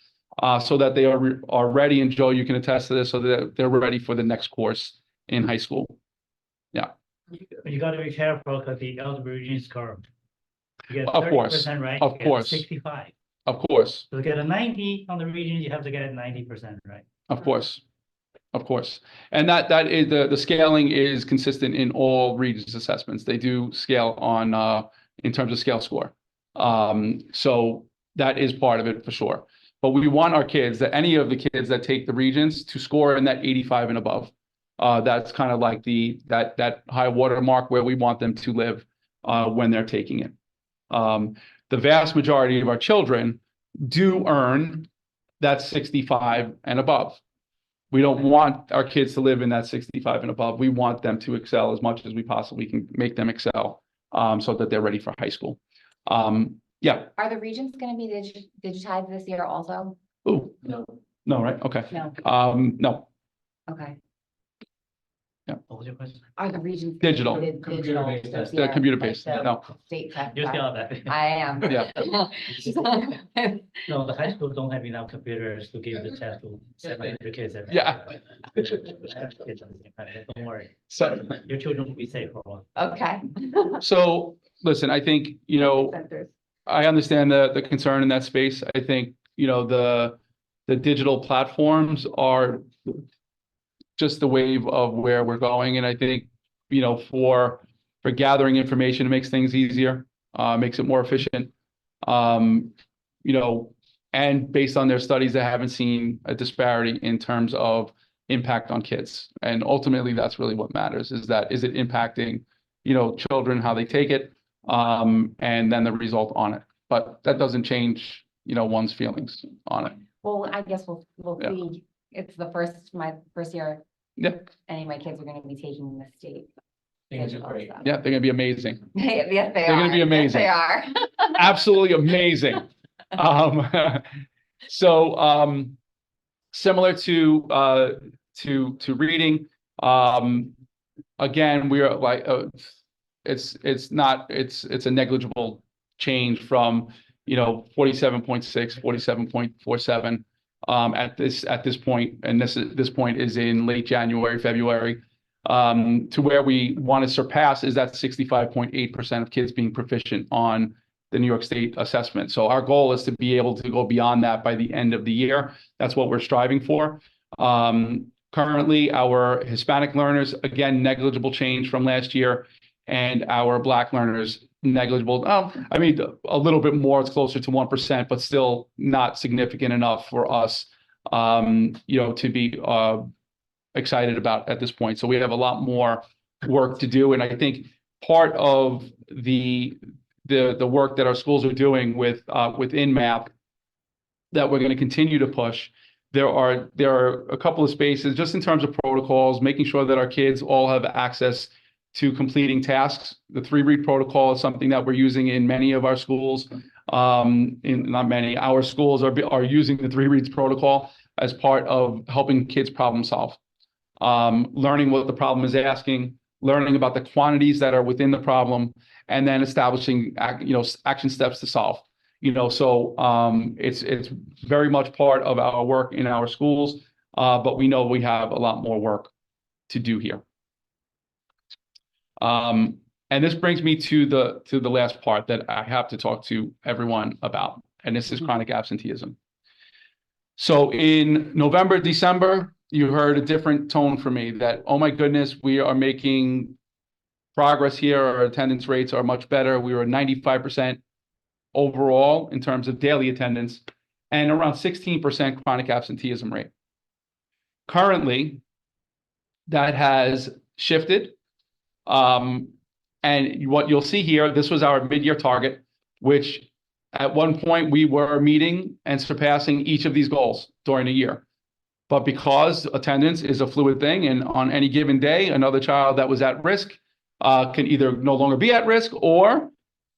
so that they are ready, and Joe, you can attest to this, so that they're ready for the next course in high school. Yeah. You got to be careful because the algebra Regents curve. You get Of course, 30% right. of you get course. 65. Of course, So to get a 90 on the Regents, you have to get 90% right. of course, of course. And that is the scaling is consistent in all Regents assessments. They do scale on in terms of scale score. So that is part of it for sure. But we want our kids, that any of the kids that take the Regents, to score in that 85 and above. That's kind of like that high water mark where we want them to live when they're taking it. The vast majority of our children do earn that 65 and above. We don't want our kids to live in that 65 and above. We want them to excel as much as we possibly can make them excel, so that they're ready for high school. Yeah. Are the Regents going to be digitized this year also? Ooh. No. No, right? Okay. No. No. Okay. What was your question? Are the Regents Digital. Computer-based this testing. They're year, computer-based. like the No. state test? You got that. I am. Yeah. No, the high school don't have enough computers to give the test to 700 kids. Yeah. Don't worry. So, Your children will be safe for a while. Okay. so listen, I think, I understand the concern in that space. I think, the digital platforms are just the wave of where we're going. And I think, for gathering information, it makes things easier, makes it more efficient. And based on their studies, they haven't seen a disparity in terms of impact on kids. And ultimately, that's really what matters, is it impacting, children, how they take it, and then the result on it. But that doesn't change, one's feelings on it. Well, I guess we'll Yeah. see. It's my first year. Yeah. Any of my kids are going to be taking the state. Things are great. Yeah, they're gonna be amazing. Yes, they are. They're gonna be amazing. Yes, they are. Absolutely amazing. Similar to reading, again, we are like, it's a negligible change from 47.6, 47.47 at this point, and this point is in late January, February, to where we want to surpass is that 65.8% of kids being proficient on the New York State assessment. So our goal is to be able to go beyond that by the end of the year. That's what we're striving for. Currently, our Hispanic learners, again, negligible change from last year, and our Black learners, negligible. I mean, a little bit more, it's closer to 1%, but still not significant enough for us, to be excited about at this point. So we have a lot more work to do. And I think part of the work that our schools are doing within MAP that we're going to continue to push, there are a couple of spaces just in terms of protocols, making sure that our kids all have access to completing tasks. The 3-read protocol is something that we're using in many of our schools. Not many, our schools are using the 3 reads protocol as part of helping kids problem solve. Learning what the problem is asking, learning about the quantities that are within the problem, and then establishing action steps to solve. So it's very much part of our work in our schools, but we know we have a lot more work to do here. And this brings me to the last part that I have to talk to everyone about, and this is chronic absenteeism. So in November, December, you heard a different tone from me that, oh my goodness, we are making progress here. Our attendance rates are much better. We were 95% overall in terms of daily attendance and around 16% chronic absenteeism rate. Currently, that has shifted. And what you'll see here, this was our mid-year target, which at one point we were meeting and surpassing each of these goals during a year. But because attendance is a fluid thing, and on any given day, another child that was at risk can either no longer be at risk, or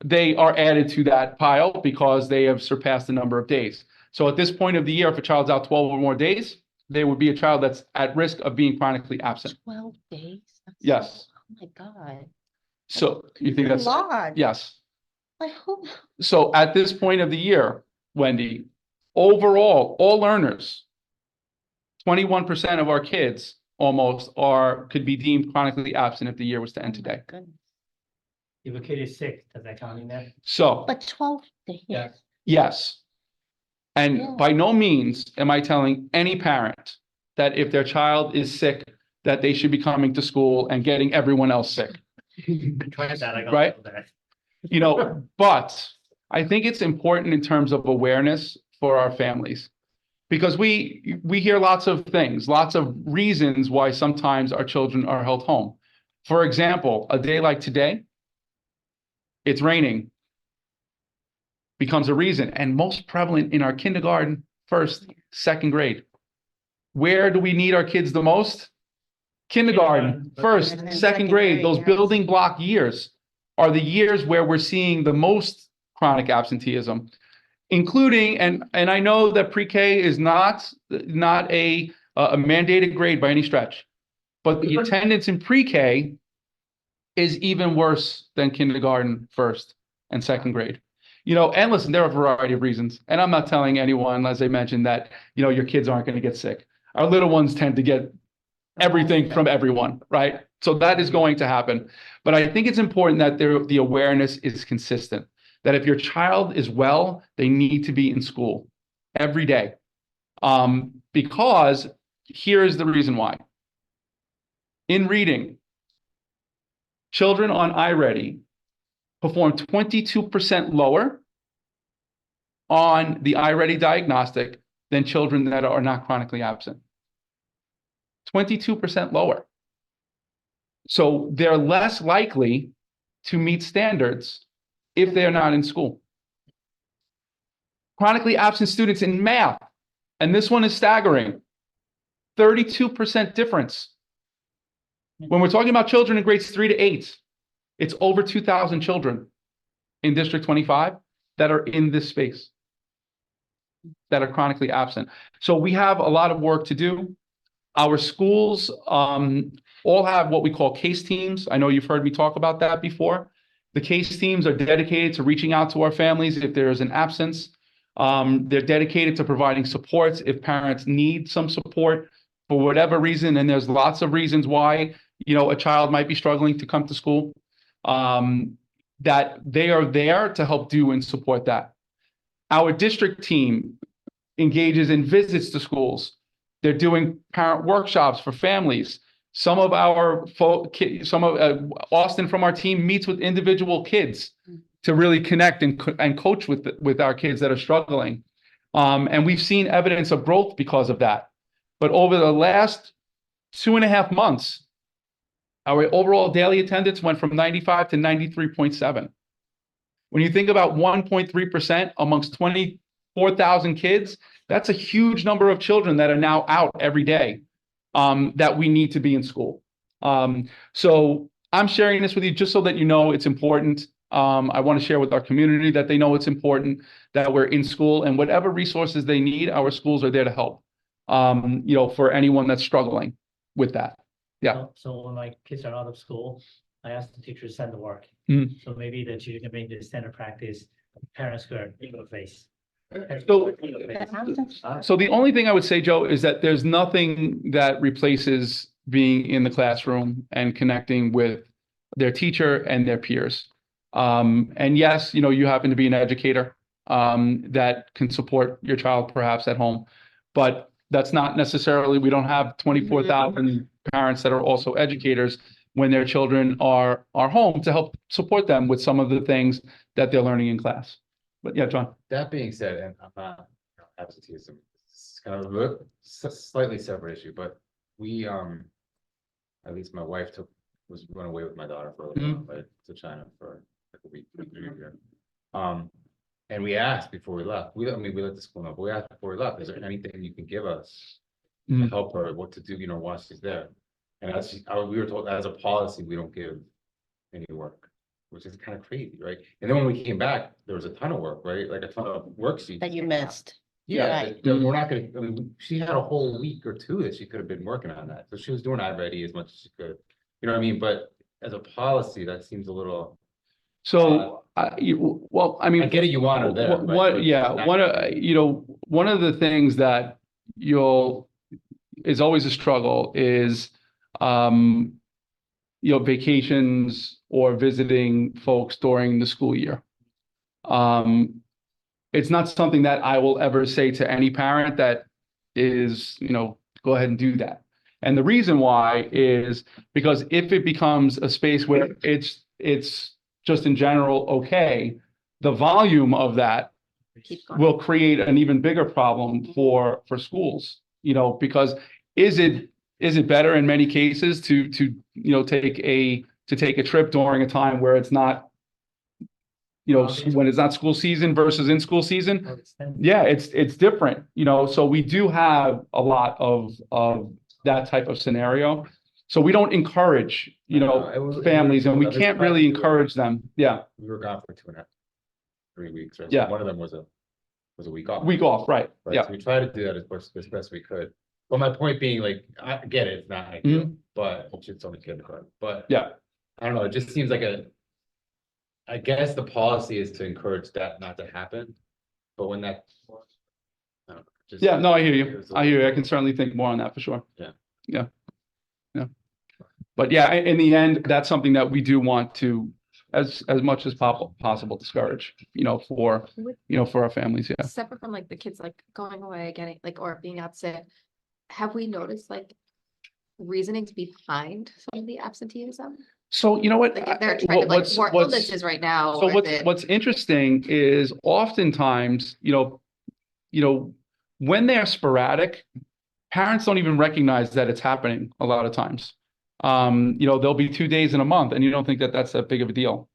they are added to that pile because they have surpassed the number of days. So at this point of the year, if a child's out 12 or more days, they would be a child that's at risk of being chronically absent. 12 days? That's Yes. Oh my God. So you think Good that's, Lord. yes. Like who? So at this point of the year, Wendy, overall, all learners, 21% of our kids almost could be deemed chronically absent if the year was to end today. Goodness. If a kid is sick, does that count in there? So, But 12 days. Yeah. yes. And Yeah. by no means am I telling any parent that if their child is sick, that they should be coming to school and getting everyone else sick. Try that, I got Right? that. You know, but I think it's important in terms of awareness for our families. Because we hear lots of things, lots of reasons why sometimes our children are held home. For example, a day like today, it's raining, becomes a reason, and most prevalent in our kindergarten, first, second grade. Where do we need our kids the most? Kindergarten, first, And then second second grade, grade, those yes. building block years are the years where we're seeing the most chronic absenteeism, including, and I know that pre-K is not a mandated grade by any stretch, but the attendance in pre-K is even worse than kindergarten, first and second grade. You know, and listen, there are a variety of reasons, and I'm not telling anyone, as I mentioned, that, you know, your kids aren't going to get sick. Our little ones tend to get everything from everyone, right? So that is going to happen. But I think it's important that the awareness is consistent, that if your child is well, they need to be in school every day. Because here's the reason why. In reading, children on iReady perform 22% lower on the iReady diagnostic than children that are not chronically absent. 22% lower. So they're less likely to meet standards if they're not in school. Chronically absent students in math, and this one is staggering, 32% difference. When we're talking about children in grades 3 to 8, it's over 2,000 children in District 25 that are in this space, that are chronically absent. So we have a lot of work to do. Our schools all have what we call case teams. I know you've heard me talk about that before. The case teams are dedicated to reaching out to our families if there is an absence. They're dedicated to providing supports if parents need some support for whatever reason, and there's lots of reasons why, you know, a child might be struggling to come to school, that they are there to help do and support that. Our district team engages in visits to schools. They're doing parent workshops for families. Some of our Austin from our team meets with individual kids to really connect and coach with our kids that are struggling. And we've seen evidence of growth because of that. But over the last 2.5 months, our overall daily attendance went from 95 to 93.7. When you think about 1.3% amongst 24,000 kids, that's a huge number of children that are now out every day that we need to be in school. So I'm sharing this with you just so that you know it's important. I want to share with our community that they know it's important that we're in school, and whatever resources they need, our schools are there to help, you know, for anyone that's struggling with that. Yeah. So when my kids are out of school, I ask the teachers to send the work. Mhm. So maybe the teacher can make the standard practice, parents could face. So the only thing I would say, Joe, is that there's nothing that replaces being in the classroom and connecting with their teacher and their peers. And yes, you know, you happen to be an educator that can support your child perhaps at home, but that's not necessarily, we don't have 24,000 parents that are also educators when their children are home to help support them with some of the things that they're learning in class. But yeah, John. That being said, and I'm not, absenteeism, it's kind of a slightly separate issue, but we, at least my wife took was run away with my daughter for a little while, right, to China for like a week, here. And we asked before we left, I mean, we let the school know, but we asked before we left, is there anything you can give us to help her, what to do, you know, while she's there? And we were told as a policy, we don't give any work, which is kind of crazy, right? And then when we came back, there was a ton of work, right? Like a ton of worksheets. That you missed. Yeah, Right. we're not gonna, I mean, she had a whole week or two that she could have been working on that. So she was doing iReady as much as she could. You know what I mean? But as a policy, that seems a little, So, well, I mean. I get it, you want her there. right? What, But yeah, not- one of the things that is always a struggle is, vacations or visiting folks during the school year. It's not something that I will ever say to any parent that is, go ahead and do that. And the reason why is because if it becomes a space where it's just in general, okay, the volume of that will create an even bigger problem for schools, because is it better in many cases to take a trip during a time where it's not, when it's not school season versus in school season? Yeah, it's different, so we do have a lot of that type of scenario. So we don't encourage, families, and we can't really encourage them. Yeah. We were gone for 3 weeks, right? Yeah. One of them was a week off. Week off, right? Right, Yeah. so we try to do that as best we could. But my point being, like, I get it, it's not ideal, but it's only kindergarten, but. Yeah. I don't know, it just seems like I guess the policy is to encourage that not to happen, but when that. I don't know, just- Yeah, no, I hear you. It's a I hear you. I little- can certainly think more on that for sure. Yeah. Yeah. Yeah. But yeah, in the end, that's something that we do want to, as much as possible, discourage, for our families. Yeah. Separate from like the kids like going away, getting like, or being out sick, have we noticed like reasonings behind some of the absenteeism? So you know what? Like if they're trying to like more illnesses right now. So or is it- what's interesting is oftentimes, when they're sporadic, parents don't even recognize that it's happening a lot of times. There'll be 2 days in a month and you don't think that that's that big of a deal.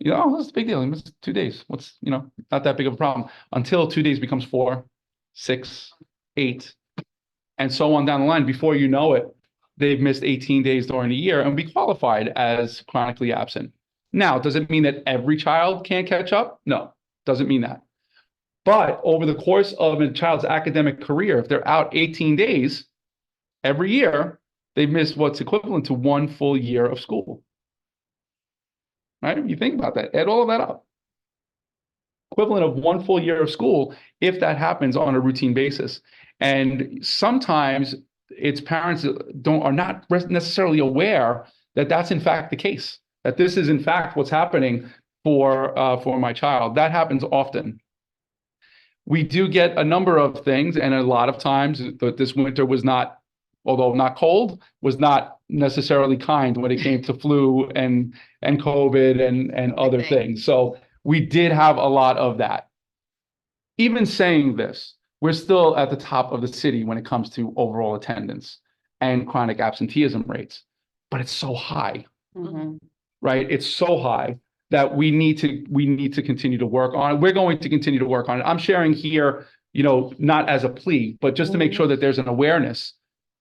Oh, that's a big deal. It's 2 days. What's, not that big of a problem until 2 days becomes 4, 6, 8, and so on down the line. Before you know it, they've missed 18 days during the year and be qualified as chronically absent. Now, does it mean that every child can't catch up? No, doesn't mean that. But over the course of a child's academic career, if they're out 18 days every year, they've missed what's equivalent to 1 full year of school. Right? You think about that, add all of that up. Equivalent of 1 full year of school if that happens on a routine basis. And sometimes its parents are not necessarily aware that that's in fact the case, that this is in fact what's happening for my child. That happens often. We do get a number of things, and a lot of times this winter was not, although not cold, was not necessarily kind when it came to flu and COVID and other things. So we did have a lot of that. Even saying this, we're still at the top of the city when it comes to overall attendance and chronic absenteeism rates, but it's so high, right? It's so high that we need to continue to work on it. We're going to continue to work on it. I'm sharing here, not as a plea, but just to make sure that there's an awareness,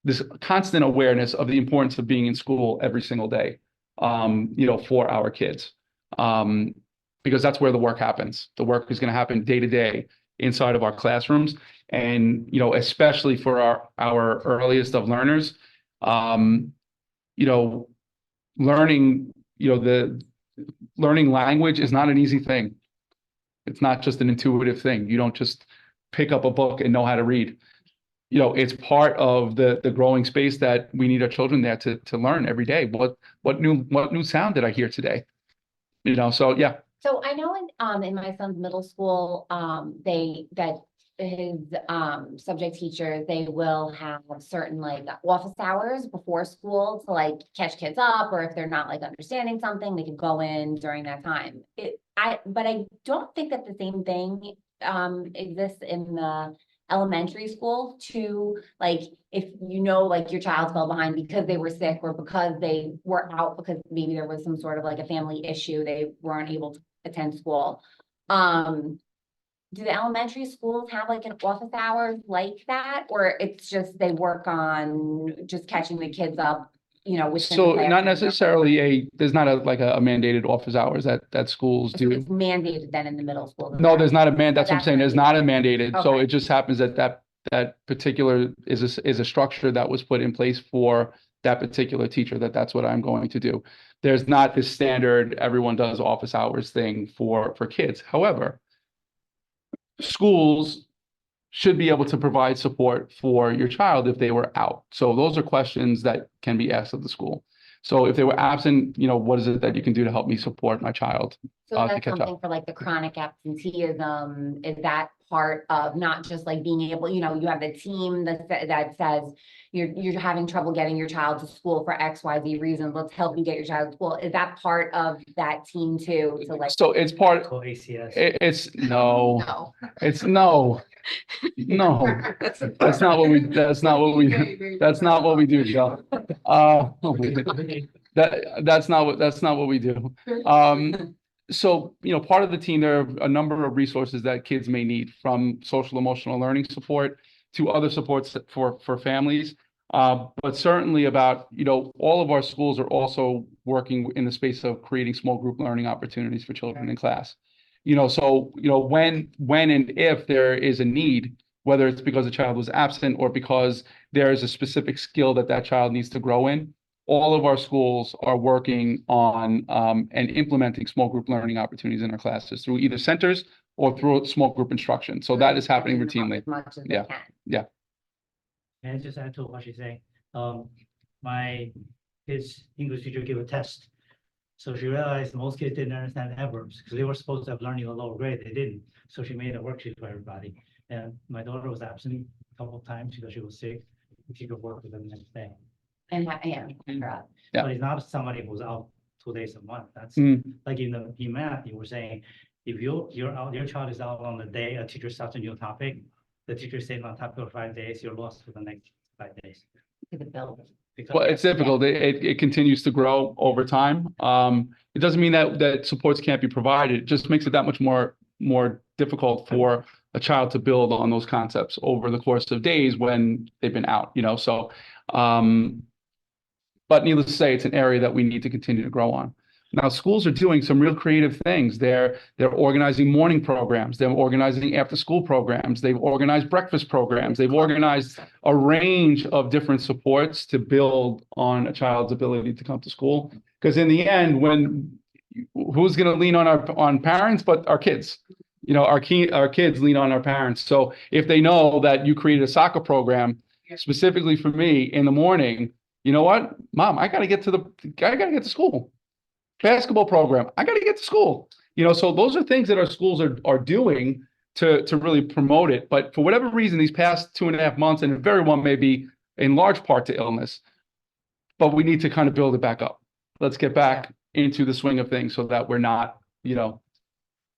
this constant awareness of the importance of being in school every single day, for our kids, because that's where the work happens. The work is going to happen day to day inside of our classrooms. And, especially for our earliest of learners, learning language is not an easy thing. It's not just an intuitive thing. You don't just pick up a book and know how to read. It's part of the growing space that we need our children there to learn every day. What new sound did I hear today? So yeah. So I know in my son's middle school, his subject teachers, they will have certain like office hours before school to like catch kids up, or if they're not like understanding something, they could go in during that time. But I don't think that the same thing exists in the elementary school to, like, if you know, like your child fell behind because they were sick or because they were out because maybe there was some sort of like a family issue, they weren't able to attend school. Do the elementary schools have like an office hours like that, or it's just they work on just catching the kids up, you know, within the So not classroom? necessarily there's not like a mandated office hours that schools So do. it's mandated then in the middle school? No, there's not a that's what I'm that's saying. what There's it not a is. mandated. So Okay. it just happens that particular is a structure that was put in place for that particular teacher, that's what I'm going to do. There's not this standard, everyone does office hours thing for kids. However, schools should be able to provide support for your child if they were out. So those are questions that can be asked of the school. So if they were absent, you know, what is it that you can do to help me support my child So to that's catch something up? for like the chronic absenteeism, is that part of not just like being able, you know, you have the team that says you're having trouble getting your child to school for XYZ reasons, let's help you get your child to school. Is that part of that team too? To like, So it's part, Called ACS. it's no, No. it's no, that's not what we do, Joe. That's not what we do. So, you know, part of the team, there are a number of resources that kids may need, from social emotional learning support to other supports for families. But certainly about, you know, all of our schools are also working in the space of creating small group learning opportunities for children in class. You know, so, you know, when and if there is a need, whether it's because a child was absent or because there is a specific skill that child needs to grow in, all of our schools are working on and implementing small group learning opportunities in our classes through either centers or through small group instruction. So that is happening routinely. as much as they Yeah. can. Yeah. And just add to what she's saying, his English teacher gave a test. So she realized most kids didn't understand adverbs because they were supposed to have learned in the lower grade. They didn't. So she made a worksheet for everybody. And my daughter was absent a couple of times because she was sick. She could work with them the next day. And yeah, correct. Yeah. But it's not somebody who's out 2 days a month. That's like in math, you were saying, if your child is out on the day a teacher starts a new topic, the teacher stays on topic for 5 days, you're lost for the next 5 days. Because Well, it's difficult. It continues to grow over time. It doesn't mean that supports can't be provided. It just makes it that much more difficult for a child to build on those concepts over the course of days when they've been out, you know, so, but needless to say, it's an area that we need to continue to grow on. Now, schools are doing some real creative things. They're organizing morning programs. They're organizing after-school programs. They've organized breakfast programs. They've organized a range of different supports to build on a child's ability to come to school. Because in the end, who's going to lean on parents but our kids? You know, our kids lean on our parents. So if they know that you created a soccer program specifically for me in the morning, you know what, Mom, I got to get to school. Basketball program, I got to get to school. You know, so those are things that our schools are doing to really promote it. But for whatever reason, these past 2.5 months, and it very well may be in large part to illness, but we need to kind of build it back up. Let's get back into the swing of things so that we're not, you know.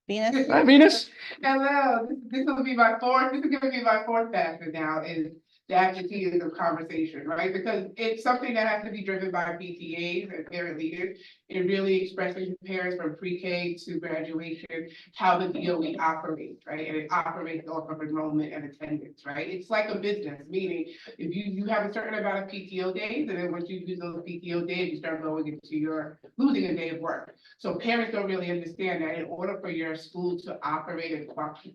Venus? Hi, Venus. Hello, this is gonna be my fourth factor now, is the absenteeism conversation, right? Because it's something that has to be driven by PTAs and parent leaders. It really expresses to parents from pre-K to graduation, how the DOE operates, right? And it operates off of enrollment and attendance, right? It's like a business, meaning if you have a certain amount of PTO days, and then once you use those PTO days, you start going into your losing a day of work. So parents don't really understand that in order for your school to operate and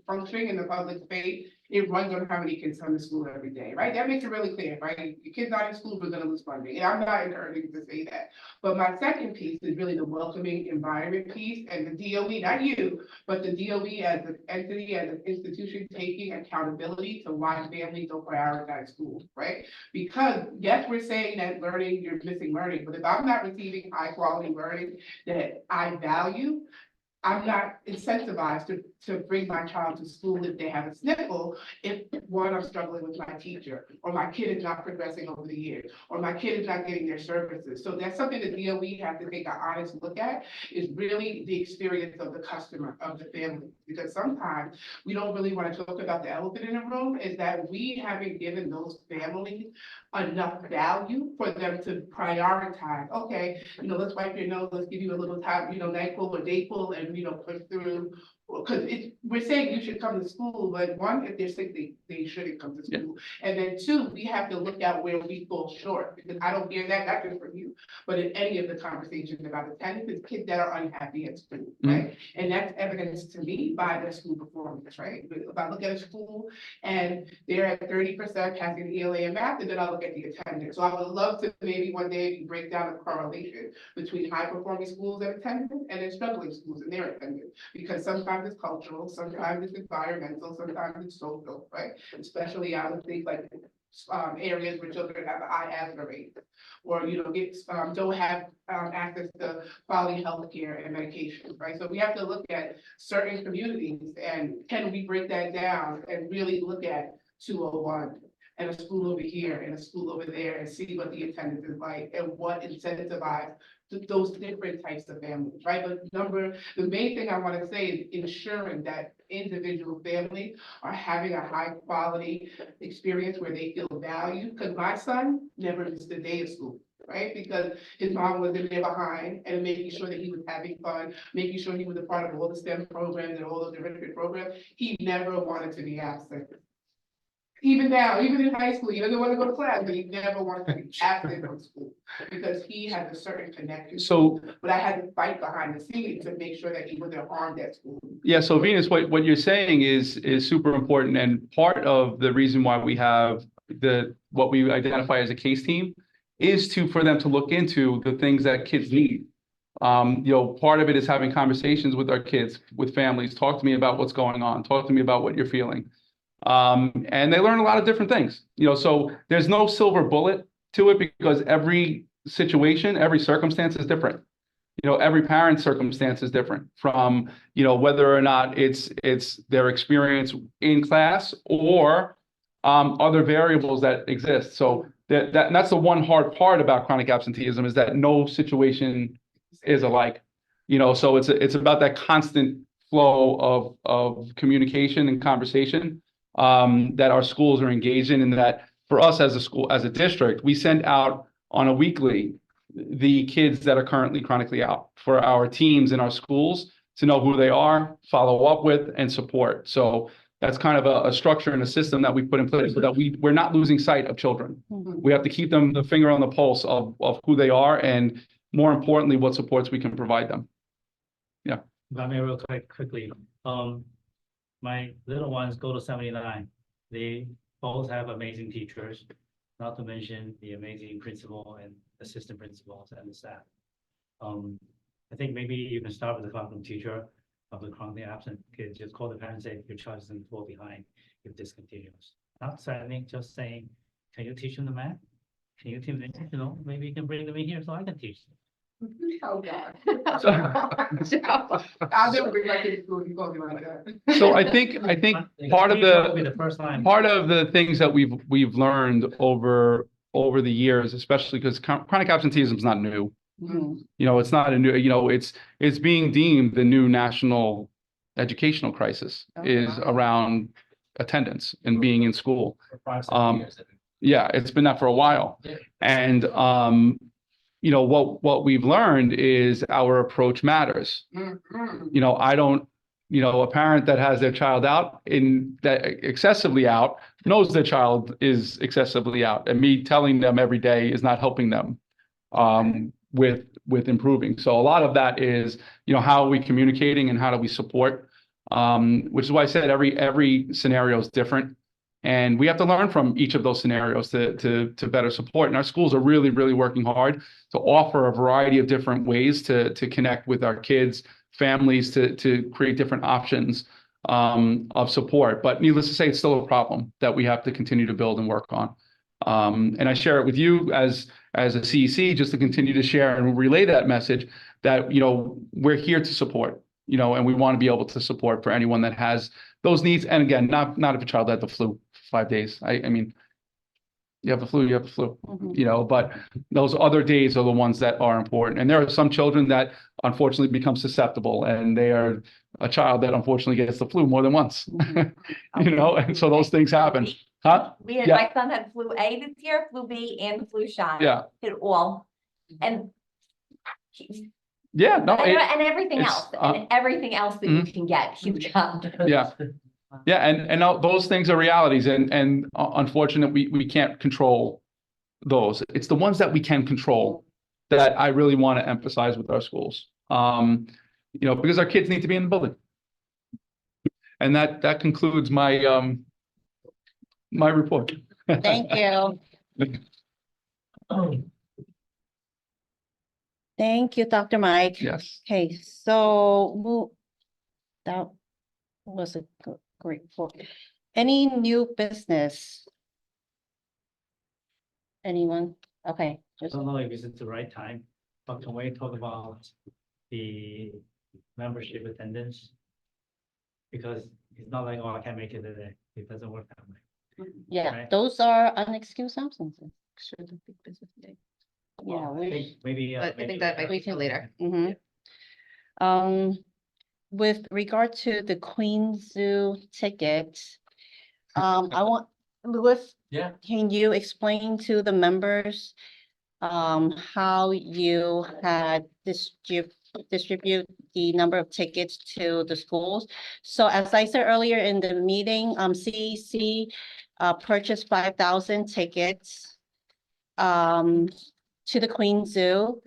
function in the public space, it runs on how many kids come to school every day, right? That makes it really clear, right? Your kids not in school, we're gonna lose funding. And I'm not encouraging to say that. But my second piece is really the welcoming environment piece, and the DOE, not you, but the DOE as an entity, as an institution, taking accountability to why families don't prioritize school, right? Because yes, we're saying that you're missing learning, but if I'm not receiving high quality learning that I value, I'm not incentivized to bring my child to school if they have a sniffle, if one, I'm struggling with my teacher, or my kid is not progressing over the years, or my kid is not getting their services. So that's something that DOE has to take an honest look at, is really the experience of the customer, of the family. Because sometimes we don't really want to talk about the elephant in the room, is that we haven't given those families enough value for them to prioritize. Okay, let's wipe your nose, let's give you a little time, NyQuil or Dayquil, and, push through. Because we're saying you should come to school, but one, if they're sick, they shouldn't come to school. And then two, we have to look at where we fall short, because I don't hear that, not just from you, but in any of the conversations about attendance, it's kids that are unhappy at school, right? And that's evidenced to me by their school performance, right? If I look at a school and they're at 30% passing the ELA and math, and then I look at the attendance. So I would love to maybe one day break down the correlation between high performing schools and attendance and then struggling schools and their attendance. Because sometimes it's cultural, sometimes it's environmental, sometimes it's social, right? Especially I would think like areas where children have a high asthma rate, or don't have access to quality healthcare and medication, right? So we have to look at certain communities and can we break that down and really look at 201 and a school over here and a school over there and see what the attendance is like and what incentivizes those different types of families, right? But the main thing I want to say is ensuring that individual families are having a high quality experience where they feel valued. Because my son never missed a day of school, right? Because his mom was in there behind and making sure that he was having fun, making sure he was a part of all the STEM programs and all those different programs. He never wanted to be absent. Even now, even in high school, he doesn't want to go to class, but he never wanted to be absent from school because he had a certain connection. So, but I had to fight behind the scenes to make sure that he wasn't harmed at school. yeah, so Venus, what you're saying is super important, and part of the reason why we have what we identify as a case team is for them to look into the things that kids need. Part of it is having conversations with our kids, with families. Talk to me about what's going on. Talk to me about what you're feeling. And they learn a lot of different things, so there's no silver bullet to it because every situation, every circumstance is different. Every parent's circumstance is different from, whether or not it's their experience in class or other variables that exist. So that's the one hard part about chronic absenteeism is that no situation is alike, so it's about that constant flow of communication and conversation that our schools are engaged in, and that for us as a school, as a district, we send out on a weekly the kids that are currently chronically out for our teams in our schools to know who they are, follow up with, and support. So that's kind of a structure and a system that we put in place so that we're not losing sight of children. We have to keep them the finger on the pulse of who they are, and more importantly, what supports we can provide them. Yeah. If I may real quickly, my little ones go to 79. They both have amazing teachers, not to mention the amazing principal and assistant principals and the staff. I think maybe you can start with the classroom teacher of the chronically absent kids. Just call the parents and say your child is going to fall behind if this continues. Not threatening, just saying, can you teach them the math? Can you teach them, maybe you can bring them in here so I can teach them. Oh, God. I'll never bring my kids to school if you call me like that. So I think part of the things that we've learned over the years, especially because chronic absenteeism is not new. It's not a new, it's being deemed the new national educational crisis is around attendance and being in school. Yeah, it's been that for a while. And what we've learned is our approach matters. I don't, a parent that has their child out excessively out knows their child is excessively out, and me telling them every day is not helping them with improving. So a lot of that is, how are we communicating and how do we support, which is why I said every scenario is different. And we have to learn from each of those scenarios to better support. And our schools are really, really working hard to offer a variety of different ways to connect with our kids, families, to create different options of support. But needless to say, it's still a problem that we have to continue to build and work on. And I share it with you as a CEC, just to continue to share and relay that message that, we're here to support. you know, and we want to be able to support for anyone that has those needs. And again, not if a child had the flu for 5 days. I mean, you have the flu, Mhm. you know, but those other days are the ones that are important. And there are some children that unfortunately become susceptible, and they are a child that unfortunately gets the flu more than once, Mhm. you know, and so those things happen. Huh? We had, Yeah. my son had flu A this year, flu B and the flu shot. Yeah. Hit all. And Yeah, no, and everything it's, else, and everything else that you can get, he's got. yeah. Yeah, and those things are realities, and unfortunately, we can't control those. It's the ones that we can control that I really want to emphasize with our schools. You know, because our kids need to be in the building. And that concludes my my report. Thank you. Thank you, Dr. Mike. Yes. Okay, so that was a great report. Any new business? Anyone? Okay, I just, don't know if it's the right time, but can we talk about the membership attendance? Because it's not like, oh, I can't make it today. It doesn't work that way. yeah, Right. those are unexcused absences. Yeah, Well, I we, think maybe. But I think that might be for later. mhm. With regard to the Queen Zoo ticket, I want, Louis, Yeah. can you explain to the members how you had distribute the number of tickets to the schools? So as I said earlier in the meeting, CEC purchased 5,000 tickets to the Queen Zoo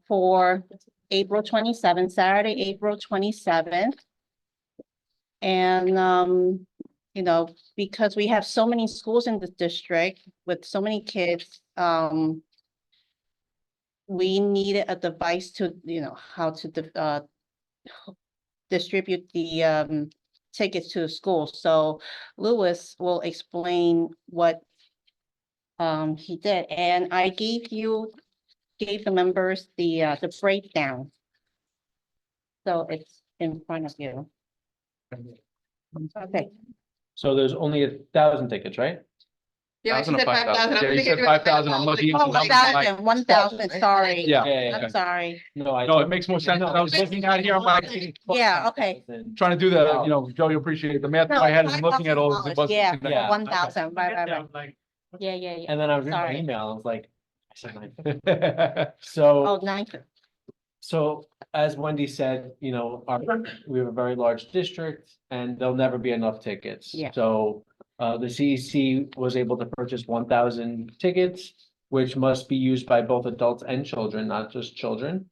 for April 27th, Saturday, April 27th. And you know, because we have so many schools in the district with so many kids, we needed a device to, you know, how to distribute the tickets to the school. So Louis will explain what he did, and I gave the members the breakdown. So it's in front of you. Okay. So there's only 1,000 tickets, right? Yeah, Thousand she or said 5,000. 5,000? Yeah, you said 5,000. I'm looking into Oh, numbers. 1,000, 1,000, sorry. Yeah. I'm sorry. No, No, it makes more sense. I was looking at here, I'm like, Yeah, okay. trying to do the, you know, Joe, you appreciate the math in my head, as I'm looking at all this. It wasn't Yeah, connected. Yeah. 1,000, right. Like, Yeah, yeah, yeah. And then I was reading my Sorry. email, I was like, I said 950. So. Oh, 9,000. So as Wendy said, you know, we have a very large district and there'll never be enough tickets. Yeah. So the CEC was able to purchase 1,000 tickets, which must be used by both adults and children, not just children.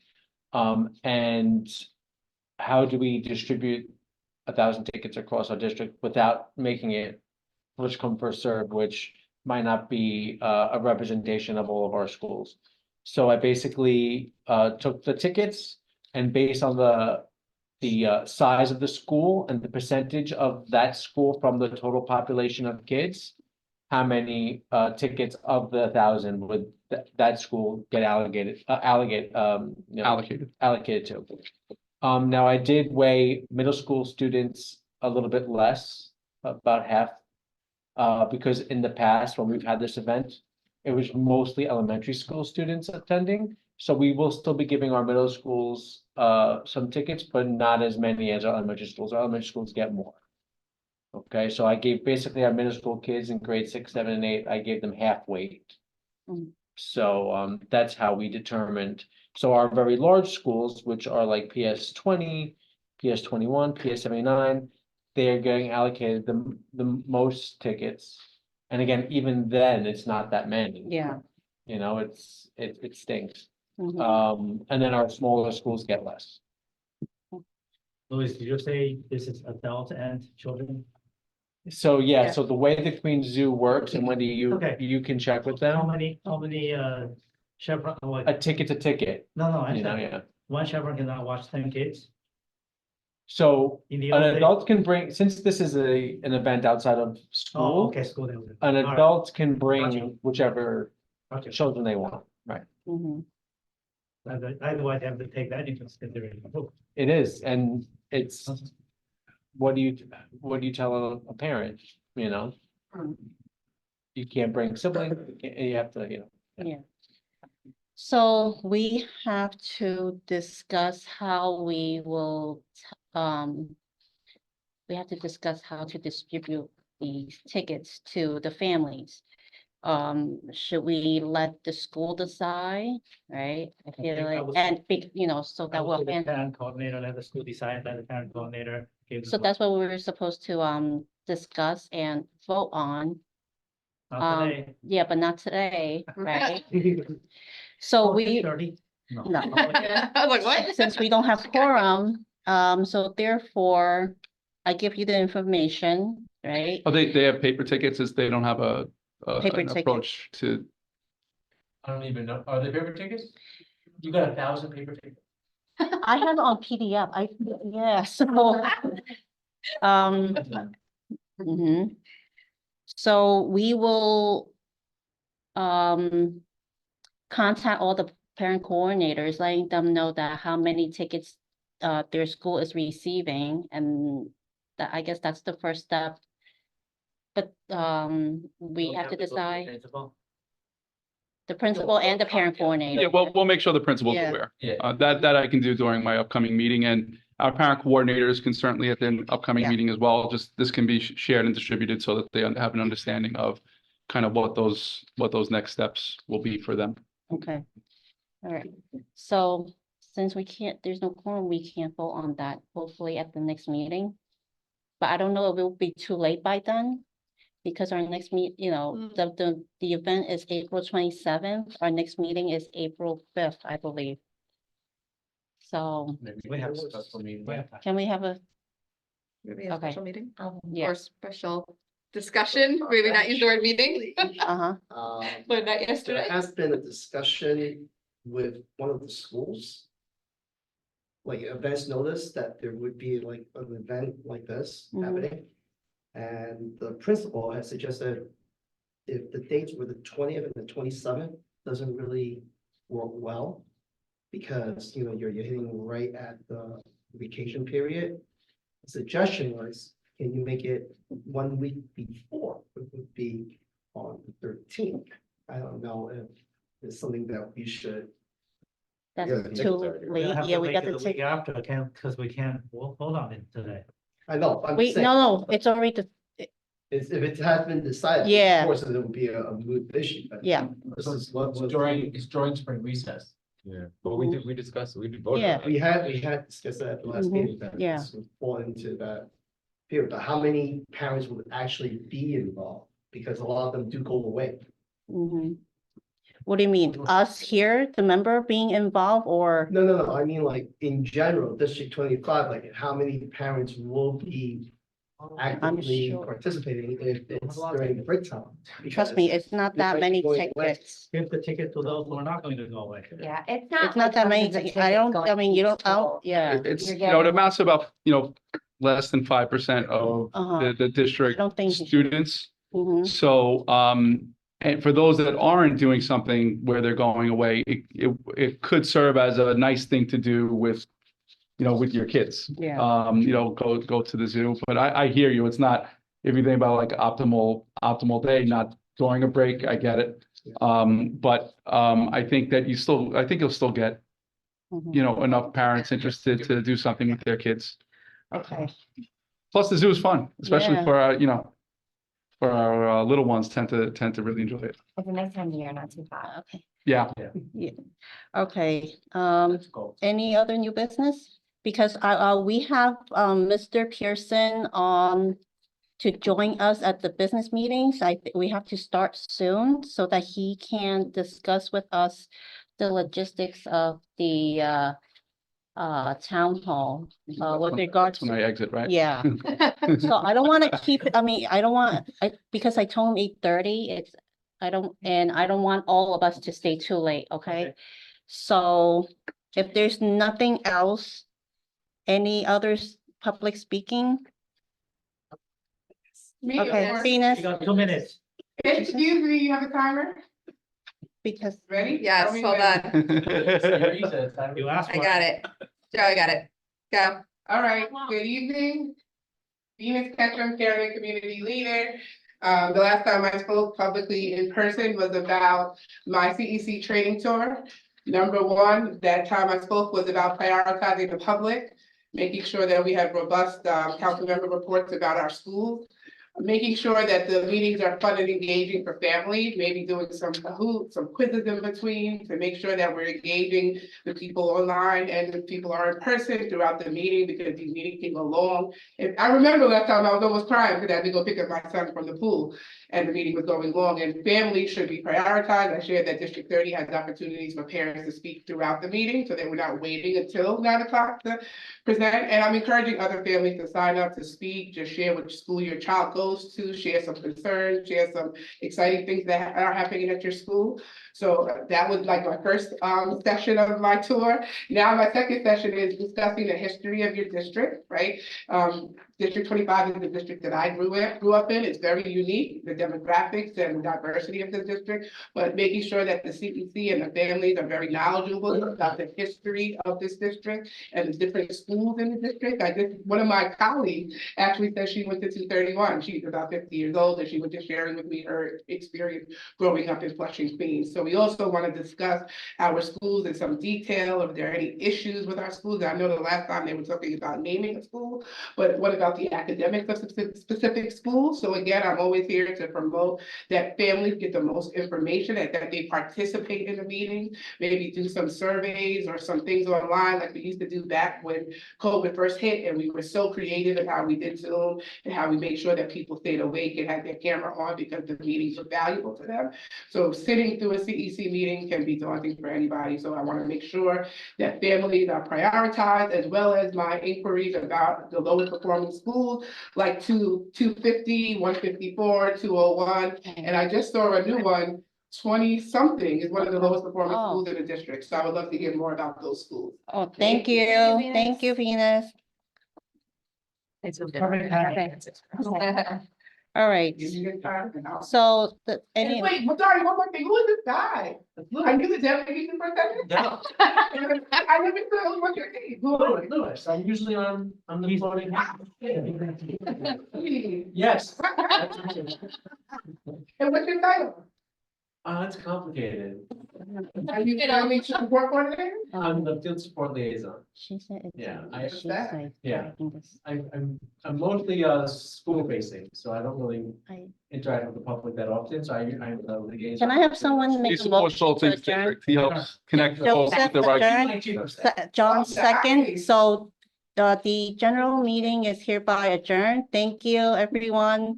And how do we distribute 1,000 tickets across our district without making it first come, first served, which might not be a representation of all of our schools? So I basically took the tickets and based on the size of the school and the percentage of that school from the total population of kids, how many tickets of the 1,000 would that school get allocated to? Now I did weigh middle school students a little bit less, about half, because in the past when we've had this event, it was mostly elementary school students attending. So we will still be giving our middle schools some tickets, but not as many as our elementary schools. Our elementary schools get more. Okay, so I gave basically our middle school kids in grade 6, 7, and 8, I gave them half weight. Mm. So that's how we determined. So our very large schools, which are like PS 20, PS 21, PS 79, they're getting allocated the most tickets. And again, even then, it's not that many. Yeah. You know, it stinks. Mhm. And then our smaller schools get less. Louis, did you say this is adult and children? So yeah, Yeah. so the way the Queen Zoo works, and Wendy, Okay. you can check with How them, many chaperone, what? a ticket's a ticket, No, I you know, said, yeah. one chaperone cannot watch 10 kids So in the an old days? adult can bring, since this is an event outside of Oh, school, okay, school. Day. an All right. adult can Gotcha. bring whichever Gotcha. children they want, right? Mhm. Otherwise, they have to take that into consideration. It is, and it's, what do you tell a parent, you know? You can't bring siblings, you have to, you know. Yeah. So we have to discuss how we will, we have to discuss how to distribute these tickets to the families. Should we let the school decide, right? I feel think I like, would- and big, you know, so that will, The and parent coordinator, let the school decide, let the parent coordinator. give so the- that's what we were supposed to, discuss and vote on. Not today. Yeah, but not today, right? So we, 30? no. I was like, what? Since we don't have quorum, so therefore, I give you the information, right? Oh, they have paper tickets, as they don't have Paper an ticket. approach to, I don't even know, are they paper tickets? You got 1,000 paper tickets? I have it on PDF, yeah, so. Um. Mhm. So we will. Contact all the parent coordinators, letting them know that how many tickets their school is receiving, and that, I guess that's the first step. But we have to decide, the principal and the parent coordinator. yeah, we'll make sure the principal's Yeah. aware. Yeah. That I can do during my upcoming meeting, and our parent coordinators can certainly at their upcoming Yeah. meeting as well. Just, this can be shared and distributed so that they have an understanding of kind of what those next steps will be for them. Okay, all right, so since we can't, there's no quorum, we can't vote on that, hopefully at the next meeting. But I don't know if it will be too late by then, because our next you know, the event is April 27th, our next meeting is April 5th, I believe. So Maybe We have a special meeting. can we have a, Maybe a Okay. special meeting yeah, or special discussion, maybe not use the word meeting, uh-huh, but not There yesterday. has been a discussion with one of the schools. Like advance notice that there would be like an event like this Mhm. happening. And the principal has suggested if the dates were the 20th and the 27th, doesn't really work well. Because, you know, you're hitting right at the vacation period. The suggestion was, can you make it 1 week before, it would be on the 13th? I don't know if it's something that we should. that's Yeah, too We late, have yeah, to we make got it to the week take, after, because we can't vote on it today. I know, I'm we, saying. no, it's already, If it has been decided. Yeah. Of course, it would be a moot issue. But yeah, This is what was. It's during spring recess. Yeah, but we discussed, we voted. Yeah. on it. We had discussed that at the last Mhm, meeting. That yeah. this would fall into that period, but how many parents would actually be involved? Because a lot of them do go away. mhm. What do you mean, us here, the member being involved, or? No, I mean like in general, District 25, like how many parents will be actively sure. participating if it's during the break time? Trust me, it's not that many Going away. tickets. Give the ticket to those who are not going to go away. Yeah, it's It's not like that many, hundreds of I tickets don't, going I mean, you to don't, each school. yeah, It's, You're you know, it getting- amounts to about, you know, less than 5% of Uh-huh. the I district don't think. students. Mhm. So, and for those that aren't doing something where they're going away, it could serve as a nice thing to do with, you know, with your kids. Yeah. You know, go to the zoo, but I hear you, it's not, if you think about like optimal day, not during a break, I get it. I think that I think you'll still get, Mhm. you know, enough parents interested to do something with their kids. Okay, Plus, the zoo is fun, especially Yeah. for our, you know, for our little ones tend to really enjoy it. It's a nice time of year, not too hot. okay, Yeah. yeah, okay, Cool. any other new business? Because we have, Mr. Pearson on to join us at the business meetings. I think we have to start soon so that he can discuss with us the logistics of the, town hall, with regards That's when I to, exit, right? yeah. So I don't want to keep, I mean, I don't want, because I told him 8:30, I don't want all of us to stay too late, okay? So if there's nothing else, any others public speaking? Me, Okay, or- You Venus, got 2 minutes. Excuse me, you have a timer? because Ready? Yes, Tell me hold when. on. You asked I for got it. Joe, I got it. Go. All right, good evening. Venus Ketchum, parent and community leader. The last time I spoke publicly in person was about my CEC training tour. Number one, that time I spoke was about prioritizing the public, making sure that we have robust council member reports about our schools, making sure that the meetings are fun and engaging for families, maybe doing some quizzes in between to make sure that we're engaging the people online and the people are in person throughout the meeting, because these meetings can go long. And I remember last time I was almost crying because I had to go pick up my son from the pool and the meeting was going long, and families should be prioritized. I shared that District 30 has opportunities for parents to speak throughout the meeting, so that we're not waiting until 9 o'clock to present. And I'm encouraging other families to sign up to speak, just share which school your child goes to, share some concerns, share some exciting things that are happening at your school. So that was like my first session of my tour. Now my second session is discussing the history of your district, right? District 25 is the district that I grew up in. It's very unique, the demographics and diversity of the district, but making sure that the CEC and the families are very knowledgeable about the history of this district and the different schools in the district. One of my colleagues actually said she went to 231. She's about 50 years old, and she was just sharing with me her experience growing up in Flushing, Queens. So we also want to discuss our schools in some detail, if there are any issues with our schools. I know the last time they were talking about naming a school, but what about the academics of specific schools? So again, I'm always here to promote that families get the most information and that they participate in the meeting, maybe do some surveys or some things online like we used to do back when COVID first hit, and we were so creative in how we did Zoom and how we made sure that people stayed awake and had their camera on because the meetings were valuable to them. So sitting through a CEC meeting can be daunting for anybody. So I want to make sure that families are prioritized, as well as my inquiries about the lowest performing schools like 250, 154, 201. And I just saw a new one, 20 something is one of the lowest performing schools in the district. So I would love to hear more about those schools. Oh, thank you. Thank you, Venus. It's so Perfect. All right. So And wait, well, sorry, one more thing. Who is this guy? Are you the deputy superintendent? No. I never knew what your name. Lewis, I'm usually on the floating. Yes. And what's your title? It's complicated. Are you family support coordinator? I'm the field support liaison. She said it's. Yeah, she's like. yeah. typing this. I'm mostly school facing, so I don't really I- interact with the public that often, so I'm the liaison. Can I have someone make He a supports motion all to things adjourn? district. He helps connect the folks with the right. Adjourn. John second, so the general meeting is hereby adjourned. Thank you, everyone,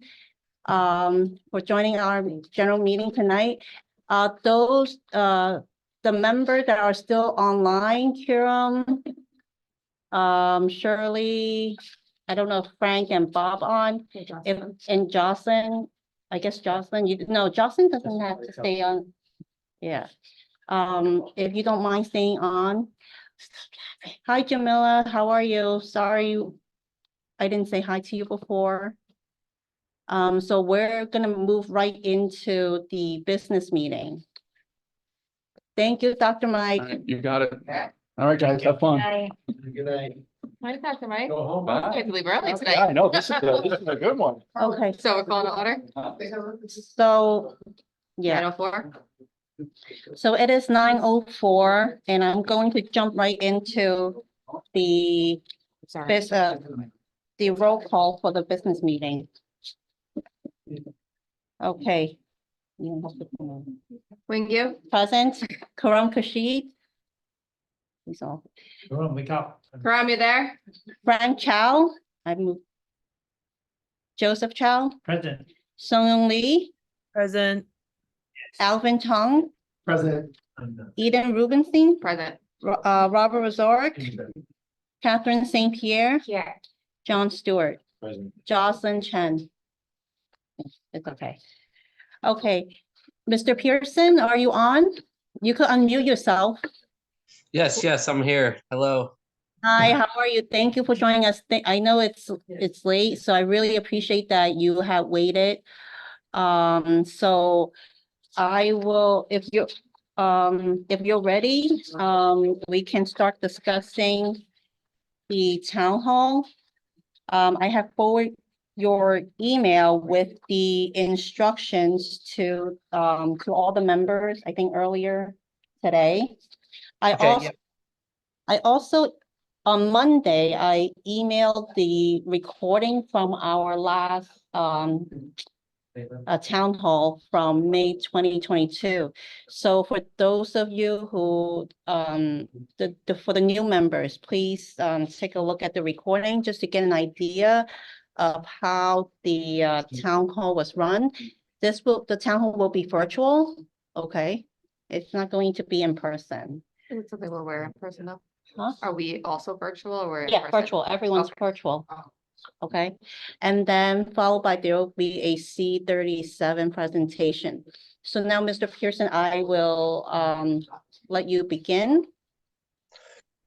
for joining our general meeting tonight. Those, the members that are still online, Kiram, Shirley, I don't know if Frank and Bob on, and Jocelyn, I guess Jocelyn, Jocelyn doesn't have to stay on. Yeah. If you don't mind staying on. Hi, Jamila, how are you? Sorry, I didn't say hi to you before. So we're gonna move right into the business meeting. Thank you, Dr. Mike. You got it. All right, guys, have fun. Good night. Hi, Dr. Mike. Go home. I have to leave early Yeah, tonight. I know, this is a good one. Okay, So we're calling it order? so, yeah. 9:04? So it is 9:04, and I'm going to jump right into the Sorry. the roll call for the business meeting. Okay. Wingyu? Present, Karam Kashid. He's all. Wake up. Karam, you there? Frank Chow, I moved. Joseph Chow, Present. Sung Lee, Present. Alvin Tong, President. Eden Rubenstein, Present. Robert Rozoric, Catherine St. Pierre, Here. John Stewart, Present. Jocelyn Chen. It's okay. Okay, Mr. Pearson, are you on? You could unmute yourself. Yes, I'm here. Hello. Hi, how are you? Thank you for joining us. I know it's late, so I really appreciate that you have waited. So I will, if if you're ready, we can start discussing the town hall. I have forwarded your email with the instructions to all the members, I think earlier today. Okay, I also, on Monday, I emailed the recording from our last town hall from May 2022. So for those of you who for the new members, please take a look at the recording just to get an idea of how the town hall was run. The town hall will be virtual, okay? It's not going to be in person. Is it something where we're in person though? Huh? Are we also virtual or we're in Yeah, person? virtual, everyone's Okay. virtual. Okay, and then followed by there will be a C37 presentation. So now, Mr. Pearson, I will let you begin.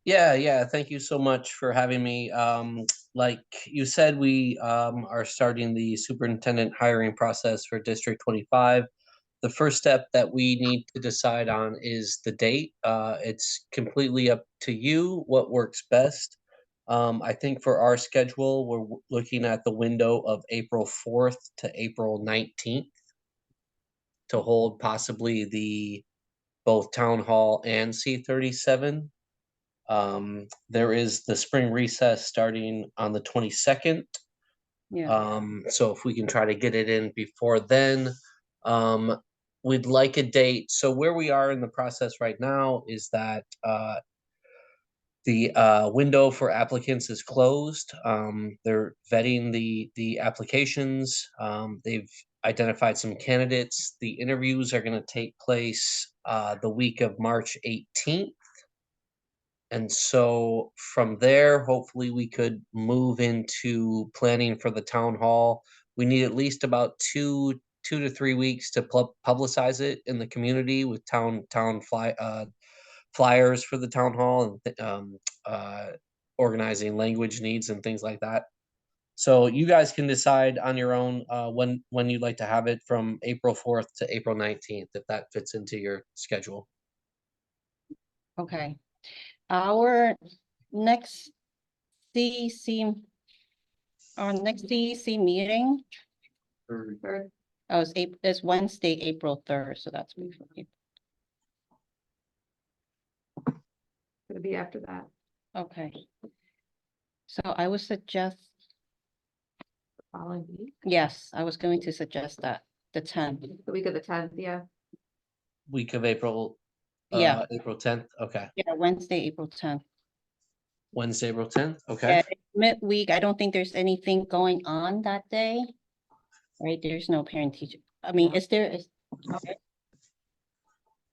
yeah, thank you so much for having me. Like you said, we are starting the superintendent hiring process for District 25. The first step that we need to decide on is the date. It's completely up to you what works best. I think for our schedule, we're looking at the window of April 4th to April 19th to hold possibly the both town hall and C37. There is the spring recess starting on the 22nd. Yeah. So if we can try to get it in before then, we'd like a date. So where we are in the process right now is that the window for applicants is closed. They're vetting the applications. They've identified some candidates. The interviews are going to take place the week of March 18th. And so from there, hopefully we could move into planning for the town hall. We need at least about two to 3 weeks to publicize it in the community with flyers for the town hall and organizing language needs and things like that. So you guys can decide on your own when you'd like to have it from April 4th to April 19th, if that fits into your schedule. Okay. Our next CEC, meeting. Third. Oh, it's Wednesday, April 3rd, so that's before April. It'll be after that. Okay. So I would suggest, Following week. yes, I was going to suggest that, the 10th. The week of the 10th, yeah. Week of April, Yeah. April 10th. Okay. Yeah, Wednesday, April 10th. Wednesday, April 10th. Okay. Yeah, midweek, I don't think there's anything going on that day. Right, there's no parent teacher. I mean, is there? Okay.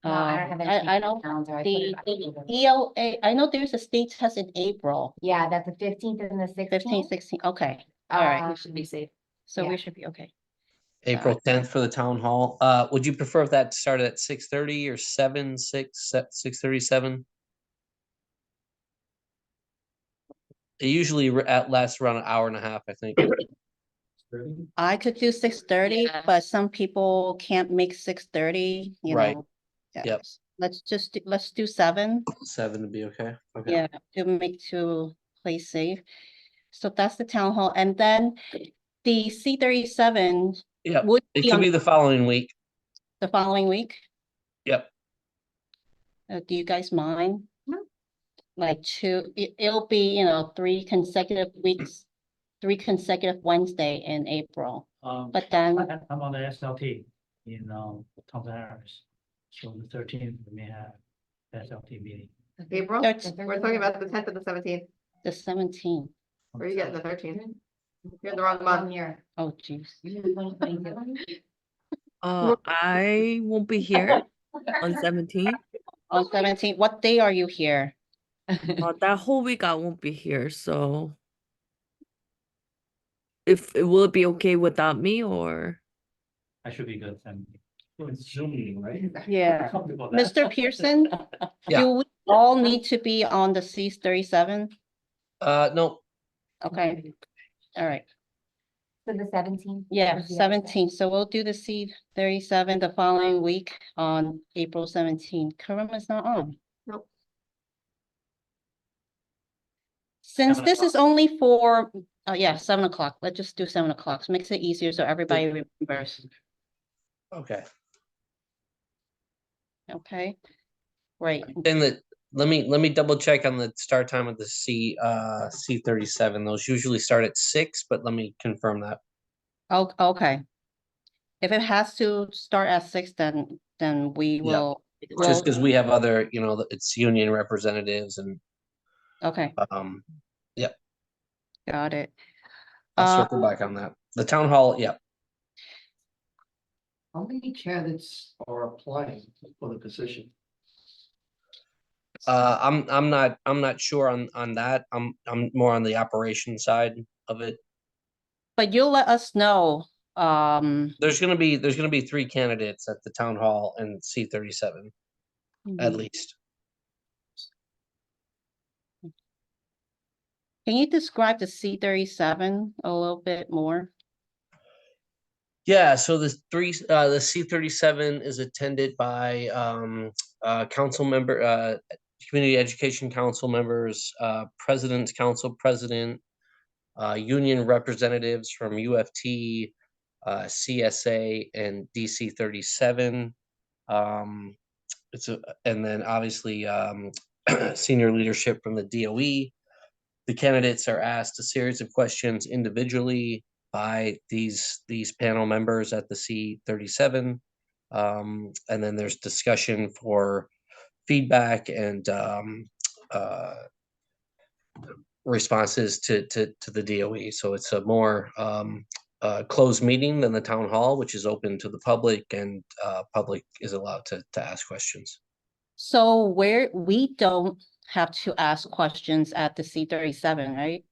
No, I don't have anything I on know the calendar. I put the it up later. ELA, I know there's a state test in April, Yeah, that's the 15th and the 16th. 15, 16, okay, all right, We should be safe. so yeah. we should be okay. April 10th for the town hall. Would you prefer if that started at 6:30 or 6:37? It usually lasts around an hour and a half, I think. I could do 6:30, Yeah. but some people can't make 6:30, you Right. know. Yep. Yes. Let's do 7, 7 to be okay. Okay. yeah, to play safe. So that's the town hall, and then the C37 Yeah. would It be could on be the following week. the following week. Yep. Do you guys mind? No. Like it'll be, 3 consecutive weeks, 3 consecutive Wednesday in April. But then, I'm on the SLT in Thompson Harris. So the 13th, we may have SLT meeting. April? That's- We're talking about the 10th and the 17th. the 17th. Where are you getting the 13th? You're in the wrong month. Year. Oh, geez. I won't be here on 17th. On 17th, what day are you here? That whole week I won't be here, so if it will be okay without me or I should be good then. It's Zoom meeting, right? Yeah. Comfortable with that. Mr. Pearson, Yeah. do we all need to be on the C37? No. Okay, all right. So the 17th? Yeah, is the 17th. So we'll do the C37 the following week on April 17th. Karima's not on. Nope. Since 7 this is only for, yeah, 7 o'clock. Let's just do 7 o'clock. Makes it easier so everybody remembers. Okay. Okay, great. And let me double check on the start time of the C37. Those usually start at 6, but let me confirm that. Oh, okay. If it has to start at 6, then we will. Just because we have other, it's union representatives and Okay, yep, got it. I'll circle back on that. The town hall, yep. How many candidates are applying for the position? I'm not sure on that. I'm more on the operation side of it. But you'll let us know. There's gonna be 3 candidates at the town hall and C37 at Mhm. least. Can you describe the C37 a little bit more? Yeah, so the C37 is attended by council member, community education council members, president's council president, union representatives from UFT, CSA, and DC 37. And then obviously senior leadership from the DOE. The candidates are asked a series of questions individually by these panel members at the C37. And then there's discussion for feedback and responses to the DOE. So it's a more closed meeting than the town hall, which is open to the public, and public is allowed to ask questions. So we don't have to ask questions at the C37, right?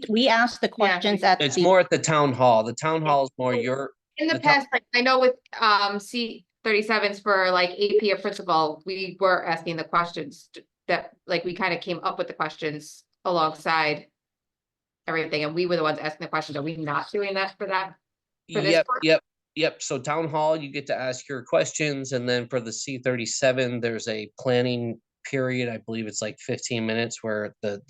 We ask the questions at It's the. more at the town hall. The town hall is more your. In the the town- past, like I know with C37s for like AP or principal, we were asking the questions that like we kind of came up with the questions alongside everything, and we were the ones asking the questions. Are we not doing that for that? For this part? Yep. So town hall, you get to ask your questions, and then for the C37, there's a planning period. I believe it's like 15 minutes where the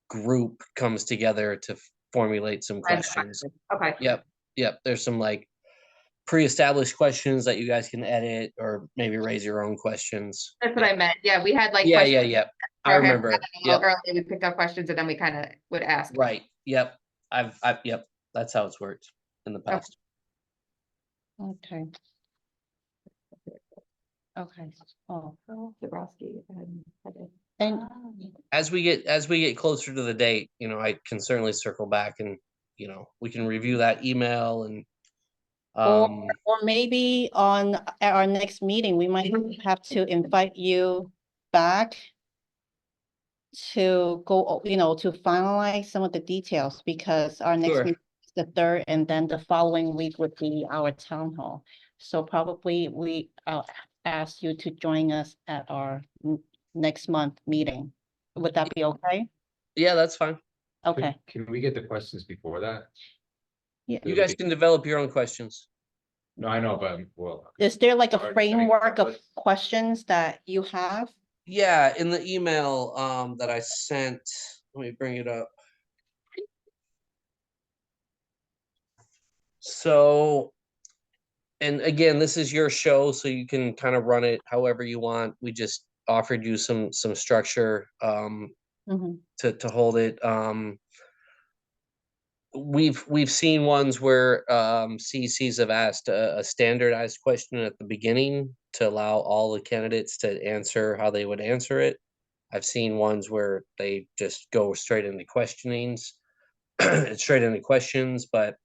group comes together to formulate some questions. Okay. Yep. There's some like pre-established questions that you guys can edit or maybe raise your own questions. That's what I meant. Yeah, we had like Yeah. questions I remember. Yep. earlier. We picked up questions and then we kind of would ask. Right. Yep. Yep. That's how it's worked in the past. Okay. Okay. Oh. And As we get closer to the date, I can certainly circle back and, we can review that email and or maybe at our next meeting, we might have to invite you back to go, to finalize some of the details, because our next Sure. meeting is the 3rd, and then the following week would be our town hall. So probably I'll ask you to join us at our next month meeting. Would that be okay? Yeah, that's fine. Okay. Can we get the questions before that? Yeah. You guys can develop your own questions. No, I know, but well. Is there like a Alright, framework of questions that you have? Yeah, in the email that I sent, let me bring it up. So, and again, this is your show, so you can kind of run it however you want. We just offered you some structure to hold it. We've seen ones where CECs have asked a standardized question at the beginning to allow all the candidates to answer how they would answer it. I've seen ones where they just go straight into questions, but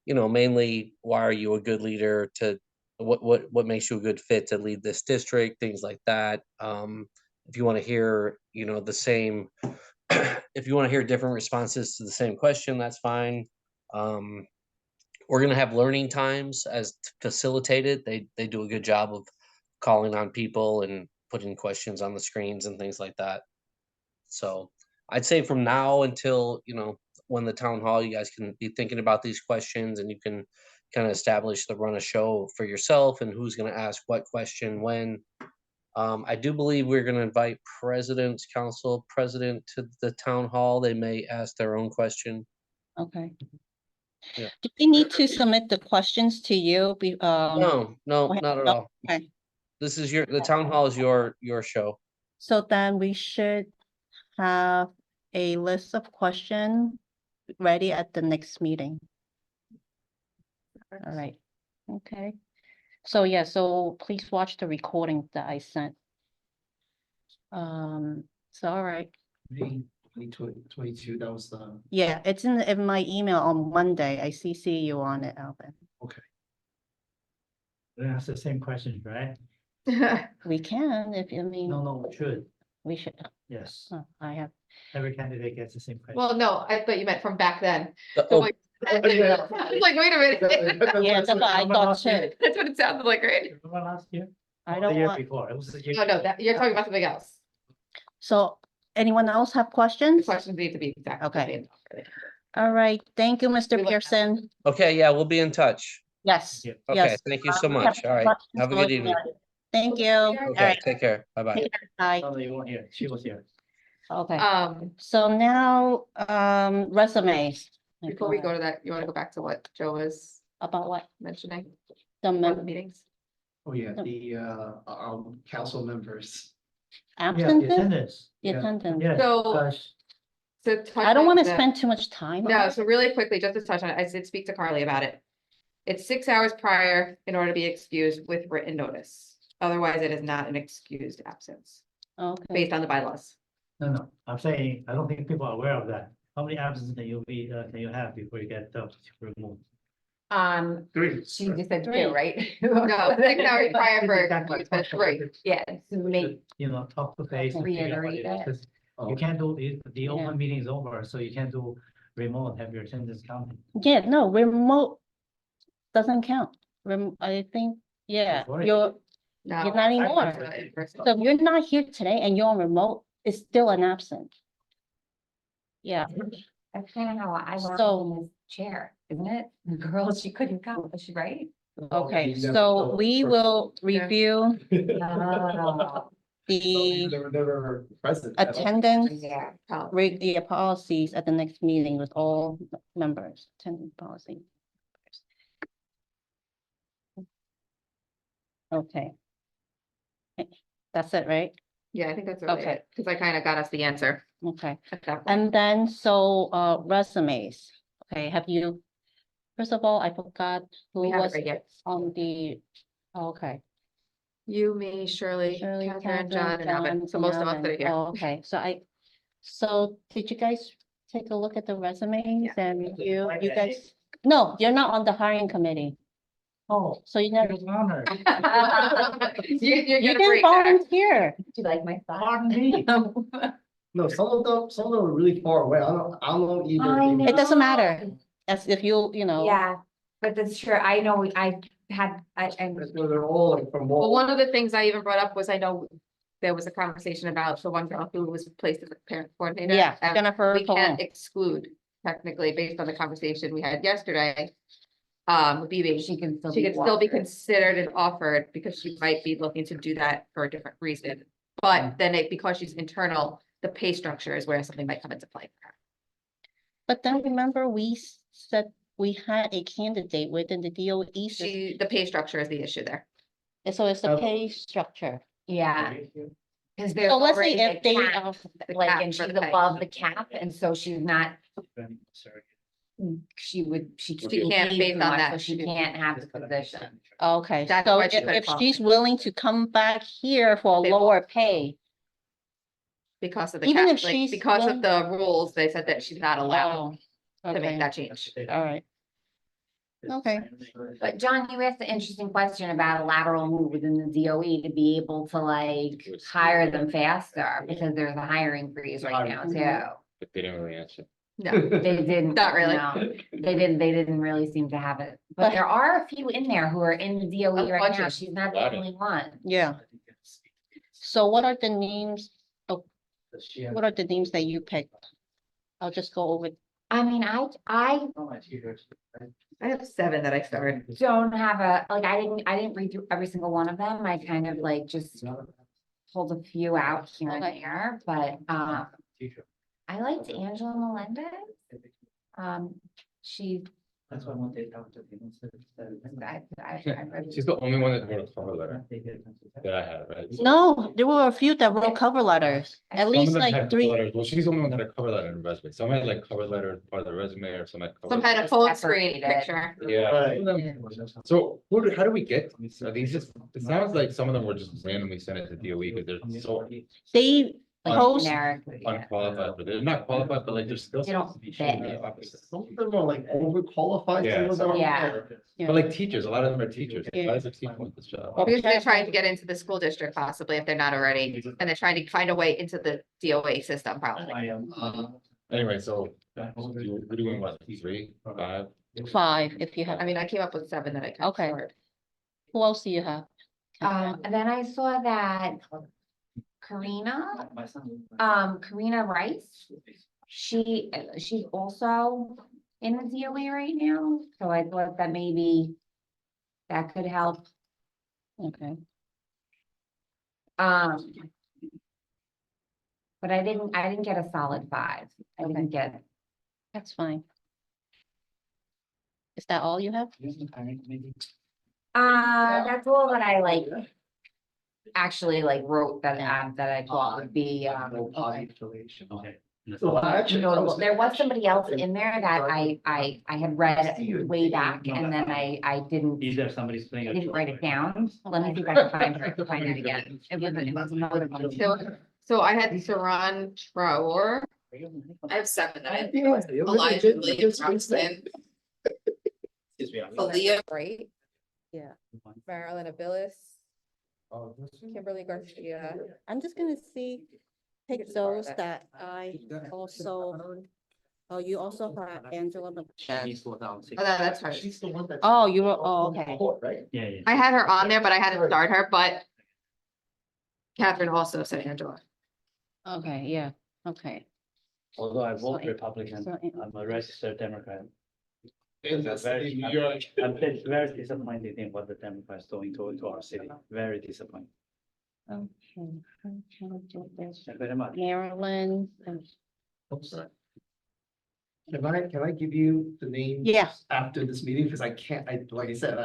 mainly, why are you a good leader? To what makes you a good fit to lead this district? Things like that. If you want to hear, the same. If you want to hear different responses to the same question, that's fine. We're gonna have learning times as facilitated. They do a good job of calling on people and putting questions on the screens and things like that. So I'd say from now until when the town hall, you guys can be thinking about these questions and you can kind of establish the run of show for yourself and who's gonna ask what question when. I do believe we're gonna invite presidents, council president to the town hall. They may ask their own question. Okay. Yeah. Do we need to submit the questions to you? No, okay, not at no, all. Okay, This is the town hall is your show. so then we should have a list of questions ready at the next meeting. All right, okay. So yeah, so please watch the recording that I sent. So all right. 22, that was the. Yeah, it's in my email on Monday. I CC you on it, Alvin. That's the same question, right? We can, if you mean, No, we should, we should, yes. I have, Every candidate gets the same question. Well, no, I thought you meant from back then. The- So oh, like- I was like, wait a minute. yeah, that's what I thought too. That's what it sounded like, right? Remember last year? I The don't year want, before, it was the year. No, no, that, you're talking about something else. so anyone else have The questions? questions need to be exact. Okay. All right, thank you, Mr. We look- Pearson. Okay, yeah, we'll be in touch. Yes, Yeah. Okay, yes. thank you so We much. have All right, questions have a good going evening. on. Thank you. All Okay, right, take care. Bye-bye. take care. Bye. No, you weren't here, she was here. Okay, So so now, resumes. before we go to that, you wanna go back to what Joe was About what? mentioning, The about the mem- meetings? Oh, yeah, the council members. Yeah, the absences? attendance. The Yeah. attendance. Yeah. So- gosh, So touch I don't on want to that- spend too much time. on No, it. so really quickly, just to touch on it, I did speak to Carly about it. It's 6 hours prior in order to be excused with written notice. Otherwise, it is not an excused absence Okay, based on the bylaws. no, I'm saying, I don't think people are aware of that. How many absences can you have before you get removed? Three. She just said Three. 2, right? No, 6 hours prior for Exactly. excused, right? Yeah, so make, You know, talk to face. and figure out what it is, Reiterate 'cause Oh. You can't do, the Yeah. open meeting is over, so you can't do remote, have your attendance counted. yeah, no, remote doesn't count. I think, yeah, Before it- you're No. not anymore. in person. So if you're not here today and you're on remote, it's still an absence. Yeah, that's kind of how I learned So- in this chair, isn't it? The girl, she couldn't come, was she right? okay, You never so know. we will Yeah. review Oh, the They were never present. at all. attendance, yeah. the policies at the next meeting with all members, attendance policy. Okay. That's it, right? Yeah, I think that's really Okay. it, because I kind of got us the answer Okay. at that point. And then, so, resumes, okay, have you, first of all, I forgot We who have it was right here. on the, okay. You, me, Shirley, Shirley, Catherine, John, and Alvin, John, so most of us Alvin. that are here. Oh, okay, so did you guys take a look at the resumes and you guys, no, you're not on the hiring committee, Oh, so you it never, was an honor. You're you gonna didn't break that. volunteer. Do you like my style? Pardon me. No, some of them were really far away. I don't know either. I Maybe- It doesn't matter, as if you know. Yeah, but that's true. I know I had, and They're all like from Well, all. one of the things I even brought up was I know there was a conversation about the one girl who was placed as a parent coordinator. Yeah, and Jennifer We can't Colon. exclude technically based on the conversation we had yesterday. BB, she can still. she could still be offered. considered and offered because she might be looking to do that for a different reason. But then because she's internal, the pay structure is where something might come into play for her. But then remember, we said we had a candidate within the DOE system, The pay structure is the issue there. so it's the pay structure. Yeah, because there's So let's say already a if they, cap, The like, cap and for she's the pay. above the cap, and so she's not, she can't paid based too on much, that. So she can't have the position. okay, That's so why she if couldn't she's qualify. willing to come back here for a They lower pay. Because of the Even cap, if like, she's because willing- of the rules, they said that she's not allowed Oh, to make okay, that change. all right. Okay. But John, you asked an interesting question about a lateral move within the DOE to be able to like hire them faster, because there's a hiring freeze right now too. But they didn't really answer. No, They didn't. Not really. No, they didn't really seem to have it, but there are a few in there who are in the DOE A right bunch now. of- She's not the Got it. only one. Yeah, so what are the names, what are the names that you picked? I'll just go over, I mean, I I have 7 that I started. don't have I didn't read through every single one of them. I kind of like just pulled a few out here and there, but, I liked Angela Melendez. She, That's why I want to talk to people. I read. She's the only one that wrote a cover letter that I have, right? No, there were a few that wrote cover letters, at Some of least them like had cover 3. letters. Well, she's the only one that had a cover letter and resume. Some had like cover letter part of the resume or some had. Some cover had a letter. full screen picture. Yeah. So how do we get, these? Are these just, it sounds like some of them were just randomly sent it to DOE because they're so They post, unqualified, but they're not qualified, but like they're still. They don't supposed to be fit. the opposite. Some of them are like overqualified. Yeah, some of them are- Yeah. But like teachers, a lot of them are teachers. Yeah. Why does a teacher want this job? Because they're trying to get into the school district possibly if they're not already, and they're trying to find a way into the DOA system probably. I am. Anyway, so we're doing what, 3, 5? 5, if you have. I mean, I came up with 7 that I kind of Okay. started. Who else do you have? And then I saw that Karina, Karina Rice, she's also in the DOA right now, so I thought that maybe that could help. Okay. But I didn't get a solid 5. I didn't get. That's fine. Is that all you have? That's all that I like. Actually, like wrote that I thought would be, Okay. So I actually. notable. There was somebody else in there that I had read way back and then I didn't Either somebody's playing. I didn't write it down. Let me see if I can find it again. It was another one. So I had Saran Traor. I have 7 that I think. Yeah. Elijah Williams Robinson, Excuse me. Aaliyah, right? Yeah. Marilyn Abilis, Kimberly Garcia. I'm just gonna see, pick those that I also, oh, you also have Angela McCann. Oh, that's her. She's the one that. Oh, you were, oh, okay. Right? Yeah, yeah. I had her on there, but I had to start her, but Catherine also said Angela. Okay, yeah, okay. Although I vote So- Republican, so- I'm a registered Democrat. That's Very- New York. I'm very disappointed in what the Democrats doing to our city. Very disappointed. Okay. I'm trying to do this. Thank you very much. Maryland, Can I give you the names? Yeah. After this meeting, because I can't, like I said,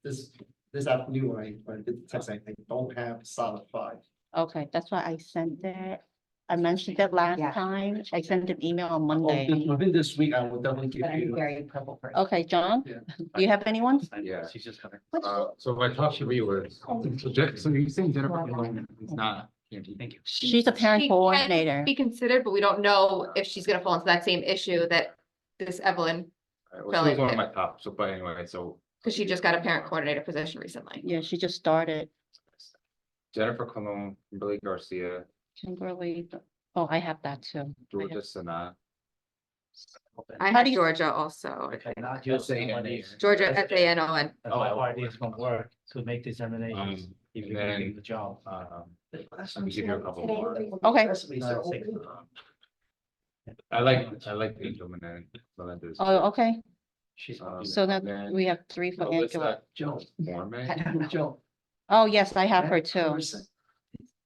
this afternoon, when I did the text, I don't have solid 5. okay, that's why I sent it. I mentioned it last Yeah. time. I sent an email on Oh, Monday. within this week, I will definitely give But I'm you. very purple person. Okay, John, Yeah. do you have anyone? Yeah. She's just coming. So my top 3 was, so you're saying Jennifer Malone is not. Thank you. She's a parent She can coordinator. Be considered, but we don't know if she's gonna fall into that same issue that this Evelyn, Well, she was one of my top, so but anyway, so because she just got a parent coordinator position recently. Yeah, she just started. Jennifer Colon, Kimberly Garcia, Kimberly, oh, I have that too. I Georgia have- Sanaa. I How had do you- Georgia also. I cannot use somebody's. Georgia SANON. My party is gonna work to make determinations if and you can then, do the job. Let me give you a couple more. Okay. I like Angel Melendez. Oh, okay. She's. So then then we have 3 for Angela. Joe. Mormon. Joe. Oh, yes, I have her too.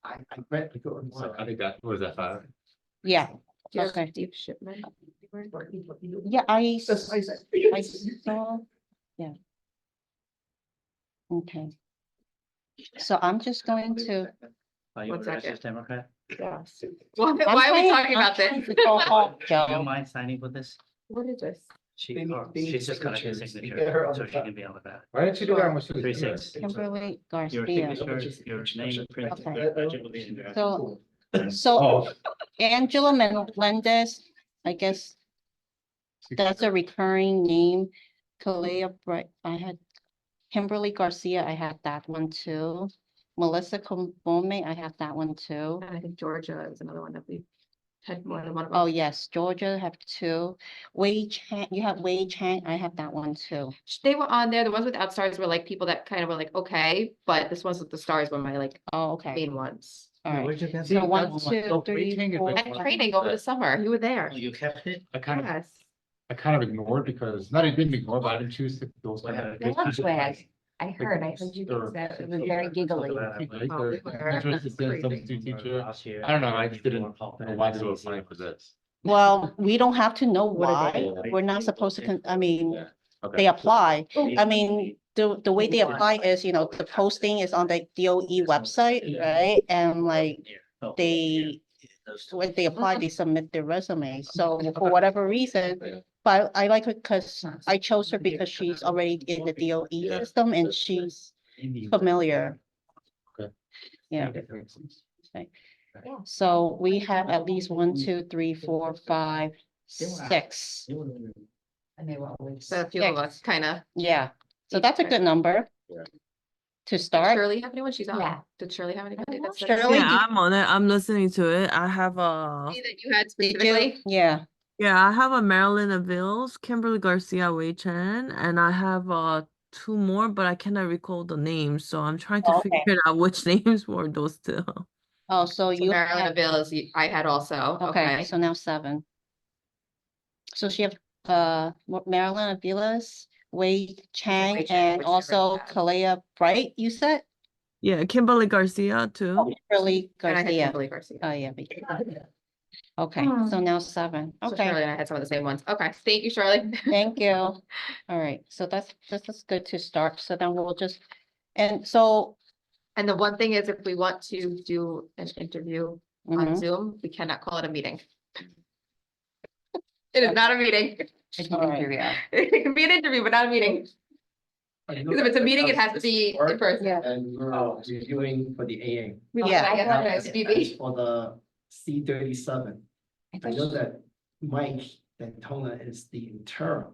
I read. So I think that, what was that, 5? Yeah, Do you have okay. Steve Shipman? Yeah, I That's what I said. saw, yeah. Okay. So I'm just going to. Are you a 1 second. registered Democrat? Yes. I'm Why are we trying- talking I'm about this? trying to go home, Do you Joe. mind signing for this? What is this? She's just gonna get signatures. signature, Get her on so the she top. can be on the back. Why didn't you do that when she was 3-6. here? Kimberly Your Garcia. signature, your name, print. Okay. So Oh, Angela Melendez, I guess that's a recurring name. Kalea Bright, I had Kimberly Garcia, I had that one too. Melissa Combome, I have that one too. And I think Georgia is another one that we had more than one of. Oh, us. yes, Georgia have 2. Wei Chang, you have Wei Chang, I have that one too. They were on there. The ones without stars were like people that kind of were like, okay, but this ones with the stars were my like Oh, okay, main ones. all right. See, So 1, that's- 2, 3, 4. At training over the summer, you were there. Oh, you kept it? I kind of, Yes. I kind of ignored because, not I didn't ignore, but I didn't choose those. kind of- They love swag. I heard you guys that it was very giggly. Like, interested in substitute teacher. I don't know, I just didn't know why they were applying for this. Well, we don't have to know What are why. they? We're not supposed to, I mean, Okay. they apply. I mean, the way they apply is, you know, the posting is on the DOE website, right? And like, when they apply, they submit their resume. So for whatever reason, but I like her because I chose her because she's already in the DOE system and she's familiar. Okay. Yeah. Okay. So we have at least 1, 2, 3, 4, 5, 6. And they were always. So a few of us kind of. Yeah, so that's a good number. Yeah. To Did start. Shirley have anyone? She's on. Yeah. Did Shirley have anybody? That's Shirley, Yeah, I'm on it. I'm listening to it. I have a that you had Did you? specifically? Yeah. yeah, I have a Marilyn Avils, Kimberly Garcia Wei Chen, and I have two more, but I cannot recall the names, so I'm trying to Okay. figure out which names were those two. Oh, so So you Marilyn have, Avils, I had also. okay, so now 7. So she have, Marilyn Avilas, Wei Chang, Wei Chang, and which she also already had. Kalea Bright, you said? Yeah, Kimberly Garcia too. Kimberly And I had Garcia. Kimberly Garcia. Oh, yeah. Okay, so now 7. So Okay. Shirley and I had some of the same ones. Okay, thank you, Shirley. Thank you. All right, so that's good to start. So then we'll just, and so, And the one thing is, if we want to do an interview on mhm. Zoom, we cannot call it a meeting. It is not a meeting. All right. It can be an interview, but not a meeting. Because if it's a meeting, it has to be in person. Yeah. And we're reviewing for the AA. Yeah. I thought it was As BB. for the C-37, I know that Mike Daytona is the interim.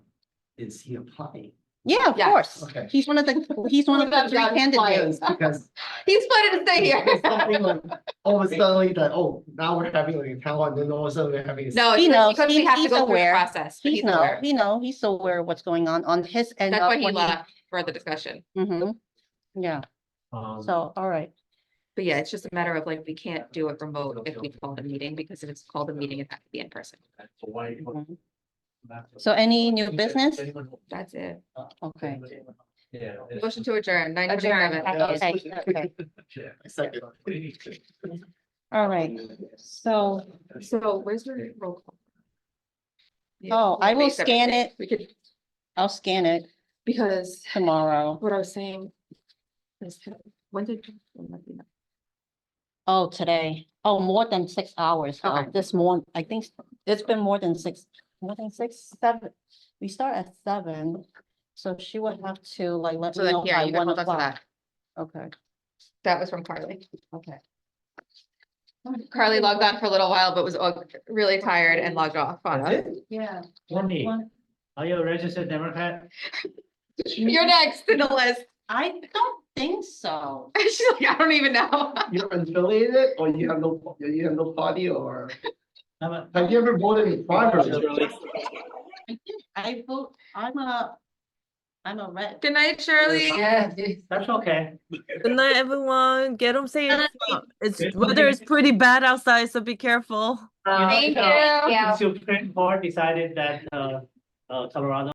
Is he applying? Yeah, of Yes. course. Okay. He's one of the 3 candidates. Because He's planning to stay here. it's something like, all of a sudden that, oh, now we're having like a town hall, and then all of a sudden we're having. No, He it's knows. because we have to He's go through the aware. process. but He's aware. he's aware of what's going on his end. That's why he left for the discussion. Yeah, so, all right. But yeah, it's just a matter of like, we can't do it remote if we call it a meeting, because if it's called a meeting, it has to be in person. Mhm. So any new business? That's it. Okay. Motion to adjourn, 9:27. Okay, all right, so, So where's your roll call? oh, I will May 7th. scan it. We could, I'll scan it because tomorrow. what I was saying is, when did? Oh, today. Oh, more than 6 hours. Okay. This morning, I think it's been more than 6, 7. We start at 7, so she would have to like let So me then, know yeah, by you can 1 hold on to o'clock. that. Okay, That was from Carly. okay. Carly logged on for a little while, but was really tired and logged off on us. Yeah. Wendy, are you a registered Democrat? You're next in the list. I don't think so. She's like, I don't even know. You're affiliated, or you have no party, or I'm a- have you ever voted in primary? I vote, I'm a red. Good night, Shirley. That's okay. Good night, everyone. Get home safe. It's weather is pretty bad outside, so be careful. Thank you. The Supreme Court decided that, Colorado